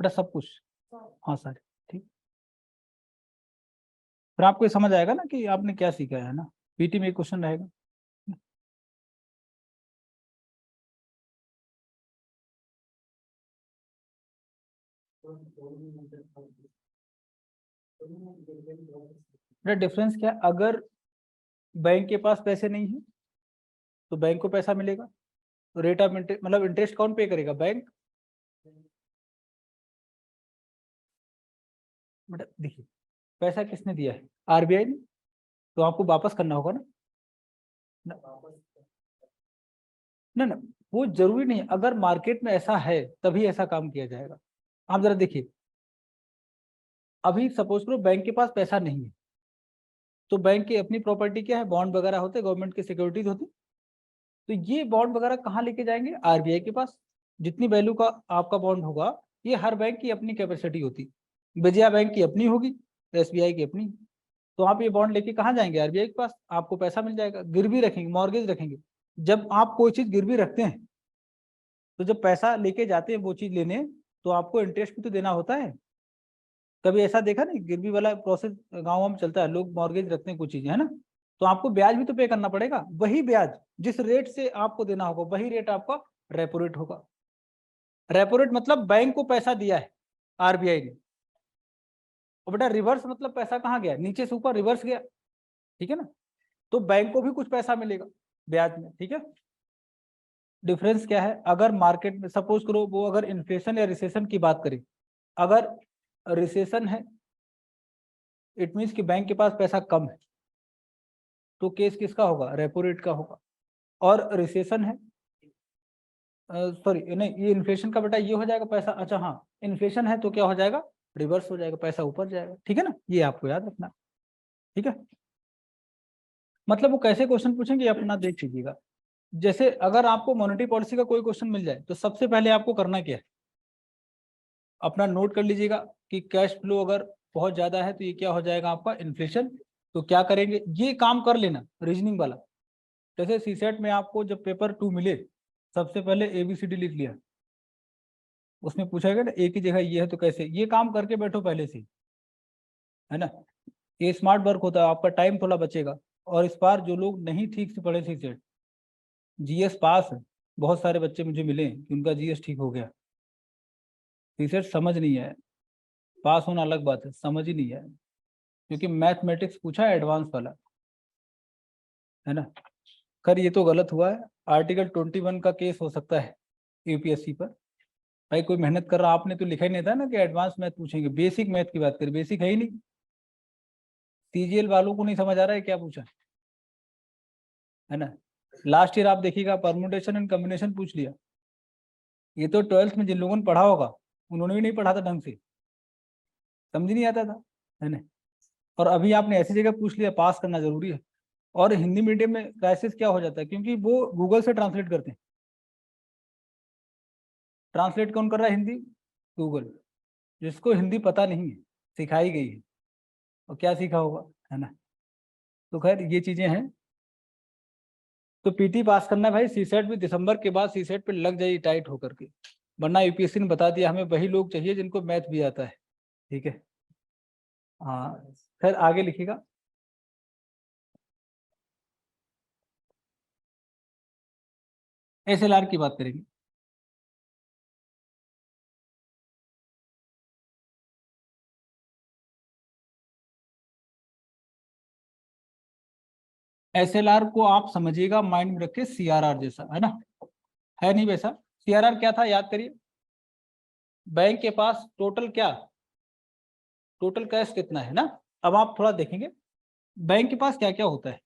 बेटा सब कुछ। हाँ सर, ठीक, फिर आपको ये समझ आएगा ना कि आपने क्या सीखा है ना, पीटी में क्वेश्चन रहेगा। बेटा डिफरेंस क्या है, अगर बैंक के पास पैसे नहीं है तो बैंक को पैसा मिलेगा, तो रेट ऑफ इंटरेस्ट मतलब इंटरेस्ट कौन पे करेगा, बैंक। बेटा देखिए, पैसा किसने दिया है, आरबीआई ने, तो आपको वापस करना होगा ना। ना ना, वो जरूरी नहीं, अगर मार्केट में ऐसा है तभी ऐसा काम किया जाएगा। आप जरा देखिए, अभी सपोज करो बैंक के पास पैसा नहीं है, तो बैंक की अपनी प्रॉपर्टी क्या है, बॉन्ड वगैरह होते हैं, गवर्नमेंट की सिक्योरिटीज होती, तो ये बॉन्ड वगैरह कहाँ लेके जाएंगे, आरबीआई के पास। जितनी वैल्यू का आपका बॉन्ड होगा, ये हर बैंक की अपनी कैपेसिटी होती, विजया बैंक की अपनी होगी, एसबीआई की अपनी, तो आप ये बॉन्ड लेके कहाँ जाएंगे, आरबीआई के पास, आपको पैसा मिल जाएगा। गिरवी रखेंगे, मॉर्गेज रखेंगे, जब आप कोई चीज गिरवी रखते हैं, तो जब पैसा लेके जाते हैं वो चीज लेने, तो आपको इंटरेस्ट भी तो देना होता है। कभी ऐसा देखा नहीं, गिरवी वाला प्रोसेस गाँव में चलता है, लोग मॉर्गेज रखते हैं कुछ चीजें, है ना, तो आपको ब्याज भी तो पे करना पड़ेगा, वही ब्याज जिस रेट से आपको देना होगा, वही रेट आपका रेपो रेट होगा। रेपो रेट मतलब बैंक को पैसा दिया है आरबीआई ने, और बेटा रिवर्स मतलब पैसा कहाँ गया, नीचे से ऊपर रिवर्स गया, ठीक है ना, तो बैंक को भी कुछ पैसा मिलेगा ब्याज में। ठीक है, डिफरेंस क्या है, अगर मार्केट में सपोज करो, वो अगर इन्फ्लेशन या रिसेशन की बात करें, अगर रिसेशन है इट मीन्स कि बैंक के पास पैसा कम है, तो केस किसका होगा, रेपो रेट का होगा। और रिसेशन है, सॉरी नहीं, ये इन्फ्लेशन का बेटा ये हो जाएगा पैसा, अच्छा हाँ, इन्फ्लेशन है तो क्या हो जाएगा, रिवर्स हो जाएगा, पैसा ऊपर जाएगा। ठीक है ना, ये आपको याद रखना। ठीक है, मतलब वो कैसे क्वेश्चन पूछेंगे अपना देख लीजिएगा। जैसे अगर आपको मॉनेटरी पॉलिसी का कोई क्वेश्चन मिल जाए, तो सबसे पहले आपको करना क्या है, अपना नोट कर लीजिएगा कि कैश फ्लो अगर बहुत ज्यादा है तो ये क्या हो जाएगा आपका, इन्फ्लेशन। तो क्या करेंगे, ये काम कर लेना रीजनिंग वाला। जैसे सीसेट में आपको जब पेपर 2 मिले, सबसे पहले ABCD लिख लिया, उसमें पूछा गया ना एक ही जगह ये है तो कैसे, ये काम करके बैठो पहले से, है ना, ये स्मार्ट वर्क होता है, आपका टाइम थोड़ा बचेगा। और इस बार जो लोग नहीं ठीक से पढ़े सीसेट, जीएस पास है, बहुत सारे बच्चे मुझे मिले कि उनका जीएस ठीक हो गया, सीसेट समझ नहीं है, पास होना अलग बात है, समझ ही नहीं है, क्योंकि मैथमेटिक्स पूछा है एडवांस वाला, है ना। खैर ये तो गलत हुआ है, आर्टिकल 21 का केस हो सकता है यूपीएससी पर। भाई कोई मेहनत कर रहा, आपने तो लिखा ही नहीं था ना कि एडवांस मैथ पूछेंगे, बेसिक मैथ की बात करें, बेसिक है ही नहीं। सीजीएल वालों को नहीं समझ आ रहा है क्या पूछा है ना। लास्ट ईयर आप देखिएगा परम्यूटेशन एंड कॉम्बिनेशन पूछ लिया, ये तो 12th में जिन लोगों ने पढ़ा होगा उन्होंने भी नहीं पढ़ा था ढंग से, समझ नहीं आता था, है ना। और अभी आपने ऐसी जगह पूछ लिया, पास करना जरूरी है। और हिंदी मीडियम में क्राइसिस क्या हो जाता है, क्योंकि वो गूगल से ट्रांसलेट करते हैं। ट्रांसलेट कौन कर रहा है हिंदी? गूगल। जिसको हिंदी पता नहीं है, सिखाई गई है, और क्या सीखा होगा, है ना। तो खैर ये चीजें हैं। तो पीटी पास करना है भाई, सीसेट भी दिसंबर के बाद सीसेट पे लग जाइए टाइट होकर के, वरना यूपीएससी ने बता दिया हमें वही लोग चाहिए जिनको मैथ भी आता है, ठीक है। हाँ खैर आगे लिखिएगा। एसएलआर की बात करेंगे। एसएलआर को आप समझिएगा माइंड में रखे सीआरआर जैसा, है ना, है नहीं वैसा। सीआरआर क्या था याद करिए, बैंक के पास टोटल क्या, टोटल कैश कितना है ना। अब आप थोड़ा देखेंगे बैंक के पास क्या क्या होता है,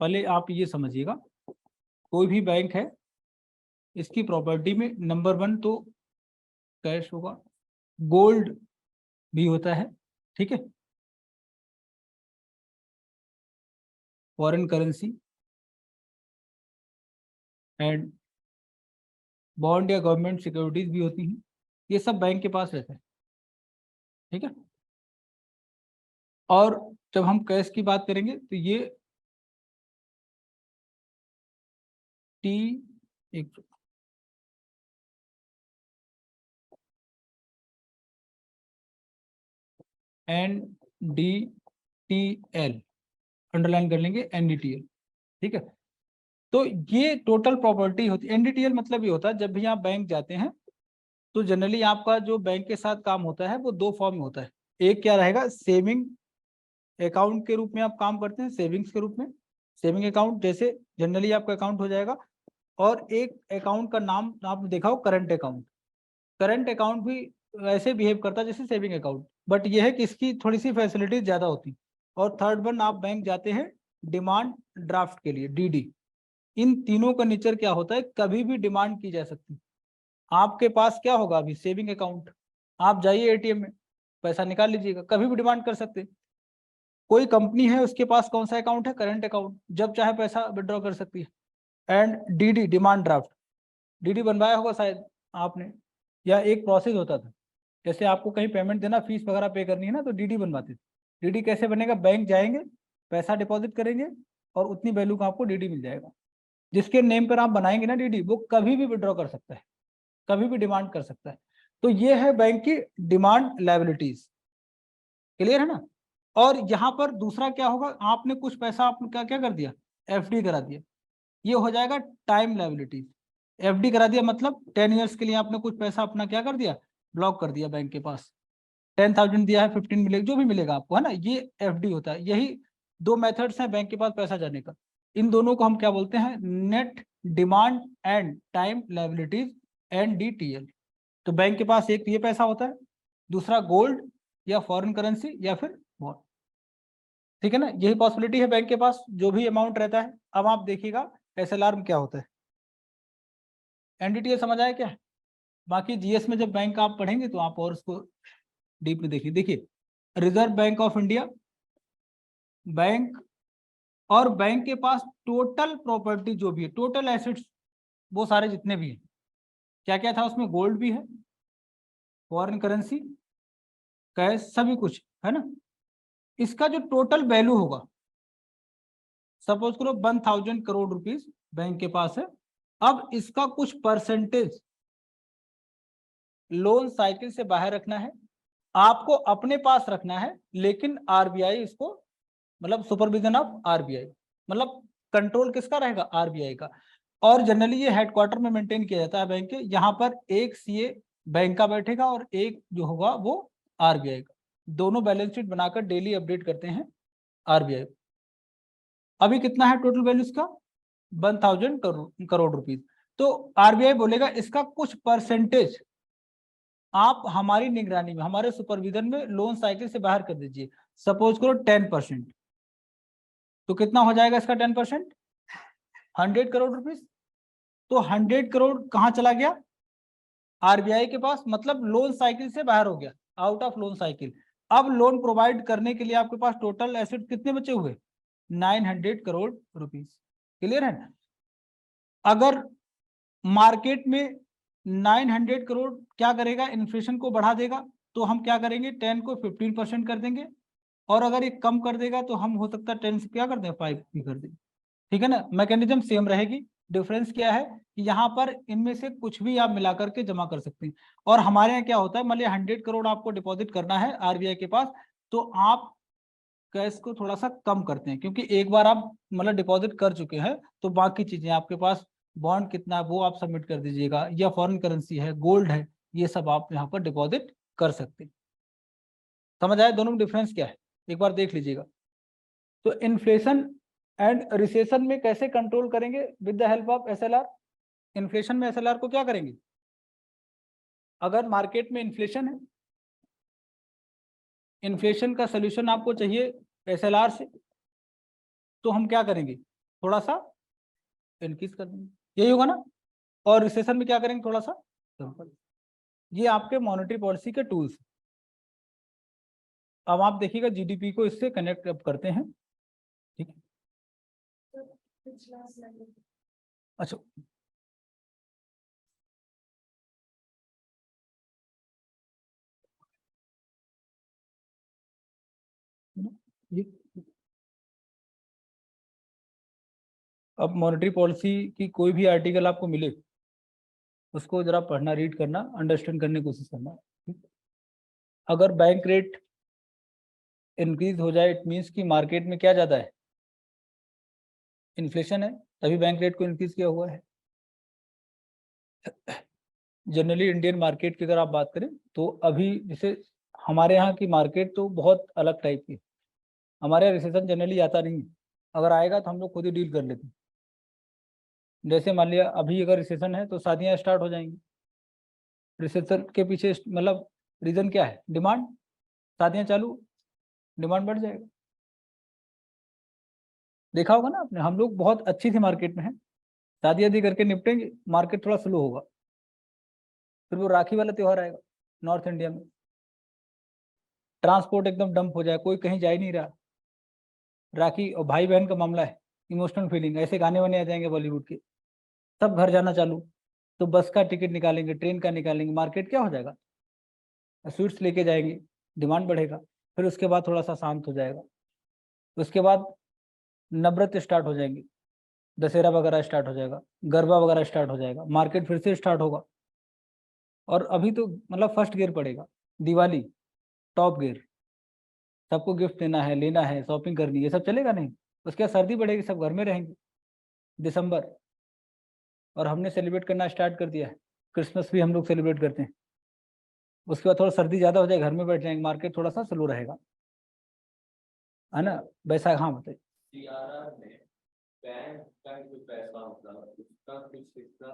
पहले आप ये समझिएगा, कोई भी बैंक है इसकी प्रॉपर्टी में नंबर 1 तो कैश होगा, गोल्ड भी होता है, ठीक है, फॉरेन करेंसी एंड बॉन्ड या गवर्नमेंट सिक्योरिटीज भी होती हैं, ये सब बैंक के पास रहता है, ठीक है। और जब हम कैश की बात करेंगे तो ये टी एक NDTL अंडरलाइन कर लेंगे, NDTL, ठीक है। तो ये टोटल प्रॉपर्टी होती है। NDTL मतलब ये होता है जब भी आप बैंक जाते हैं तो जनरली आपका जो बैंक के साथ काम होता है वो 2 फॉर्म में होता है। एक क्या रहेगा, सेविंग अकाउंट के रूप में आप काम करते हैं, सेविंग्स के रूप में, सेविंग अकाउंट जैसे जनरली आपका अकाउंट हो जाएगा। और एक अकाउंट का नाम आपने देखा हो, करंट अकाउंट। करंट अकाउंट भी ऐसे बिहेव करता है जैसे सेविंग अकाउंट, बट ये है कि इसकी थोड़ी सी फैसिलिटीज ज्यादा होती। और थर्ड वन, आप बैंक जाते हैं डिमांड ड्राफ्ट के लिए, DD। इन तीनों का नेचर क्या होता है, कभी भी डिमांड की जा सकती। आपके पास क्या होगा अभी, सेविंग अकाउंट, आप जाइए ATM में पैसा निकाल लीजिएगा, कभी भी डिमांड कर सकते। कोई कंपनी है उसके पास कौन सा अकाउंट है, करंट अकाउंट, जब चाहे पैसा विड्रॉ कर सकती है। And DD demand draft, DD बनवाया होगा शायद आपने, या एक प्रोसेस होता था, जैसे आपको कहीं पेमेंट देना, फीस वगैरह पे करनी है ना, तो DD बनवाते थे। DD कैसे बनेगा, बैंक जाएंगे, पैसा डिपॉजिट करेंगे और उतनी वैल्यू का आपको DD मिल जाएगा। जिसके नेम पर आप बनाएंगे ना DD, वो कभी भी विड्रॉ कर सकता है, कभी भी डिमांड कर सकता है। तो ये है बैंक की डिमांड लायबिलिटीज, क्लियर है ना। और यहाँ पर दूसरा क्या होगा, आपने कुछ पैसा आपने क्या क्या कर दिया, FD करा दिया, ये हो जाएगा टाइम लायबिलिटीज। FD करा दिया मतलब 10 ईयर्स के लिए आपने कुछ पैसा अपना क्या कर दिया, ब्लॉक कर दिया बैंक के पास। 10,000 दिया है, 15 मिलेगा, जो भी मिलेगा आपको, है ना, ये FD होता है। यही 2 मेथड्स हैं बैंक के पास पैसा जाने का। इन दोनों को हम क्या बोलते हैं, net demand and time liabilities, NDTL। तो बैंक के पास एक ये पैसा होता है, दूसरा गोल्ड या फॉरेन करेंसी या फिर बॉन्ड, ठीक है ना। यही पॉसिबिलिटी है बैंक के पास, जो भी अमाउंट रहता है। अब आप देखिएगा SLR में क्या होता है, NDTL समझ आया क्या। बाकी GS में जब बैंक आप पढ़ेंगे तो आप और उसको डीप में देखिए। देखिए Reserve Bank of India bank, और बैंक के पास टोटल प्रॉपर्टी जो भी है, टोटल एसेट्स वो सारे जितने भी हैं, क्या क्या था उसमें, गोल्ड भी है, फॉरेन करेंसी, कैश, सभी कुछ है ना। इसका जो टोटल वैल्यू होगा, सपोज करो 1000 करोड़ रुपीस बैंक के पास है। अब इसका कुछ परसेंटेज लोन साइकिल से बाहर रखना है, आपको अपने पास रखना है, लेकिन RBI इसको, मतलब सुपरविजन ऑफ RBI, मतलब कंट्रोल किसका रहेगा? आरबीआई का। और जनरली ये हेडक्वार्टर में मेंटेन किया जाता है बैंक के, यहाँ पर एक सीए बैंक का बैठेगा और एक जो होगा वो आरबीआई का। दोनों बैलेंस शीट बनाकर डेली अपडेट करते हैं आरबीआई। अभी कितना है टोटल वैल्यू इसका? 1000 करोड़ रुपीज। तो आरबीआई बोलेगा इसका कुछ परसेंटेज आप हमारी निगरानी में, हमारे सुपरविजन में लोन साइकिल से बाहर कर दीजिए। सपोज करो 10%, तो कितना हो जाएगा इसका 10%? 100 करोड़ रुपीज। तो 100 करोड़ कहाँ चला गया? आरबीआई के पास, मतलब लोन साइकिल से बाहर हो गया, आउट ऑफ लोन साइकिल। अब लोन प्रोवाइड करने के लिए आपके पास टोटल एसेट कितने बचे हुए? 900 करोड़ रुपीज। क्लियर है ना? अगर मार्केट में 900 करोड़ क्या करेगा? इन्फ्लेशन को बढ़ा देगा, तो हम क्या करेंगे? 10 को 15% कर देंगे, और अगर ये कम कर देगा तो हम हो सकता है 10 से क्या कर दें? 5 भी कर दें। ठीक है ना? मैकेनिज्म सेम रहेगी। डिफरेंस क्या है कि यहाँ पर इनमें से कुछ भी आप मिला करके जमा कर सकते हैं। और हमारे यहाँ क्या होता है, मान लिया 100 करोड़ आपको डिपॉजिट करना है आरबीआई के पास, तो आप कैश को थोड़ा सा कम करते हैं, क्योंकि एक बार आप मतलब डिपॉजिट कर चुके हैं, तो बाकी चीजें आपके पास, बॉन्ड कितना है वो आप सबमिट कर दीजिएगा, या फॉरेन करेंसी है, गोल्ड है, ये सब आप यहाँ पर डिपॉजिट कर सकते हैं। समझ आया दोनों में डिफरेंस क्या है? एक बार देख लीजिएगा। तो इन्फ्लेशन एंड रिसेशन में कैसे कंट्रोल करेंगे? With the help of SLR. Inflation में एसएलआर को क्या करेंगे? अगर मार्केट में इन्फ्लेशन है, इन्फ्लेशन का सोल्यूशन आपको चाहिए एसएलआर से, तो हम क्या करेंगे? थोड़ा सा इंक्रीज कर देंगे, यही होगा ना? और रिसेशन में क्या करेंगे? थोड़ा सा कम कर देंगे। ये आपके मॉनेटरी पॉलिसी के टूल्स। अब आप देखिएगा जीडीपी को इससे कनेक्ट अप करते हैं। ठीक है, अच्छा ये अब मॉनेटरी पॉलिसी की कोई भी आर्टिकल आपको मिले, उसको जरा पढ़ना, रीड करना, अंडरस्टैंड करने की कोशिश करना। ठीक? अगर बैंक रेट इंक्रीज हो जाए, इट मीन्स कि मार्केट में क्या ज्यादा है? इन्फ्लेशन है, तभी बैंक रेट को इंक्रीज किया हुआ है। जनरली इंडियन मार्केट की अगर आप बात करें, तो अभी जैसे हमारे यहाँ की मार्केट तो बहुत अलग टाइप की। हमारे यहाँ रिसेशन जनरली आता नहीं है, अगर आएगा तो हम लोग खुद ही डील कर लेते हैं। जैसे मान लिया अभी अगर रिसेशन है तो शादियां स्टार्ट हो जाएंगी। रिसेशन के पीछे मतलब रीजन क्या है? डिमांड। शादियां चालू, डिमांड बढ़ जाएगा। देखा होगा ना आपने, हम लोग बहुत अच्छी थी मार्केट में है, शादी आदि करके निपटेंगे, मार्केट थोड़ा स्लो होगा। फिर वो राखी वाला त्योहार आएगा नॉर्थ इंडिया में, ट्रांसपोर्ट एकदम डंप हो जाए, कोई कहीं जा ही नहीं रहा। राखी और भाई बहन का मामला है, इमोशनल फीलिंग, ऐसे गाने वाने आ जाएंगे बॉलीवुड के, सब घर जाना चालू, तो बस का टिकट निकालेंगे, ट्रेन का निकालेंगे, मार्केट क्या हो जाएगा? स्वीट्स लेके जाएंगे, डिमांड बढ़ेगा। फिर उसके बाद थोड़ा सा शांत हो जाएगा। उसके बाद नवरात्र स्टार्ट हो जाएंगे, दशहरा वगैरह स्टार्ट हो जाएगा, गरबा वगैरह स्टार्ट हो जाएगा, मार्केट फिर से स्टार्ट होगा। और अभी तो मतलब फर्स्ट गियर पड़ेगा, दिवाली टॉप गियर, सबको गिफ्ट देना है, लेना है, शॉपिंग करनी है, ये सब चलेगा नहीं। उसके बाद सर्दी बढ़ेगी, सब घर में रहेंगे, दिसंबर, और हमने सेलिब्रेट करना स्टार्ट कर दिया है, क्रिसमस भी हम लोग सेलिब्रेट करते हैं। उसके बाद थोड़ा सर्दी ज़्यादा हो जाए, घर में बैठ जाएंगे, मार्केट थोड़ा सा स्लो रहेगा, है ना? वैसा, हाँ बताइए। सीआरआर में बैंक का जो पैसा होता है उसका कुछ हिस्सा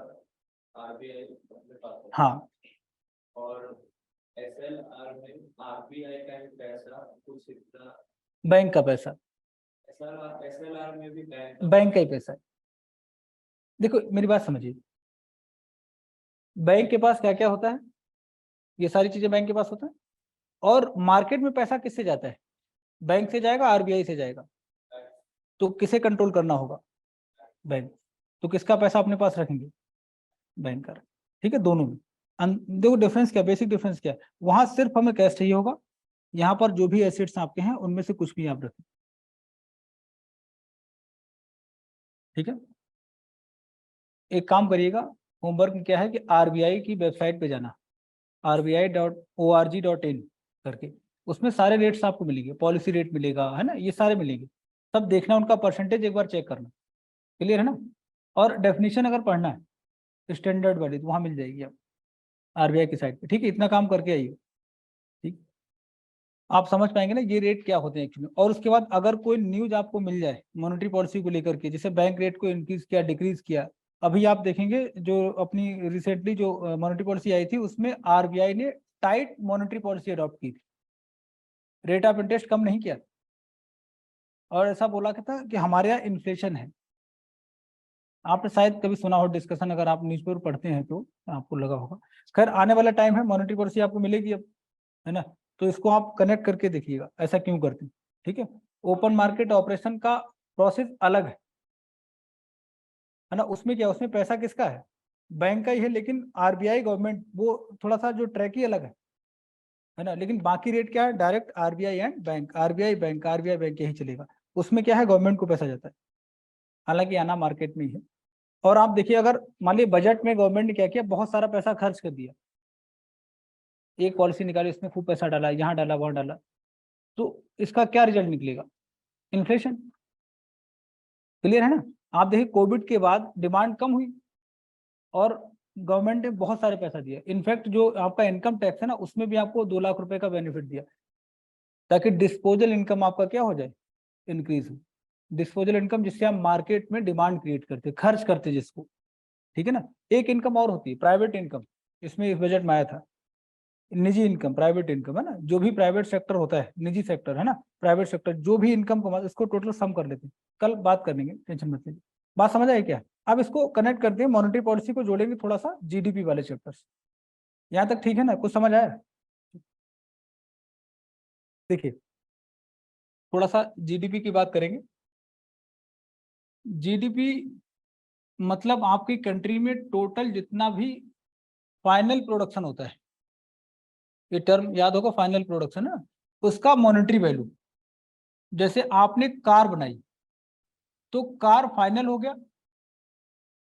आरबीआई अपने पास रखता है। हाँ, और एसएलआर में आरबीआई का ही पैसा कुछ हिस्सा, बैंक का पैसा, एसएलआर में भी बैंक का ही पैसा है। देखो मेरी बात समझिए, बैंक के पास क्या क्या होता है? ये सारी चीजें बैंक के पास होता है। और मार्केट में पैसा किससे जाता है? बैंक से जाएगा, आरबीआई से जाएगा। तो किसे कंट्रोल करना होगा? बैंक। तो किसका पैसा अपने पास रखेंगे? बैंक का। ठीक है, दोनों में देखो डिफरेंस क्या, बेसिक डिफरेंस क्या है? वहां सिर्फ हमें कैश चाहिए होगा, यहाँ पर जो भी एसेट्स आपके हैं उनमें से कुछ भी आप रखें। ठीक है, एक काम करिएगा, होमवर्क में क्या है कि आरबीआई की वेबसाइट पे जाना, rbi.org.in करके, उसमें सारे रेट्स आपको मिलेंगे, पॉलिसी रेट मिलेगा, है ना, ये सारे मिलेंगे, सब देखना, उनका परसेंटेज एक बार चेक करना। क्लियर है ना। और डेफिनेशन अगर पढ़ना है स्टैंडर्ड वाली तो वहां मिल जाएगी आप आरबीआई की साइट पे, ठीक है। इतना काम करके आइए, ठीक, आप समझ पाएंगे ना ये रेट क्या होते हैं एक्चुअली। और उसके बाद अगर कोई न्यूज आपको मिल जाए मॉनेटरी पॉलिसी को लेकर के, जैसे बैंक रेट को इंक्रीज किया डिक्रीज किया, अभी आप देखेंगे जो अपनी रिसेंटली जो मॉनेटरी पॉलिसी आई थी उसमें आरबीआई ने टाइट मॉनेटरी पॉलिसी अडॉप्ट की थी, रेट ऑफ इंटरेस्ट कम नहीं किया, और ऐसा बोला था कि हमारे यहाँ इन्फ्लेशन है। आपने शायद कभी सुना हो डिस्कशन, अगर आप न्यूज़पेपर पढ़ते हैं तो आपको लगा होगा। खैर आने वाला टाइम है, मॉनेटरी पॉलिसी आपको मिलेगी अब, है ना, तो इसको आप कनेक्ट करके देखिएगा ऐसा क्यों करते हैं, ठीक है। ओपन मार्केट ऑपरेशन का प्रोसेस अलग है ना, उसमें क्या, उसमें पैसा किसका है, बैंक का ही है, लेकिन आरबीआई गवर्नमेंट वो थोड़ा सा जो ट्रैक ही अलग है ना। लेकिन बाकी रेट क्या है, direct RBI and bank, RBI bank, RBI bank यही चलेगा। उसमें क्या है, गवर्नमेंट को पैसा जाता है, हालांकि आना मार्केट में ही है। और आप देखिए अगर मान लीजिए बजट में गवर्नमेंट ने क्या किया, बहुत सारा पैसा खर्च कर दिया, एक पॉलिसी निकाली इसमें खूब पैसा डाला, यहाँ डाला वहां डाला, तो इसका क्या रिजल्ट निकलेगा, इन्फ्लेशन। क्लियर है ना। आप देखिए कोविड के बाद डिमांड कम हुई और गवर्नमेंट ने बहुत सारे पैसा दिया, इनफैक्ट जो आपका इनकम टैक्स है ना उसमें भी आपको 2 लाख रुपए का बेनिफिट दिया, ताकि डिस्पोजल इनकम आपका क्या हो जाए, इंक्रीज हो। डिस्पोजल इनकम जिससे आप मार्केट में डिमांड क्रिएट करते, खर्च करते जिसको, ठीक है ना। एक इनकम और होती है प्राइवेट इनकम, इसमें इस बजट में आया था, निजी इनकम, प्राइवेट इनकम है ना, जो भी प्राइवेट सेक्टर होता है, निजी सेक्टर है ना, प्राइवेट सेक्टर जो भी इनकम कमा, इसको टोटल सम कर लेते हैं, कल बात कर लेंगे, टेंशन मत लीजिए। बात समझ आई क्या। अब इसको कनेक्ट करते हैं, मॉनेटरी पॉलिसी को जोड़ेंगे थोड़ा सा जीडीपी वाले चैप्टर से। यहाँ तक ठीक है ना, कुछ समझ आया। देखिए थोड़ा सा जीडीपी की बात करेंगे। जीडीपी मतलब आपकी कंट्री में टोटल जितना भी फाइनल प्रोडक्शन होता है, ये टर्म याद होगा, फाइनल प्रोडक्शन है, उसका मॉनेटरी वैल्यू। जैसे आपने कार बनाई तो कार फाइनल हो गया,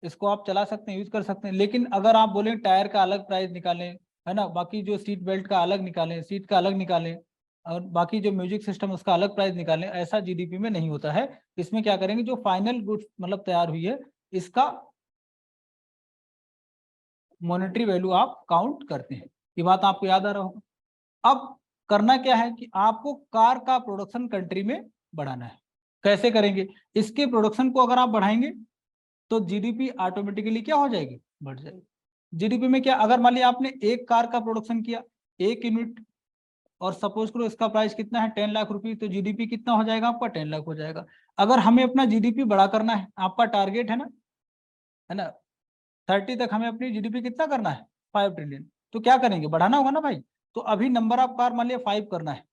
इसको आप चला सकते हैं, यूज कर सकते हैं। लेकिन अगर आप बोले टायर का अलग प्राइस निकालें, है ना, बाकी जो सीट बेल्ट का अलग निकालें, सीट का अलग निकालें, और बाकी जो म्यूजिक सिस्टम उसका अलग प्राइस निकालें, ऐसा जीडीपी में नहीं होता है। इसमें क्या करेंगे, जो फाइनल गुड्स मतलब तैयार हुई है, इसका मॉनेटरी वैल्यू आप काउंट करते हैं। ये बात आपको याद आ रहा होगा। अब करना क्या है कि आपको कार का प्रोडक्शन कंट्री में बढ़ाना है। कैसे करेंगे, इसके प्रोडक्शन को अगर आप बढ़ाएंगे तो जीडीपी ऑटोमेटिकली क्या हो जाएगी, बढ़ जाएगी। जीडीपी में क्या, अगर मान लिया आपने एक कार का प्रोडक्शन किया 1 यूनिट, और सपोज करो इसका प्राइस कितना है 10 लाख रुपए, तो जीडीपी कितना हो जाएगा आपका, 10 लाख हो जाएगा। अगर हमें अपना जीडीपी बड़ा करना है, आपका टारगेट है ना 30 तक हमें अपनी जीडीपी कितना करना है, 5 ट्रिलियन, तो क्या करेंगे, बढ़ाना होगा ना भाई। तो अभी नंबर ऑफ कार मान लिया 5 करना है,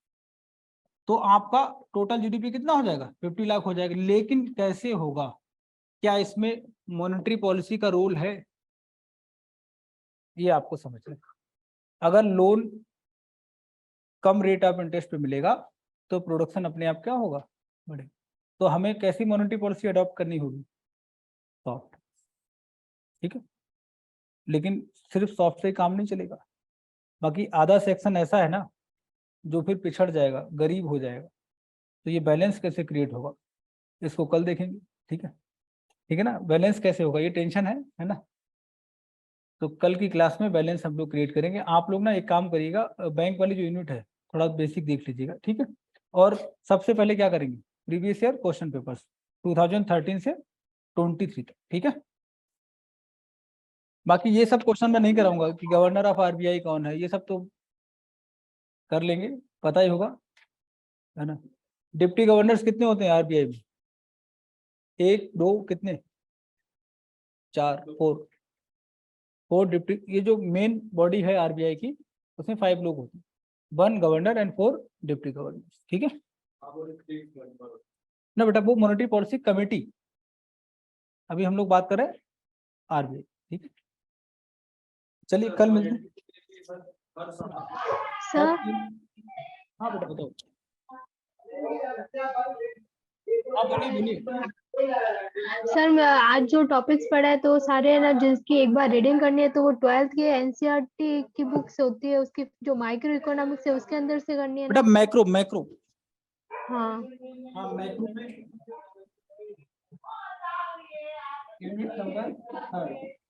तो आपका टोटल जीडीपी कितना हो जाएगा, 50 लाख हो जाएगा। लेकिन कैसे होगा, क्या इसमें मॉनेटरी पॉलिसी का रोल है, ये आपको समझना है। अगर loan come rate of interest पे मिलेगा तो प्रोडक्शन अपने आप क्या होगा, बढ़ेगा। तो हमें कैसी मॉनेटरी पॉलिसी अडॉप्ट करनी होगी, सॉफ्ट, ठीक है। लेकिन सिर्फ सॉफ्ट से काम नहीं चलेगा, बाकी आधा सेक्शन ऐसा है ना जो फिर पिछड़ जाएगा, गरीब हो जाएगा। तो ये बैलेंस कैसे क्रिएट होगा, इसको कल देखेंगे, ठीक है, ठीक है ना। बैलेंस कैसे होगा, ये टेंशन है ना। तो कल की क्लास में बैलेंस हम लोग क्रिएट करेंगे। आप लोग ना एक काम करिएगा, बैंक वाली जो यूनिट है थोड़ा बेसिक देख लीजिएगा, ठीक है। और सबसे पहले क्या करेंगे, प्रीवियस ईयर क्वेश्चन पेपर्स 2013 से 23 तक, ठीक है। बाकी ये सब क्वेश्चन मैं नहीं कराऊंगा कि गवर्नर ऑफ आरबीआई कौन है, ये सब तो कर लेंगे, पता ही होगा, है ना। डिप्टी गवर्नर्स कितने होते हैं आरबीआई में, 1 2 कितने, 4 4 डिप्टी, ये जो मेन बॉडी है आरबीआई की उसमें 5 लोग होते हैं, 1 गवर्नर एंड 4 डिप्टी गवर्नर, ठीक है ना बेटा। वो मॉनेटरी पॉलिसी कमेटी, अभी हम लोग बात कर रहे हैं आरबीआई, ठीक है। चलिए कल मिलते हैं सर। हाँ बेटा बताओ, आप बोलिए। सर मैं आज जो टॉपिक्स पढ़ा है तो सारे है ना, जिसकी एक बार रीडिंग करनी है तो वो 12th के एनसीईआरटी की बुक से होती है, उसकी जो माइक्रो इकोनॉमिक्स है उसके अंदर से करनी है बेटा ना। मैक्रो हाँ हाँ मैक्रो में यूनिट नंबर 3